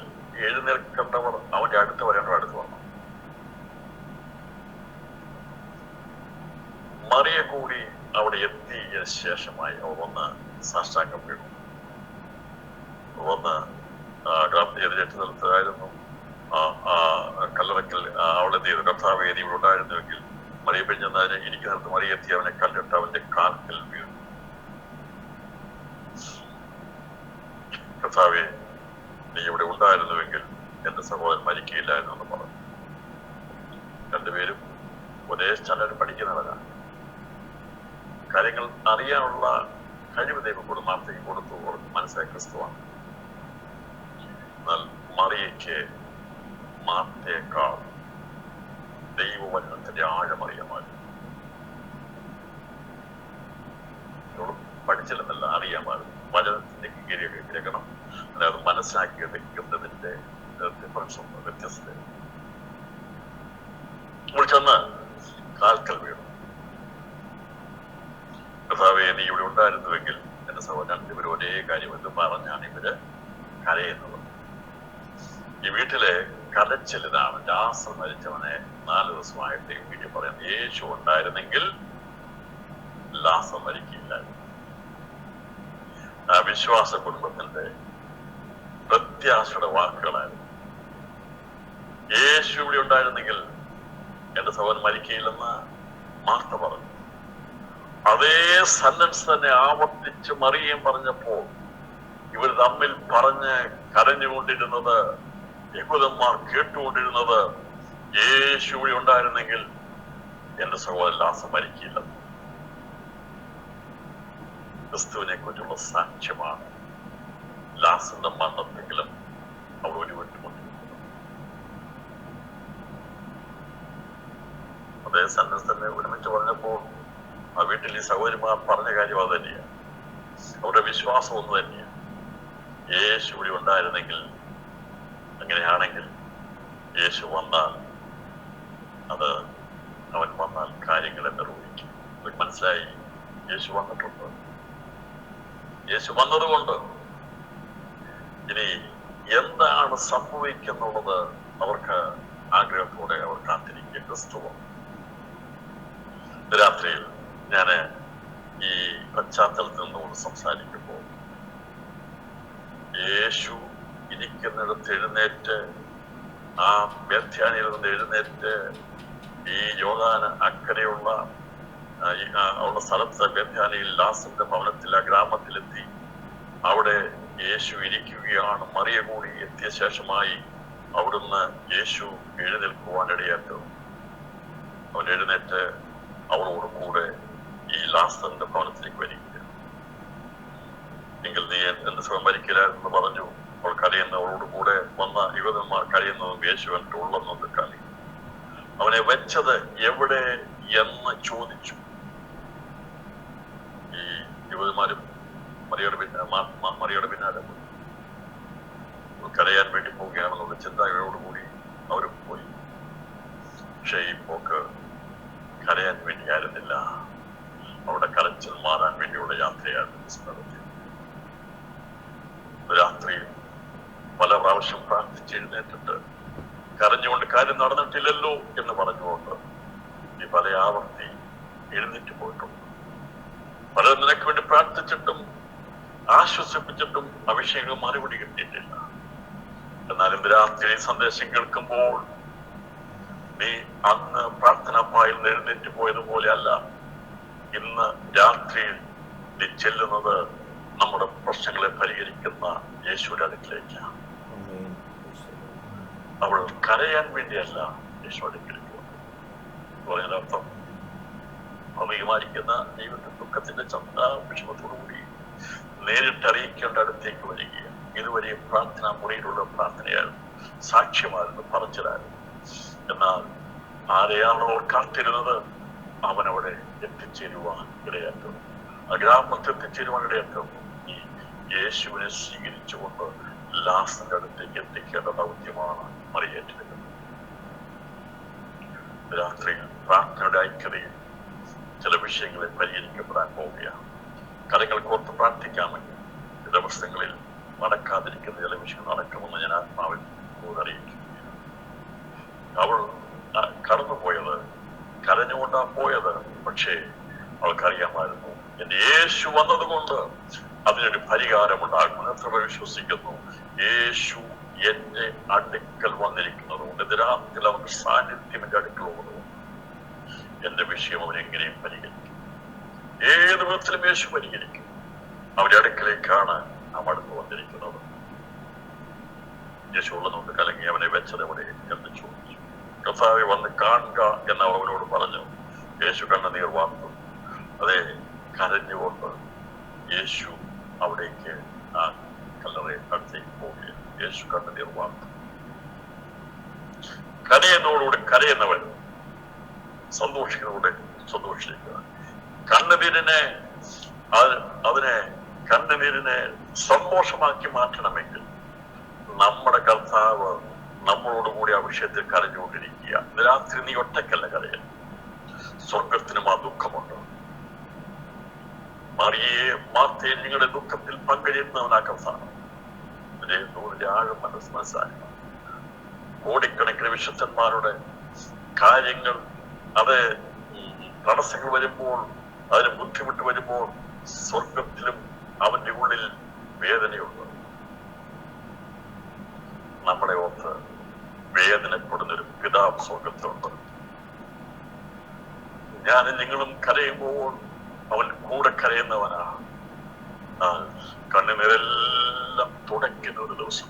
എഴുന്നേൽക്കേണ്ടവർ അവന്റെ അടുത്ത് വരേണ്ടവർ അടുത്ത് വരണം. മറിയ കൂടി അവിടെ എത്തിയ ശേഷമായി അവർ വന്ന് സാഷ്ടാംഗം വീണു. വന്ന് ഗ്രാമത്തിൽ എതിരേറ്റ സ്ഥലത്തായിരുന്നു. കല്ലറയ്ക്കൽ അവളെന്ത് ചെയ്തു? കർത്താവേ, നീ ഇവിടെ ഉണ്ടായിരുന്നുവെങ്കിൽ മറിയ പെഞ്ഞെന്നാല് എനിക്ക് സ്ഥലത്ത് മറിയ എത്തി അവനെ കണ്ടിട്ട് അവന്റെ കാൽക്കൽ വീണു. കർത്താവേ, നീ ഇവിടെ ഉണ്ടായിരുന്നുവെങ്കിൽ എന്റെ സഹോദരൻ മരിക്കുകയില്ലായിരുന്നു എന്ന് പറഞ്ഞു. രണ്ടുപേരും ഒരേ സ്റ്റാൻഡേർഡ് പഠിക്കുന്നവരാണ്. കാര്യങ്ങൾ അറിയാനുള്ള കഴിവ് ദൈവം മാർത്തയ്ക്ക് കൊടുത്തു. മനസ്സിലായ ക്രിസ്തുവാണ്. എന്നാൽ മറിയയ്ക്ക് മാർത്തയേക്കാൾ ദൈവവചനത്തിന്റെ ആഴമറിയാമായിരുന്നു. പഠിച്ചില്ലെന്നല്ല, അറിയാമായിരുന്നു. വചനത്തിന്റെ ഗ്രഹണം, അതായത് മനസ്സിലാക്കി എടുക്കുന്നതിന്റെ ഡിഫറൻസ് ഉണ്ട്, വ്യത്യസ്തത. നമ്മൾ ചെന്ന് കാൽക്കൽ വീണു. കർത്താവേ, നീ ഇവിടെ ഉണ്ടായിരുന്നുവെങ്കിൽ എന്റെ സഹോദരൻ രണ്ടുപേരും ഒരേ കാര്യം എന്ന് പറഞ്ഞാണ് ഇവര് കരയുന്നത്. ഈ വീട്ടിലെ കരച്ചിലിതാണ്. ലാസർ മരിച്ചവനെ 4 ദിവസമായിട്ട് ഈ വീട്ടിൽ പറയുന്നത്. യേശു ഉണ്ടായിരുന്നെങ്കിൽ ലാസർ മരിക്കില്ലായിരുന്നു. ആ വിശ്വാസ കുടുംബത്തിന്റെ പ്രത്യാശയുടെ വാക്കുകളായിരുന്നു. യേശു ഇവിടെ ഉണ്ടായിരുന്നെങ്കിൽ എന്റെ സഹോദരൻ മരിക്കയില്ലെന്ന് മാർത്ത പറഞ്ഞു. അതേ സെന്റൻസ് തന്നെ ആവർത്തിച്ച് മറിയം പറഞ്ഞപ്പോൾ ഇവർ തമ്മിൽ പറഞ്ഞ് കരഞ്ഞുകൊണ്ടിരുന്നത്, യഹൂദന്മാർ കേട്ടുകൊണ്ടിരുന്നത്, യേശു ഇവിടെ ഉണ്ടായിരുന്നെങ്കിൽ എന്റെ സഹോദരൻ ലാസർ മരിക്കില്ല. ക്രിസ്തുവിനെ കുറിച്ചുള്ള സാക്ഷ്യമാണ് ലാസറിന്റെ മരണത്തെങ്കിലും അവർ ഒരുവിട്ടുകൊണ്ടിരിക്കുന്നത്. അതേ സെന്റൻസ് തന്നെ ഒരുമിച്ച് പറഞ്ഞപ്പോൾ ആ വീട്ടിൽ ഈ സഹോദരിമാർ പറഞ്ഞ കാര്യം അത് തന്നെയാണ്. അവരുടെ വിശ്വാസം ഒന്ന് തന്നെയാണ്. യേശു ഇവിടെ ഉണ്ടായിരുന്നെങ്കിൽ, അങ്ങനെയാണെങ്കിൽ യേശു വന്നാൽ അവൻ വന്നാൽ കാര്യങ്ങളെ നിർവഹിക്കും. മനസ്സിലായി. യേശു വന്നിട്ടുണ്ട്. യേശു വന്നതുകൊണ്ട് ഇനി എന്താണ് സംഭവിക്കുന്നുള്ളത് അവർക്ക് ആഗ്രഹത്തോടെ അവർ കാത്തിരിക്കുക. ക്രിസ്തു രാത്രിയിൽ ഞാന് ഈ പശ്ചാത്തലത്തിൽ നിന്നുകൊണ്ട് സംസാരിക്കുമ്പോൾ യേശു ഇരിക്കുന്നിടത്ത് എഴുന്നേറ്റ്, ആ ബേഥാനിയിൽ നിന്ന് എഴുന്നേറ്റ് ഈ യോർദാന് അക്കരെയുള്ള ഉള്ള സ്ഥലത്ത് ബേഥാനിയിൽ ലാസറിന്റെ ഭവനത്തിൽ ആ ഗ്രാമത്തിലെത്തി. അവിടെ യേശു ഇരിക്കുകയാണ്. മറിയ കൂടി എത്തിയ ശേഷമായി അവിടുന്ന് യേശു എഴുന്നേൽക്കുവാൻ ഇടയാറ്റു. അവൻ എഴുന്നേറ്റ് അവളോട് കൂടെ ഈ ലാസറിന്റെ ഭവനത്തിലേക്ക് വരിക. എങ്കിൽ നീ എന്റെ സുഖം മരിക്കലായിരുന്നു പറഞ്ഞു. അവൾ കരയുന്ന അവളോട് കൂടെ വന്ന യുവതന്മാർ കരയുന്നതും യേശു എന്നിട്ട് ഉള്ളെന്നത് കരയും. അവനെ വെച്ചത് എവിടെ എന്ന് ചോദിച്ചു. ഈ യുവതന്മാരും മറിയുടെ പിന്നാലെ കരയാൻ വേണ്ടി പോവുകയാണെന്നുള്ള ചിന്തയോടുകൂടി അവർ പോയി. പക്ഷെ ഈ പോക്ക് കരയാൻ വേണ്ടിയായിരുന്നില്ല, അവിടെ കരച്ചിൽ മാറാൻ വേണ്ടിയുള്ള യാത്രയായിരുന്നു. രാത്രിയിൽ പല പ്രാവശ്യം പ്രാർത്ഥിച്ചെഴുന്നേറ്റിട്ട് കരഞ്ഞുകൊണ്ട് കാര്യം നടന്നിട്ടില്ലല്ലോ എന്ന് പറഞ്ഞുകൊണ്ട് ഈ പല ആവർത്തി എഴുന്നേറ്റ് പോയിട്ടുണ്ട്. പലരും നിനക്ക് വേണ്ടി പ്രാർത്ഥിച്ചിട്ടും ആശ്വസിപ്പിച്ചിട്ടും ആ വിഷയങ്ങൾ മറുപടി കിട്ടിയിട്ടില്ല. എന്നാൽ ഇന്ന് രാത്രി സന്ദേശം കേൾക്കുമ്പോൾ നീ അന്ന് പ്രാർത്ഥനാപ്പായിൽ എഴുന്നേറ്റ് പോയതുപോലെ അല്ല, ഇന്ന് രാത്രിയിൽ നീ ചെല്ലുന്നത് നമ്മുടെ പ്രശ്നങ്ങളെ പരിഹരിക്കുന്ന യേശുവിന്റെ അടുക്കിലേക്കാണ്. അവൾ കരയാൻ വേണ്ടിയല്ല യേശു അടുക്കിലേക്ക് പറഞ്ഞതിനർത്ഥം ഭൗമികമായിരിക്കുന്ന ദൈവത്തിന്റെ ദുഃഖത്തിന്റെ വിഷമത്തോടുകൂടി നേരിട്ട് അറിയിക്കേണ്ട അടുത്തേക്ക് വരികയാണ്. ഇതുവരെ പ്രാർത്ഥന മുറിയിലുള്ള പ്രാർത്ഥനയായിരുന്നു, സാക്ഷ്യമായിരുന്നു, പറച്ചിലായിരുന്നു. എന്നാൽ ആരെയാണോ കാത്തിരുന്നത് അവനവിടെ എത്തിച്ചേരുവാൻ ഇടയാക്കുന്നു, ആ ഗ്രാമത്തിൽ എത്തിച്ചേരുവാൻ ഇടയാക്കുന്നു. ഈ യേശുവിനെ സ്വീകരിച്ചുകൊണ്ട് ലാസന്റെ അടുത്തേക്ക് എത്തിക്കേണ്ട ദൗത്യമാണ് മറിയേറ്റെടുക്കുന്നത്. രാത്രിയിൽ പ്രാർത്ഥനയുടെ ഐക്യതയിൽ ചില വിഷയങ്ങളെ പരിഹരിക്കപ്പെടാൻ പോവുകയാണ്. കരങ്ങൾ കോർത്ത് പ്രാർത്ഥിക്കാമെങ്കിൽ ദിവസങ്ങളിൽ നടക്കാതിരിക്കുന്ന ചില വിഷയങ്ങൾ നടക്കുമെന്ന് ഞാൻ ആത്മാവിൽ അറിയിക്കുകയാണ്. അവൾ കടന്നുപോയത് കരഞ്ഞുകൊണ്ടാ പോയത്. പക്ഷേ അവൾക്കറിയാമായിരുന്നു എന്റെ യേശു വന്നതുകൊണ്ട് അതിനൊരു പരിഹാരമുണ്ടാകുമെന്ന്. എത്ര പേർ വിശ്വസിക്കുന്നു? യേശു എന്റെ അടുക്കൽ വന്നിരിക്കുന്നതുകൊണ്ട്, എതിരാത്തിൽ അവന്റെ സാന്നിധ്യം എന്റെ അടുക്കലുള്ളതുകൊണ്ട് എന്റെ വിഷയം അവൻ എങ്ങനെയും പരിഹരിക്കും. ഏത് വിധത്തിലും യേശു പരിഹരിക്കും. അവന്റെ അടുക്കലേക്കാണ് നാം അടുത്ത് വന്നിരിക്കുന്നത്. യേശു ഉള്ളതുകൊണ്ട് കലങ്ങി അവനെ വെച്ചത് എവിടെ എന്ന് ചോദിച്ചു. കർത്താവെ വന്ന് കാണുക എന്ന് അവനോട് പറഞ്ഞു. യേശു കണ്ണുനീർ വാർത്തു. അതെ, കരഞ്ഞുകൊണ്ട് യേശു അവിടേക്ക് ആ കല്ലറയെ അടുത്തേക്ക് പോവുകയാണ്. യേശു കണ്ണുനീർ വാർത്തു. കരയുന്നതോടുകൂടി കരയുന്നവൻ സന്തോഷിക്കുന്നതോടെ സന്തോഷിക്കുക. കണ്ണുനീരിനെ സന്തോഷമാക്കി മാറ്റണമെങ്കിൽ നമ്മുടെ കർത്താവ് നമ്മളോടുകൂടി ആ വിഷയത്തിൽ കരഞ്ഞുകൊണ്ടിരിക്കുക. രാത്രി നീ ഒറ്റക്കല്ല കരയൽ, സ്വർഗത്തിനും ആ ദുഃഖമുണ്ട്. മാർത്തയെ നിങ്ങളുടെ ദുഃഖത്തിൽ പങ്കുചേരുന്നവനാ കർത്താവ്. ഇതിന്റെ ആഴം മനസ്സിലാക്കണം. കോടിക്കണക്കിന് വിശുദ്ധന്മാരുടെ കാര്യങ്ങൾ, അത് തടസ്സങ്ങൾ വരുമ്പോൾ, അതിന് ബുദ്ധിമുട്ട് വരുമ്പോൾ സ്വർഗത്തിലും അവന്റെ ഉള്ളിൽ വേദനയുണ്ട്. നമ്മളെ ഓർത്ത് വേദനപ്പെടുന്നൊരു പിതാവ് സ്വർഗത്തിലുണ്ട്. ഞാനും നിങ്ങളും കരയുമ്പോൾ അവൻ കൂടെ കരയുന്നവനാണ്. കണ്ണുനീരെല്ലാം തുടയ്ക്കുന്ന ഒരു ദിവസം,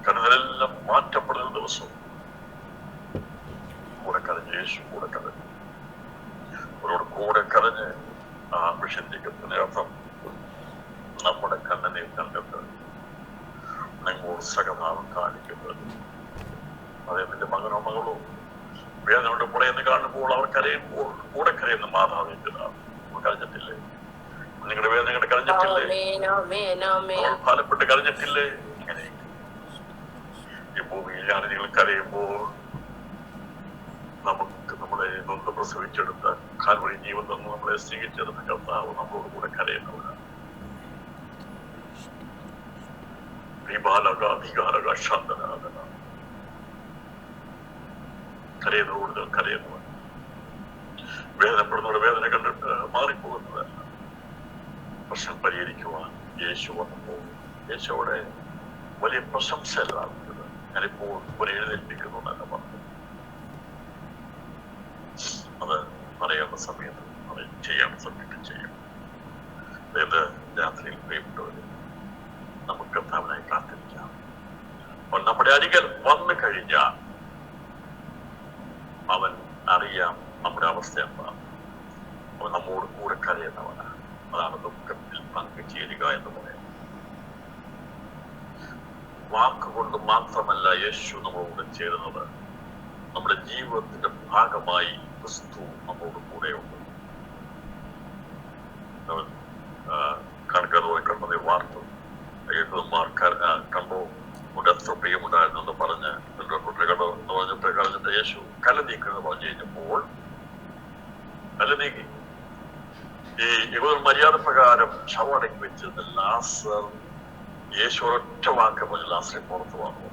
കണ്ണുനീരെല്ലാം മാറ്റപ്പെടുന്ന ഒരു ദിവസം കൂടെ കരഞ്ഞ് യേശു കൂടെ കരഞ്ഞു. അവരോട് കൂടെ കരഞ്ഞ് ആ വിഷയത്തിന്റെ അർത്ഥം നമ്മുടെ കണ്ണുനീർ കണ്ടിട്ട് നിങ്ങളോട് സഹഭാവം കാണിക്കുന്നത്. അതേ നിന്റെ മകനോ മകളോ വേദനയുടെ പുളയെന്ന് കാണുമ്പോൾ അവർ കരയുമ്പോൾ കൂടെ കരയുന്ന മാതാവിന്റെ കരഞ്ഞിട്ടില്ലേ? നിങ്ങളുടെ വേദനകൾ കരഞ്ഞിട്ടില്ലേ? ഫലപ്പെട്ട് കരഞ്ഞിട്ടില്ലേ? ഇങ്ങനെ ഈ ഭൂമിയിൽ ഞാൻ നിങ്ങൾ കരയുമ്പോൾ നമുക്ക് നമ്മളെ നൊന്ന് പ്രസവിച്ചെടുത്ത കാൽവഴി ജീവൻ തന്ന് നമ്മളെ സ്വീകരിച്ചെടുത്ത കർത്താവ് നമ്മളോട് കൂടെ കരയുന്നവരാണ്. കരയുന്നതോട് കരയുന്നവൻ, വേദനപ്പെടുന്നവരുടെ വേദന കണ്ടിട്ട് മാറിപ്പോകുന്നതല്ല. പ്രശ്നം പരിഹരിക്കുവാൻ യേശു വന്നപ്പോൾ യേശുവിടെ വലിയ പ്രശംസയല്ല നടത്തിയത്. ഞാനിപ്പോൾ ഒരു എഴുന്നേൽപ്പിക്കുന്നു എന്നല്ല പറഞ്ഞു. അത് പറയേണ്ട സമയത്ത് ചെയ്യേണ്ട സമയത്ത് ചെയ്യണം. അതായത് രാത്രിയിൽ പ്രിയപ്പെട്ടവര്, നമുക്ക് കർത്താവിനായി കാത്തിരിക്കാം. അവൻ നമ്മുടെ അരികിൽ വന്നു കഴിഞ്ഞാൽ അവൻ അറിയാം നമ്മുടെ അവസ്ഥ എന്താണ്. അവൻ നമ്മോട് കൂടെ കരയുന്നവനാണ്. അതാണ് ദുഃഖത്തിൽ പങ്കുചേരുക എന്ന് പറയുന്നത്. വാക്കുകൊണ്ട് മാത്രമല്ല യേശു നമ്മളോട് ചേരുന്നത്, നമ്മുടെ ജീവിതത്തിന്റെ ഭാഗമായി ക്രിസ്തു നമ്മളോട് കൂടെയുണ്ട്. കണക്കതുപോലെ കണ്ടത് വാർത്തു കേൾക്കുന്നമാർ നാസർ യേശു ഒരൊറ്റ വാക്ക് പോലെ ലാസറെ പുറത്തു വന്നു.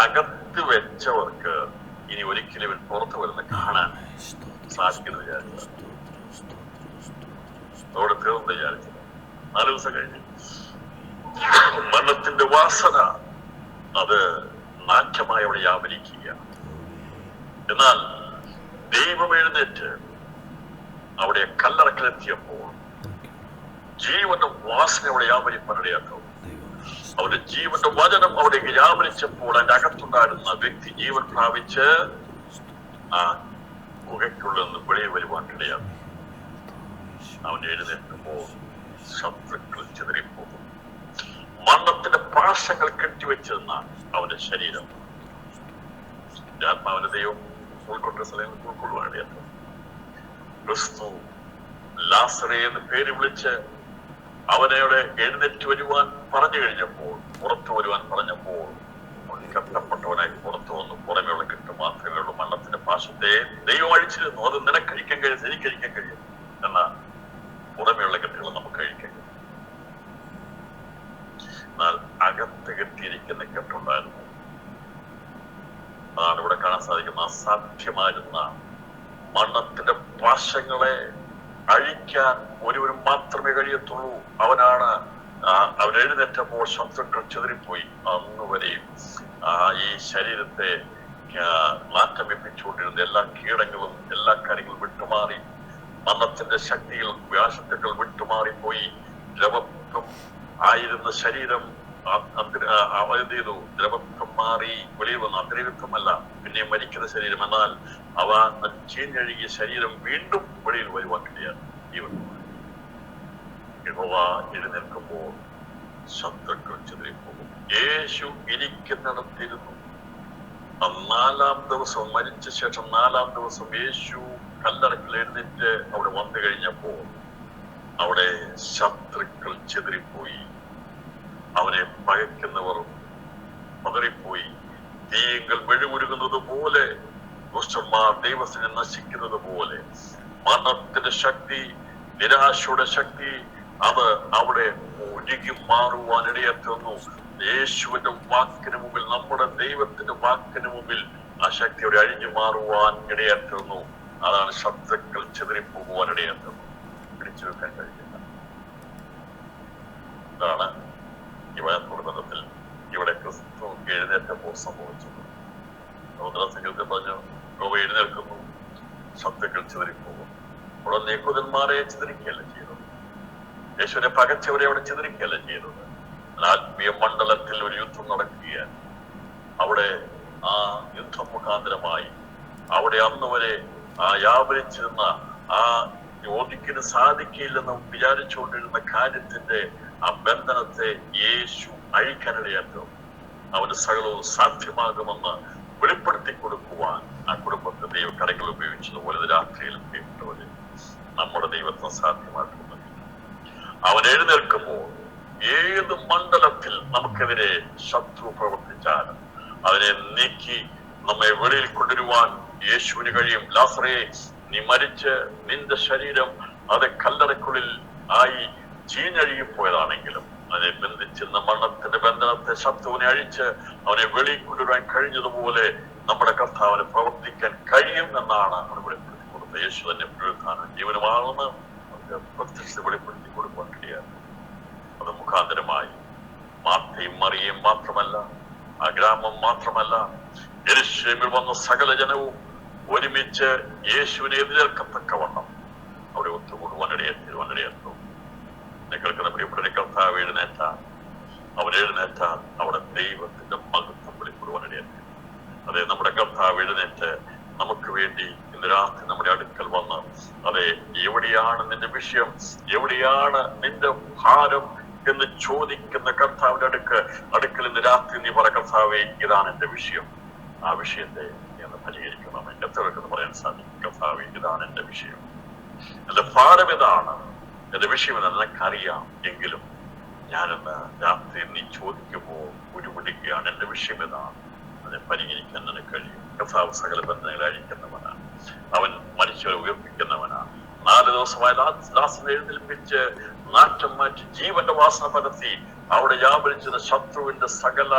അകത്ത് വെച്ചവർക്ക് ഇനി ഒരിക്കലും ഇവൻ പുറത്തു വരുന്ന കാണാൻ സാധിക്കുന്നു വിചാരിച്ചത്. അവിടെ തീർന്നു വിചാരിച്ചത്. 4 ദിവസം കഴിഞ്ഞു മരണത്തിന്റെ വാസന അത് നാറ്റമായി അവിടെ വ്യാപരിക്കുക. എന്നാൽ ദൈവം എഴുന്നേറ്റ് അവിടെ കല്ലറക്കിലെത്തിയപ്പോൾ ജീവന്റെ വാസന അവിടെ വ്യാപരിപ്പനിടയാക്കും. അവരുടെ ജീവന്റെ വചനം അവിടേക്ക് വ്യാപരിച്ചപ്പോൾ അതിന്റെ അകത്തുണ്ടായിരുന്ന വ്യക്തി ജീവൻ പ്രാപിച്ച് ആ ഗുഹയ്ക്കുള്ളിൽ നിന്ന് വെളിയിൽ വരുവാൻ ഇടയാക്കും. അവൻ എഴുന്നേൽക്കുമ്പോൾ ശത്രുക്കൾ ചിതറിപ്പോകും. മരണത്തിന്റെ പാശങ്ങൾ കെട്ടിവെച്ചിരുന്ന അവന്റെ ശരീരം ആത്മാവിന്റെ ദൈവം ഉൾക്കൊണ്ട സ്ഥലങ്ങൾ ഉൾക്കൊള്ളുവാൻ ഇടയാക്കും. ക്രിസ്തു ലാസറെ എന്ന് പേര് വിളിച്ച് അവനോട് എഴുന്നേറ്റ് വരുവാൻ പറഞ്ഞു കഴിഞ്ഞപ്പോൾ, പുറത്തു വരുവാൻ പറഞ്ഞപ്പോൾ കഷ്ടപ്പെട്ടവനായി പുറത്തു വന്നു. പുറമെയുള്ള കെട്ട് മാത്രമേ ഉള്ളൂ. മരണത്തിന്റെ പാശത്തെ ദൈവം അഴിച്ചിരുന്നു. അത് നിനക്ക് കഴിക്കാൻ കഴിയും, എനിക്ക് കഴിക്കാൻ കഴിയും. എന്നാൽ പുറമെയുള്ള കെട്ടുകൾ നമുക്ക് കഴിക്കാൻ കഴിയും. എന്നാൽ അകത്ത് കെട്ടിയിരിക്കുന്ന കെട്ടുണ്ടായിരുന്നു. അതാണ് ഇവിടെ കാണാൻ സാധിക്കുന്ന അസാധ്യമായിരുന്ന മരണത്തിന്റെ പാശങ്ങളെ അഴിക്കാൻ ഒരുവനും മാത്രമേ കഴിയത്തുള്ളൂ. അവനാണ്. അവൻ എഴുന്നേറ്റപ്പോൾ ശത്രുക്കൾ ചിതറിപ്പോയി. അന്ന് വരെയും ഈ ശരീരത്തെ മാറ്റം വെപ്പിച്ചുകൊണ്ടിരുന്ന എല്ലാ കീടങ്ങളും എല്ലാ കാര്യങ്ങളും വിട്ടുമാറി, മരണത്തിന്റെ ശക്തികൾ വ്യാശത്തുക്കൾ വിട്ടുമാറിപ്പോയി. ദ്രവത്വം ആയിരുന്ന ശരീരം എന്ത് ചെയ്തു? ദ്രവത്വം മാറി വെളിയിൽ വന്നു. അന്തരീക്ഷമല്ല, പിന്നെ മരിക്കുന്ന ശരീരം. എന്നാൽ അവ ചീഞ്ഞഴുകിയ ശരീരം വീണ്ടും വെളിയിൽ വരുവാൻ കഴിയാണ്. യഹോവ എഴുന്നേൽക്കുമ്പോൾ ശത്രുക്കൾ ചിതറിപ്പോകും. യേശു ഇരിക്കുന്നിടത്തിരുന്നു. 4-ാം ദിവസം മരിച്ച ശേഷം 4-ാം ദിവസം യേശു കല്ലറക്കിൽ എഴുന്നേറ്റ് അവിടെ വന്നു കഴിഞ്ഞപ്പോൾ അവിടെ ശത്രുക്കൾ ചിതറിപ്പോയി. അവനെ പകയ്ക്കുന്നവർ പതറിപ്പോയി. തീയങ്ങൾ വെഴുമുരുകുന്നത് പോലെ, ദുഷ്ടന്മാർ ദൈവത്തിനെ നശിക്കുന്നത് പോലെ മരണത്തിന്റെ ശക്തി, നിരാശയുടെ ശക്തി അത് അവിടെ ഒഴുകി മാറുവാൻ ഇടയാത്തുന്നു. യേശുവിന്റെ വാക്കിന് മുമ്പിൽ, നമ്മുടെ ദൈവത്തിന്റെ വാക്കിന് മുമ്പിൽ ആ ശക്തി അവിടെ അഴിഞ്ഞു മാറുവാൻ ഇടയാത്തുന്നു. അതാണ് ശത്രുക്കൾ ചിതറിപ്പോകുവാൻ ഇടയാത്തുന്നു. പിടിച്ചു വെക്കാൻ കഴിയില്ല. ഇതാണ് ബന്ധത്തിൽ ഇവിടെ ക്രിസ്തു എഴുന്നേറ്റപ്പോൾ സംഭവിച്ചത്. സമുദ്രസംഘത്തിൽ പറഞ്ഞു, യഹോവ എഴുന്നേൽക്കുന്നു, ശത്രുക്കൾ ചിതറിപ്പോകും. ഉടനെ യഹൂദന്മാരെ ചിതറിക്കുകയല്ല ചെയ്തത്. യേശുവിനെ പകച്ചവരെ അവിടെ ചിതറിക്കുകയല്ല ചെയ്തത്. ആത്മീയ മണ്ഡലത്തിൽ ഒരു യുദ്ധം നടക്കുകയാണ്. അവിടെ ആ യുദ്ധം മുഖാന്തരമായി അവിടെ അന്ന് വരെ വ്യാപരിച്ചിരുന്ന ആ ഒരിക്കലും സാധിക്കില്ലെന്ന് വിചാരിച്ചുകൊണ്ടിരുന്ന കാര്യത്തിന്റെ ആ ബന്ധനത്തെ യേശു അഴിക്കാനിടയാക്കും. അവന് സകലവും സാധ്യമാകുമെന്ന് വെളിപ്പെടുത്തി കൊടുക്കുവാൻ ആ കുടുംബത്തെ ദൈവ കരങ്ങൾ ഉപയോഗിച്ചതുപോലെ രാത്രിയിലും കേട്ടവര് നമ്മുടെ ദൈവത്തെ സാധ്യമാക്കുന്നത്. അവൻ എഴുന്നേൽക്കുമ്പോൾ ഏത് മണ്ഡലത്തിൽ നമുക്കെതിരെ ശത്രു പ്രവർത്തിച്ചാലും അതിനെ നീക്കി നമ്മെ വെളിയിൽ കൊണ്ടുവരുവാൻ യേശുവിന് കഴിയും. ലാസറേ, നീ മരിച്ച് നിന്റെ ശരീരം അത് കല്ലറയ്ക്കുള്ളിൽ ആയി ചീഞ്ഞഴുകിപ്പോയതാണെങ്കിലും അതിനെ ബന്ധിച്ചിരുന്ന മരണത്തിന്റെ ബന്ധനത്തെ ശത്രുവിനെ അഴിച്ച് അവനെ വെളിയിൽ കൊണ്ടുവരാൻ കഴിഞ്ഞതുപോലെ നമ്മുടെ കർത്താവിന് പ്രവർത്തിക്കാൻ കഴിയും എന്നാണ് അവർ വെളിപ്പെടുത്തി കൊടുത്തത്. യേശു തന്നെ പുനരുത്ഥാനം ജീവനുമാണെന്ന് പ്രത്യക്ഷ വെളിപ്പെടുത്തി കൊടുക്കാൻ കഴിയാണ്. അത് മുഖാന്തരമായി മാർത്തയും മറിയയും മാത്രമല്ല, ആ ഗ്രാമം മാത്രമല്ല, യെരൂശലേമിൽ വന്ന സകല ജനവും ഒരുമിച്ച് യേശുവിനെ എതിരേൽക്കത്തക്കവണ്ണം അവിടെ ഒത്തുകൂടുവാനിടയായിരുന്നു. കേൾക്കുന്ന പ്രിയപ്പെട്ട കർത്താവ് എഴുന്നേറ്റാൽ, അവൻ എഴുന്നേറ്റാൽ അവിടെ ദൈവത്തിന്റെ മഹത്വം വെളിപ്പെടുവാനിടയായിരുന്നു. അതെ, നമ്മുടെ കർത്താവ് എഴുന്നേറ്റ് നമുക്ക് വേണ്ടി ഇന്ന് രാത്രി നമ്മുടെ അടുക്കൽ വന്ന്, അതെ, എവിടെയാണ് നിന്റെ വിഷയം, എവിടെയാണ് നിന്റെ ഭാരം എന്ന് ചോദിക്കുന്ന കർത്താവിന്റെ അടുക്കൽ ഇന്ന് രാത്രി നീ പറ, കർത്താവേ, ഇതാണ് എന്റെ വിഷയം, ആ വിഷയത്തെ എന്ന് പരിഹരിക്കണം. എത്രവെക്കെന്ന് പറയാൻ സാധിക്കും, കർത്താവേ, ഇതാണ് എന്റെ വിഷയം, എന്റെ ഭാരം ഇതാണ്, എന്റെ വിഷയം എന്ന് എനിക്കറിയാം, എങ്കിലും ഞാനെന്ന് രാത്രി നീ ചോദിക്കുമ്പോൾ ഉരുപിടിക്കുകയാണ്, എന്റെ വിഷയം ഇതാണ്, അതിനെ പരിഹരിക്കാൻ നിനക്ക് കഴിയും. കർത്താവ് സകല ബന്ധനങ്ങളെ അഴിക്കുന്നവനാണ്, അവൻ മനുഷ്യരെ ഉയർപ്പിക്കുന്നവനാണ്. 4 ദിവസമായി ലാസറിനെ എഴുന്നേൽപ്പിച്ച് നാറ്റം മാറ്റി ജീവന്റെ വാസന പരത്തി അവിടെ വ്യാപരിച്ചത് ശത്രുവിന്റെ സകല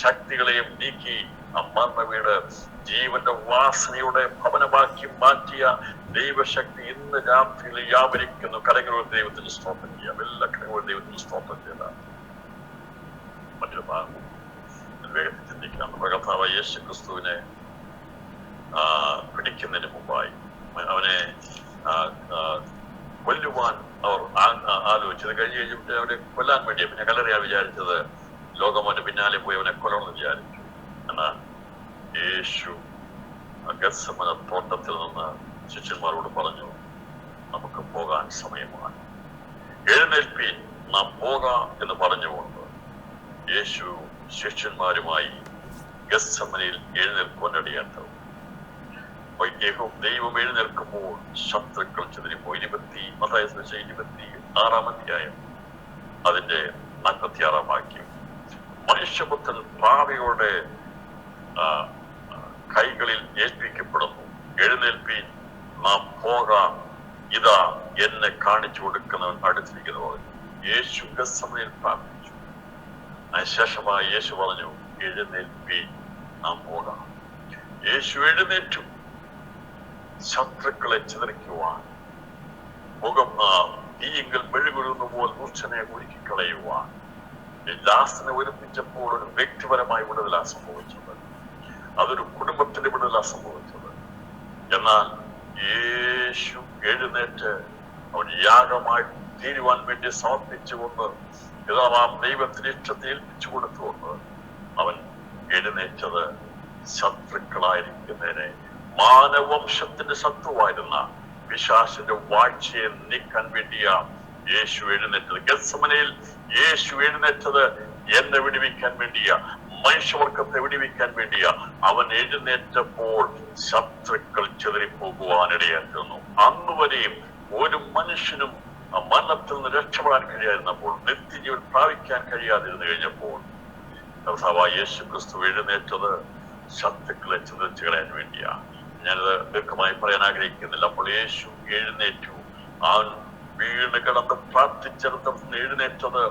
ശക്തികളെയും നീക്കി ആ മരണ വീട് ജീവന്റെ വാസനയുടെ ഭവനമാക്കി മാറ്റിയ ദൈവശക്തി ഇന്ന് രാത്രിയിൽ വ്യാപരിക്കുന്നു. കരങ്ങളോട് ദൈവത്തിന് സ്തോത്രം ചെയ്യാം. എല്ലാ കരങ്ങളോട് ദൈവത്തിന് സ്തോത്രം ചെയ്ത മറ്റൊരു ഭാഗം വേഗത്തിൽ ചിന്തിക്കാം. നമ്മുടെ കർത്താവായ യേശു ക്രിസ്തുവിനെ പിടിക്കുന്നതിന് മുമ്പായി അവനെ കൊല്ലുവാൻ അവർ ആലോചിച്ചത്. കഴിഞ്ഞ് കഴിഞ്ഞിട്ട് അവരെ കൊല്ലാൻ വേണ്ടി പിന്നെ കല്ലറിയാ വിചാരിച്ചത്. ലോകം അവന്റെ പിന്നാലെ പോയി അവനെ കൊല്ലണമെന്ന് വിചാരിച്ചു. എന്നാൽ യേശു ഗത്സമന തോട്ടത്തിൽ നിന്ന് ശിഷ്യന്മാരോട് പറഞ്ഞു, നമുക്ക് പോകാൻ സമയമാണ്, എഴുന്നേൽപ്പീൻ, നാം പോകാം എന്ന് പറഞ്ഞുകൊണ്ട് യേശു ശിഷ്യന്മാരുമായി ഗത്സമനയിൽ എഴുന്നേൽക്കൊണ്ടടിയാട്ടു. ദൈവം എഴുന്നേൽക്കുമ്പോൾ ശത്രുക്കൾ ചിതറിപ്പോയി. 26 അധ്യായം അതിന്റെ 46 വാക്യം. മനുഷ്യപുത്രൻ പാപികളുടെ കൈകളിൽ ഏൽപ്പിക്കപ്പെടുന്നു, എഴുന്നേൽപ്പീൻ, നാം പോകാം, ഇതാ എന്നെ കാണിച്ചു കൊടുക്കുന്നവൻ അടുത്തിരിക്കുന്നത്. യേശു ഗത്സമനയിൽ പ്രാർത്ഥിച്ചു. അതിനുശേഷമായി യേശു പറഞ്ഞു, എഴുന്നേൽപ്പീൻ, നാം പോകാം. യേശു എഴുന്നേറ്റു. ശത്രുക്കളെ ചിതറിക്കുവാൻ, മുഖം തീയെങ്കിൽ മെഴുകുന്ന പോലെ മൂർച്ഛനെ ഒരുക്കിക്കളയുവാൻ ലാസനെ ഒരുമിച്ചപ്പോൾ ഒരു വ്യക്തിപരമായി വിടുതലാണ് സംഭവിച്ചത്. അതൊരു കുടുംബത്തിന്റെ വിടുതലാണ് സംഭവിച്ചത്. എന്നാൽ യേശു എഴുന്നേറ്റ് അവൻ യാഗമായി തീരുവാൻ വേണ്ടി സമർപ്പിച്ചുകൊണ്ട് യഥാം ദൈവത്തിന് ഇഷ്ടത്തെ ഏൽപ്പിച്ചു കൊടുത്തുകൊണ്ട് അവൻ എഴുന്നേറ്റത് ശത്രുക്കളായിരിക്കുന്നതിനെ, മാനവംശത്തിന്റെ ശത്രുവായിരുന്ന പിശാചിന്റെ വാഴ്ചയെ നീക്കാൻ വേണ്ടിയാ യേശു എഴുന്നേറ്റത്. ഗത്സമനയിൽ യേശു എഴുന്നേറ്റത് എന്നെ വിടുവിക്കാൻ വേണ്ടിയാ, മനുഷ്യവർഗത്തെ വിടുവിക്കാൻ വേണ്ടിയാ. അവൻ എഴുന്നേറ്റപ്പോൾ ശത്രുക്കൾ ചിതറിപ്പോകുവാനിടയായിരുന്നു. അന്നുവരെയും ഒരു മനുഷ്യനും മരണത്തിൽ നിന്ന് രക്ഷപ്പെടാൻ കഴിയാതിരുന്നപ്പോൾ, നിത്യജീവൻ പ്രാപിക്കാൻ കഴിയാതിരുന്നു കഴിഞ്ഞപ്പോൾ കർത്താവായ യേശു ക്രിസ്തു എഴുന്നേറ്റത് ശത്രുക്കളെ ചിതറിച്ചു കളയാൻ വേണ്ടിയാ. ഞാനത് ദീർഘമായി പറയാൻ ആഗ്രഹിക്കുന്നില്ല. അപ്പോൾ യേശു എഴുന്നേറ്റു. അവൻ വീണ് കിടന്ന് പ്രാർത്ഥിച്ചെടുത്ത് എഴുന്നേറ്റത്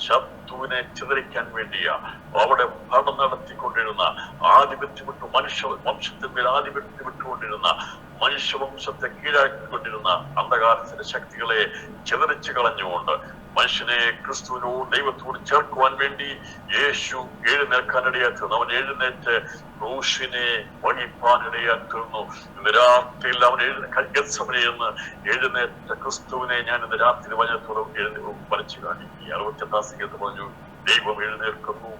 ശത്രുവിനെ ചിതറിക്കാൻ വേണ്ടിയാ. അവിടെ ഭരണം നടത്തിക്കൊണ്ടിരുന്ന ആധിപത്യം വിട്ടു, മനുഷ്യ വംശത്തിന്മേൽ ആധിപത്യം വിട്ടുകൊണ്ടിരുന്ന, മനുഷ്യവംശത്തെ കീഴാക്കിക്കൊണ്ടിരുന്ന അന്ധകാരത്തിന്റെ ശക്തികളെ ചിതറിച്ചു കളഞ്ഞുകൊണ്ട് മനുഷ്യനെ ക്രിസ്തുവിനോട് ദൈവത്തോട് ചേർക്കുവാൻ വേണ്ടി യേശു എഴുന്നേൽക്കാനിടയായിരുന്നു. അവൻ എഴുന്നേറ്റ് ക്രൂശിനെ വഹിപ്പാനിടയായിരുന്നു. ഇന്ന് രാത്രിയിൽ അവൻ ഗത്സമനയിൽ എഴുന്നേറ്റ ക്രിസ്തുവിനെ ഞാൻ ഇന്ന് രാത്രി വചനത്തോട് വരച്ചു കാണിക്കുക. 68 സംഗീതത്തിൽ പറഞ്ഞു, ദൈവം എഴുന്നേൽക്കുന്നു,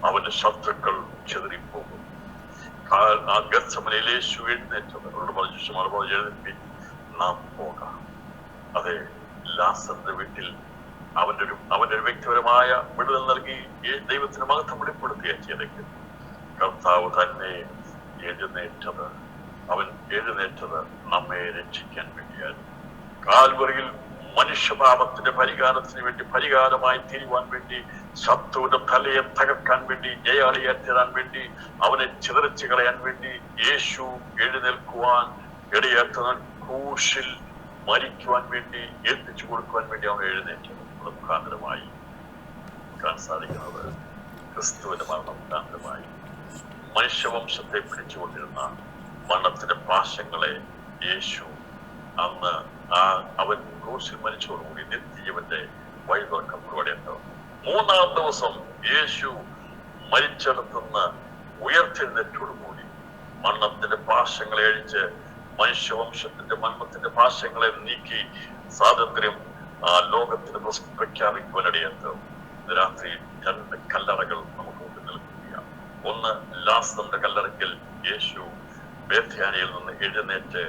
അവന്റെ ശത്രുക്കൾ ചിതറിപ്പോകും. ആ ഗത്സമനയിൽ യേശു എഴുന്നേറ്റത് അവരോട് പറഞ്ഞു, ശിഷ്യന്മാർ പറഞ്ഞു, എഴുന്നേൽപ്പി, നാം പോകാം. അതെ, ലാസറിന്റെ വീട്ടിൽ അവന്റെ ഒരു വ്യക്തിപരമായ വിടുതൽ നൽകി ദൈവത്തിന് മഹത്വം വെളിപ്പെടുത്തുക ചെയ്തേക്ക്. കർത്താവ് തന്നെ എഴുന്നേറ്റത്, അവൻ എഴുന്നേറ്റത് നമ്മെ രക്ഷിക്കാൻ വേണ്ടിയാണ്. കാൽവറിയിൽ മനുഷ്യപാപത്തിന്റെ പരിഹാരത്തിന് വേണ്ടി, പരിഹാരമായി തീരുവാൻ വേണ്ടി, ശത്രുവിന്റെ തലയെ തകർക്കാൻ വേണ്ടി, ജയാളിയെ തരാൻ വേണ്ടി, അവനെ ചിതറിച്ചു കളയാൻ വേണ്ടി യേശു എഴുന്നേൽക്കുവാൻ ഇടയാക്കുന്ന ക്രൂശിൽ മരിക്കുവാൻ വേണ്ടി, ഏൽപ്പിച്ചു കൊടുക്കുവാൻ വേണ്ടി അവൻ എഴുന്നേറ്റത് മുഖാന്തരമായി കാണാൻ സാധിക്കുന്നത്. ക്രിസ്തുവിന്റെ മരണം മുഖാന്തരമായി മനുഷ്യവംശത്തെ പിടിച്ചുകൊണ്ടിരുന്ന മരണത്തിന്റെ പാശങ്ങളെ യേശു അന്ന് അവൻ ക്രൂശിൽ മരിച്ചതോടുകൂടി നിത്യജീവന്റെ വഴി തുറക്കപ്പെടുകയാണ്. 3-ാം ദിവസം യേശു മരിച്ചിടത്തുനിന്ന് ഉയർത്തെഴുന്നേറ്റോടുകൂടി മരണത്തിന്റെ പാശങ്ങളെ അഴിച്ച് മനുഷ്യവംശത്തിന്റെ മരണത്തിന്റെ പാശങ്ങളെ നീക്കി സ്വാതന്ത്ര്യം ലോകത്തിന് പ്രഖ്യാപിക്കുവാനിടയായിരുന്നു. രാത്രി 2 കല്ലറകൾ നമുക്ക് മുന്നിൽ നിൽക്കുകയാണ്. ഒന്ന്, ലാസറിന്റെ കല്ലറയ്ക്കൽ യേശു ബേത്യാനിയിൽ നിന്ന് എഴുന്നേറ്റ്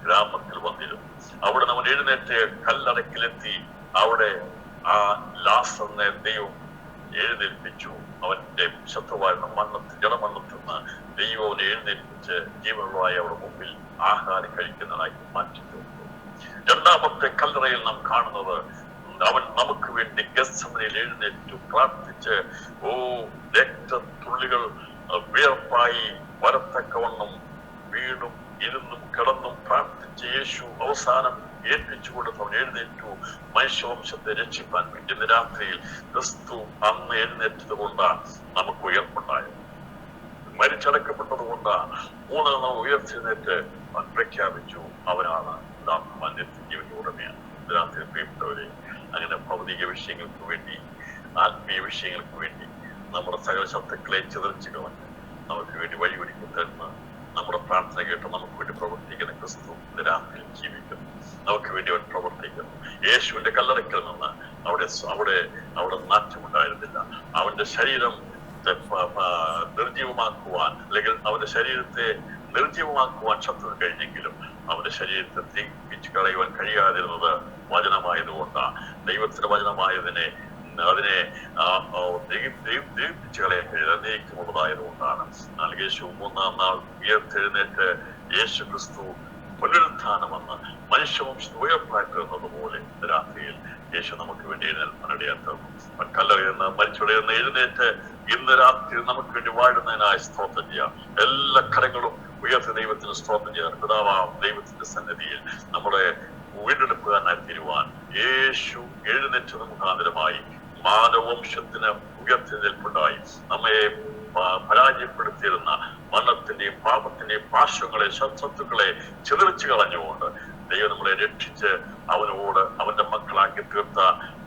ഗ്രാമത്തിൽ വന്നിരുന്നു. അവിടെ അവൻ എഴുന്നേറ്റ് കല്ലറയ്ക്കിലെത്തി. അവിടെ ആ ലാസറിനെ ദൈവം എഴുന്നേൽപ്പിച്ചു. അവന്റെ ശത്രുവായിരുന്ന ജഡമരണത്തിൽ നിന്ന് ദൈവം അവനെ എഴുന്നേൽപ്പിച്ച് ജീവനുള്ളതായി അവരുടെ മുമ്പിൽ ആഹാരം കഴിക്കുന്നതായി മാറ്റിത്തീർത്തു. 2-ാമത്തെ കല്ലറയിൽ നാം കാണുന്നത്, അവൻ നമുക്ക് വേണ്ടി ഗത്സമനയിൽ എഴുന്നേറ്റു പ്രാർത്ഥിച്ച്, രക്തത്തുള്ളികൾ വിയർപ്പായി വരത്തക്കവണ്ണം വീണും ഇരുന്നും കിടന്നും പ്രാർത്ഥിച്ച് യേശു അവസാനം ഏൽപ്പിച്ചു കൊടുത്ത് അവൻ എഴുന്നേറ്റു മനുഷ്യവംശത്തെ രക്ഷിപ്പാൻ വേണ്ടി. ഇന്ന് രാത്രിയിൽ ക്രിസ്തു അന്ന് എഴുന്നേറ്റത് കൊണ്ടാണ് നമുക്ക് ഉയർപ്പുണ്ടായത്. മരിച്ചടക്കപ്പെട്ടത് കൊണ്ടാണ് മൂന്നാം നാൾ ഉയർച്ചെഴുന്നേറ്റ് അവൻ പ്രഖ്യാപിച്ചു അവനാണ് ജീവന്റെ ഉടമയാണ്. രാത്രി പ്രിയപ്പെട്ടവരെ, അങ്ങനെ ഭൗതിക വിഷയങ്ങൾക്ക് വേണ്ടി, ആത്മീയ വിഷയങ്ങൾക്ക് വേണ്ടി നമ്മുടെ സകല ശബ്ദങ്ങളെ ചിതറിച്ചു കളഞ്ഞ് നമുക്ക് വേണ്ടി വഴിയൊരുക്കി തരുന്ന, നമ്മുടെ പ്രാർത്ഥന കേട്ട് നമുക്ക് വേണ്ടി പ്രവർത്തിക്കുന്ന ക്രിസ്തു ഇന്ന് രാത്രിയിൽ ജീവിക്കുന്നു. നമുക്ക് വേണ്ടി അവൻ പ്രവർത്തിക്കുന്നു. യേശുവിന്റെ കല്ലറയ്ക്കൽ നിന്ന് അവിടെ നാറ്റമുണ്ടായിരുന്നില്ല. അവന്റെ ശരീരം നിർജീവമാക്കുവാൻ, അല്ലെങ്കിൽ അവന്റെ ശരീരത്തെ നിർജീവമാക്കുവാൻ ശത്രു കഴിഞ്ഞെങ്കിലും അവന്റെ ശരീരത്തെ തീപിച്ച് കളയുവാൻ കഴിയാതിരുന്നത് വചനമായതുകൊണ്ടാണ്. ദൈവത്തിന്റെ വചനമായതിനെ ദീപിച്ച് കളയാൻ കഴിയാതേക്കുമുള്ളതായതുകൊണ്ടാണ്. എന്നാൽ യേശു മൂന്നാം നാൾ ഉയർത്തെഴുന്നേറ്റ് യേശു ക്രിസ്തു പുനരുത്ഥാനമെന്ന് മനുഷ്യവംശം ഉയർപ്പാക്കുന്നത് പോലെ രാത്രിയിൽ യേശു നമുക്ക് വേണ്ടി എഴുന്നേൽപ്പാനിടയാക്കും. കല്ലറയിൽ നിന്ന് മരിച്ചുടയുന്ന എഴുന്നേറ്റ് ഇന്ന് രാത്രി നമുക്ക് വേണ്ടി വാഴുന്നതിനായി സ്തോത്രം ചെയ്യാം. എല്ലാ കരങ്ങളും ഉയർത്തി ദൈവത്തിന് സ്തോത്രം ചെയ്യാൻ. പിതാവാം ദൈവത്തിന്റെ സന്നിധിയിൽ നമ്മുടെ വീണ്ടെടുപ്പുകാരനായി തീരുവാൻ യേശു എഴുന്നേറ്റത് മുഖാന്തരമായി മാനവംശത്തിന് ഉയർത്തെഴുന്നേൽപ്പുണ്ടായി. നമ്മെ പരാജയപ്പെടുത്തിയിരുന്ന മരണത്തിന്റെയും പാപത്തിന്റെയും പാർശ്വങ്ങളെ, ശത്രുക്കളെ ചിതറിച്ചു കളഞ്ഞുകൊണ്ട് ദൈവം നമ്മളെ രക്ഷിച്ച് അവനോട് അവന്റെ മക്കളാക്കി തീർത്ത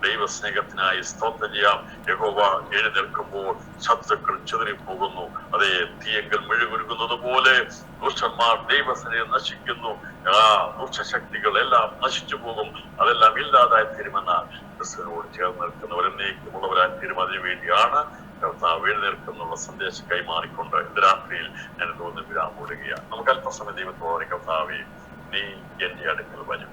ദൈവസ്നേഹത്തിനായി സ്തോത്രം ചെയ്യാം. യഹോവ എഴുന്നേൽക്കുമ്പോൾ ശത്രുക്കൾ ചിതറിപ്പോകുന്നു. അതേ തീയെങ്കിൽ മെഴുകുരുകുന്നത് പോലെ ദുഷ്ടന്മാർ ദൈവസ്നേഹം നശിക്കുന്നു. ദുഷ്ടശക്തികൾ എല്ലാം നശിച്ചു പോകും. അതെല്ലാം ഇല്ലാതായി തീരുമെന്ന ക്രിസ്തുവിനോട് ചേർന്ന് നിൽക്കുന്നവരെന്നേക്കുമുള്ളവരായി തീരും. അതിനു വേണ്ടിയാണ് കർത്താവ് എഴുന്നേൽക്കുന്നുള്ള സന്ദേശം കൈമാറിക്കൊണ്ട് ഇന്ന് രാത്രിയിൽ ഞാൻ തോന്നുന്നു വിരാമൂടുകയാണ്. നമുക്ക് അല്പസമയം ദൈവത്തോടെ കർത്താവേ, നീ എന്റെ അടുക്കൽ വരും.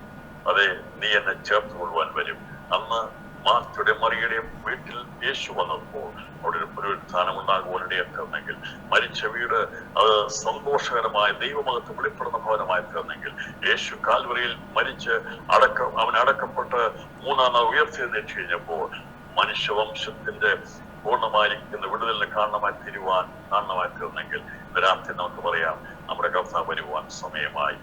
അതെ, നീ എന്നെ ചേർത്ത് കൊള്ളുവാൻ വരും. അന്ന് മാർത്തയുടെയും മറിയയുടെയും വീട്ടിൽ യേശു വന്നപ്പോൾ അവിടെ ഒരു പുനരുത്ഥാനം ഉണ്ടാകുവാനിടയായി തീർന്നെങ്കിൽ, മരിച്ച വീട് അത് സന്തോഷകരമായ ദൈവമഹത്വം വെളിപ്പെടുന്ന ഭവനമായി തീർന്നെങ്കിൽ, യേശു കാൽവരിയിൽ മരിച്ച് അവൻ അടക്കപ്പെട്ട് മൂന്നാം നാൾ ഉയർത്തെഴുന്നേറ്റ് കഴിഞ്ഞപ്പോൾ മനുഷ്യവംശത്തിന്റെ പൂർണ്ണമായിരിക്കുന്ന വിടുതലിന് കാരണമായി തീർന്നെങ്കിൽ രാത്രി നമുക്ക് പറയാം, നമ്മുടെ കർത്താവ് വരുവാൻ സമയമായി.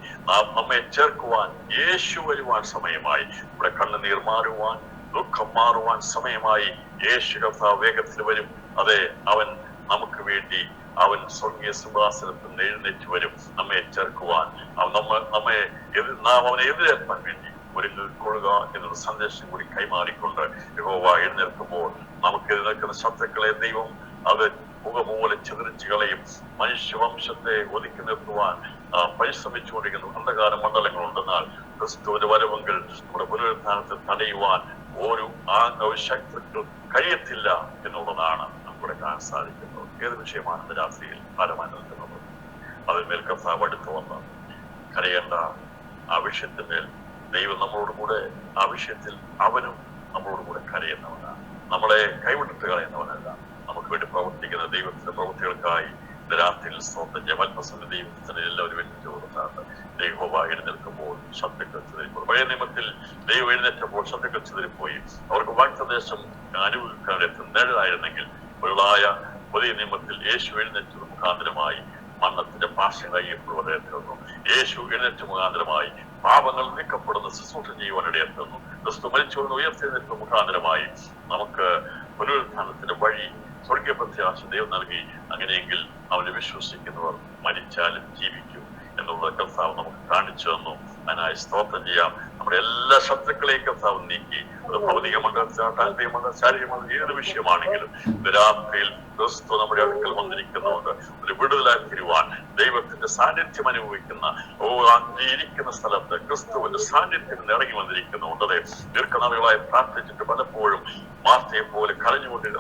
നമ്മെ ചേർക്കുവാൻ യേശു വരുവാൻ സമയമായി. നമ്മുടെ കണ്ണുനീർ മാറുവാൻ, ദുഃഖം മാറുവാൻ സമയമായി. യേശു കർത്താവ് വേഗത്തിൽ വരും. അതെ, അവൻ നമുക്ക് വേണ്ടി അവൻ സ്വർഗീയ സിംഹാസനത്തിൽ നിന്ന് എഴുന്നേറ്റ് വരും നമ്മെ ചേർക്കുവാൻ. നാം അവനെ എതിരേൽപ്പാൻ വേണ്ടി ഒരുങ്ങിക്കൊള്ളുക എന്നുള്ള സന്ദേശം കൂടി കൈമാറിക്കൊണ്ട് യഹോവ എഴുന്നേൽക്കുമ്പോൾ നമുക്ക് എതിർക്കുന്ന ശത്രുക്കളെ ദൈവം അത് മുഖമൂലം ചിതറിച്ചു കളയും. മനുഷ്യവംശത്തെ ഒതുക്കി നിർത്തുവാൻ പരിശ്രമിച്ചുകൊണ്ടിരിക്കുന്ന അന്ധകാര മണ്ഡലങ്ങളുണ്ടെന്നാൽ ക്രിസ്തുവിന്റെ വരവെങ്കിൽ നമ്മുടെ പുനരുത്ഥാനത്തെ തടയുവാൻ ഒരു ശക്തിക്കും കഴിയത്തില്ല എന്നുള്ളതാണ് നമുക്കിവിടെ കാണാൻ സാധിക്കുന്നത്. ഏത് വിഷയമാണ് രാത്രിയിൽ ഫലമായി നിൽക്കുന്നത്? അതിന്മേൽ കർത്താവ് അടുത്ത് വന്ന് കരയേണ്ട ആ വിഷയത്തിന്മേൽ ദൈവം നമ്മളോടുകൂടെ, ആ വിഷയത്തിൽ അവനും നമ്മളോടുകൂടെ കരയുന്നവനാണ്. നമ്മളെ കൈവിട്ടിട്ട് കളയുന്നവനല്ല. നമുക്ക് വേണ്ടി പ്രവർത്തിക്കുന്ന ദൈവത്തിന്റെ പ്രവൃത്തികൾക്കായി രാത്രിയിൽ സ്തോത്രം ചെയ്യാൻ അല്പസമയം ദൈവത്തിന് എല്ലാവരും എഴുന്നേറ്റ് കൊടുത്താണ്. യഹോവ എഴുന്നേൽക്കുമ്പോൾ ശത്രുക്കൾ ചിതറിപ്പോയി. പഴയ നിയമത്തിൽ ദൈവം എഴുന്നേറ്റപ്പോൾ ശത്രുക്കൾ ചിതറിപ്പോയി. അവർക്ക് വാഗ്ദത്തദേശം അനുഭവിക്കാനെത്തുന്ന നേടായിരുന്നെങ്കിൽ പുതിയ നിയമത്തിൽ യേശു എഴുന്നേറ്റത് മുഖാന്തരമായി മരണത്തിന്റെ പാർശ്വങ്ങളായി എപ്പോഴും അദ്ദേഹത്തിരുന്നു. യേശു എഴുന്നേറ്റ മുഖാന്തരമായി പാപങ്ങൾ നീക്കപ്പെടുന്ന ശുശ്രൂഷ ചെയ്യുവാനിടയെത്തുന്നു. ക്രിസ്തു മരിച്ചുകൊണ്ട് ഉയർത്തെഴുന്നേറ്റ മുഖാന്തരമായി നമുക്ക് പുനരുത്ഥാനത്തിന്റെ വഴി സ്വർഗീയ പ്രത്യാശ ദൈവം നൽകി. അങ്ങനെയെങ്കിൽ അവനെ വിശ്വസിക്കുന്നവർ മരിച്ചാലും ജീവിക്കും എന്നുള്ളത് കർത്താവ് നമുക്ക് കാണിച്ചു തന്നു. അതിനായി സ്തോത്രം ചെയ്യാം. നമ്മുടെ എല്ലാ ശത്രുക്കളെയും കർത്താവ് നീക്കി. അത് ഭൗതിക മണ്ഡലത്തിലാണ്, താല്പര്യ മണ്ഡലം, ശാരീരിക മണ്ഡലം, ഏത് വിഷയമാണെങ്കിലും രാത്രിയിൽ ക്രിസ്തു നമ്മുടെ അടുക്കൽ വന്നിരിക്കുന്നുണ്ട്. ഒരു വിടുതലായി തീരുവാൻ ദൈവത്തിന്റെ സാന്നിധ്യം അനുഭവിക്കുന്ന ഇരിക്കുന്ന സ്ഥലത്ത് ക്രിസ്തുവിന്റെ സാന്നിധ്യം ഇറങ്ങി വന്നിരിക്കുന്നുണ്ട്. അതെ, ദീർഘനാളുകളായി പ്രാർത്ഥിച്ചിട്ട് പലപ്പോഴും മാർത്തയെ പോലെ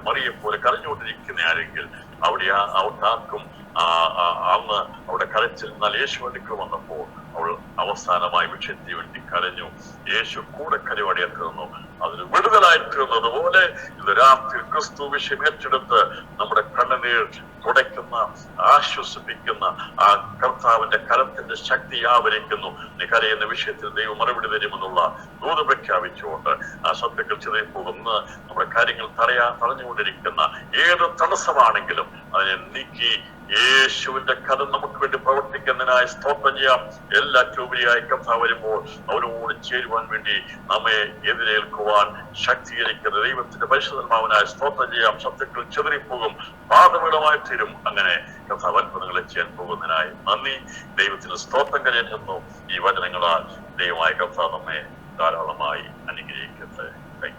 മറിയെ പോലെ കരഞ്ഞുകൊണ്ടിരിക്കുന്ന ആരെങ്കിൽ അവർക്കാർക്കും അന്ന് അവിടെ കരച്ചിൽ. എന്നാൽ യേശു അടുക്കൽ വന്നപ്പോൾ അവൾ അവസാനമായി വിഷയത്തിന് വേണ്ടി കരഞ്ഞു. യേശു കൂടെ കരവടിയായി തീർന്നു. അതിന് വിടുതലായി തീർന്നത് പോലെ ഇത് രാത്രി ക്രിസ്തു വിഷയം ഏറ്റെടുത്ത് നമ്മുടെ കണ്ണുനീർ തുടയ്ക്കുന്ന, ആശ്വസിപ്പിക്കുന്ന ആ കർത്താവിന്റെ കരത്തിന്റെ ശക്തി ആവരിക്കുന്നു. നീ കരയുന്ന വിഷയത്തിൽ ദൈവം മറുപടി തരുമെന്നുള്ള ദൂത് പ്രഖ്യാപിച്ചുകൊണ്ട് ആ ശത്രുക്കൾ ചിതറിപ്പോകുന്ന നമ്മുടെ കാര്യങ്ങൾ തടഞ്ഞുകൊണ്ടിരിക്കുന്ന ഏത് തടസ്സമാണെങ്കിലും അതിനെ നീക്കി യേശുവിന്റെ കഥ നമുക്ക് വേണ്ടി പ്രവർത്തിക്കുന്നതിനായി സ്തോത്രം ചെയ്യാം. എല്ലാ ഉപരിയായി കർത്താവ് വരുമ്പോൾ അവരോട് ചേരുവാൻ വേണ്ടി നമ്മെ എതിരേൽക്കുവാൻ ശക്തീകരിക്കുന്ന ദൈവത്തിന്റെ പരിശുദ്ധമാവനായ സ്തോത്രം ചെയ്യാം. ശത്രുക്കൾ ചെതറിപ്പോകും, പാതപീഠമായി തീരും. അങ്ങനെ കർത്താവ് അത്ഭുതങ്ങളെ ചെയ്യാൻ പോകുന്നതിനായി നന്ദി. ദൈവത്തിന് സ്തോത്രം കരയുന്നു. ഈ വചനങ്ങളാൽ ദൈവമായ കർത്താവ് നമ്മെ ധാരാളമായി അനുഗ്രഹിക്കട്ടെ.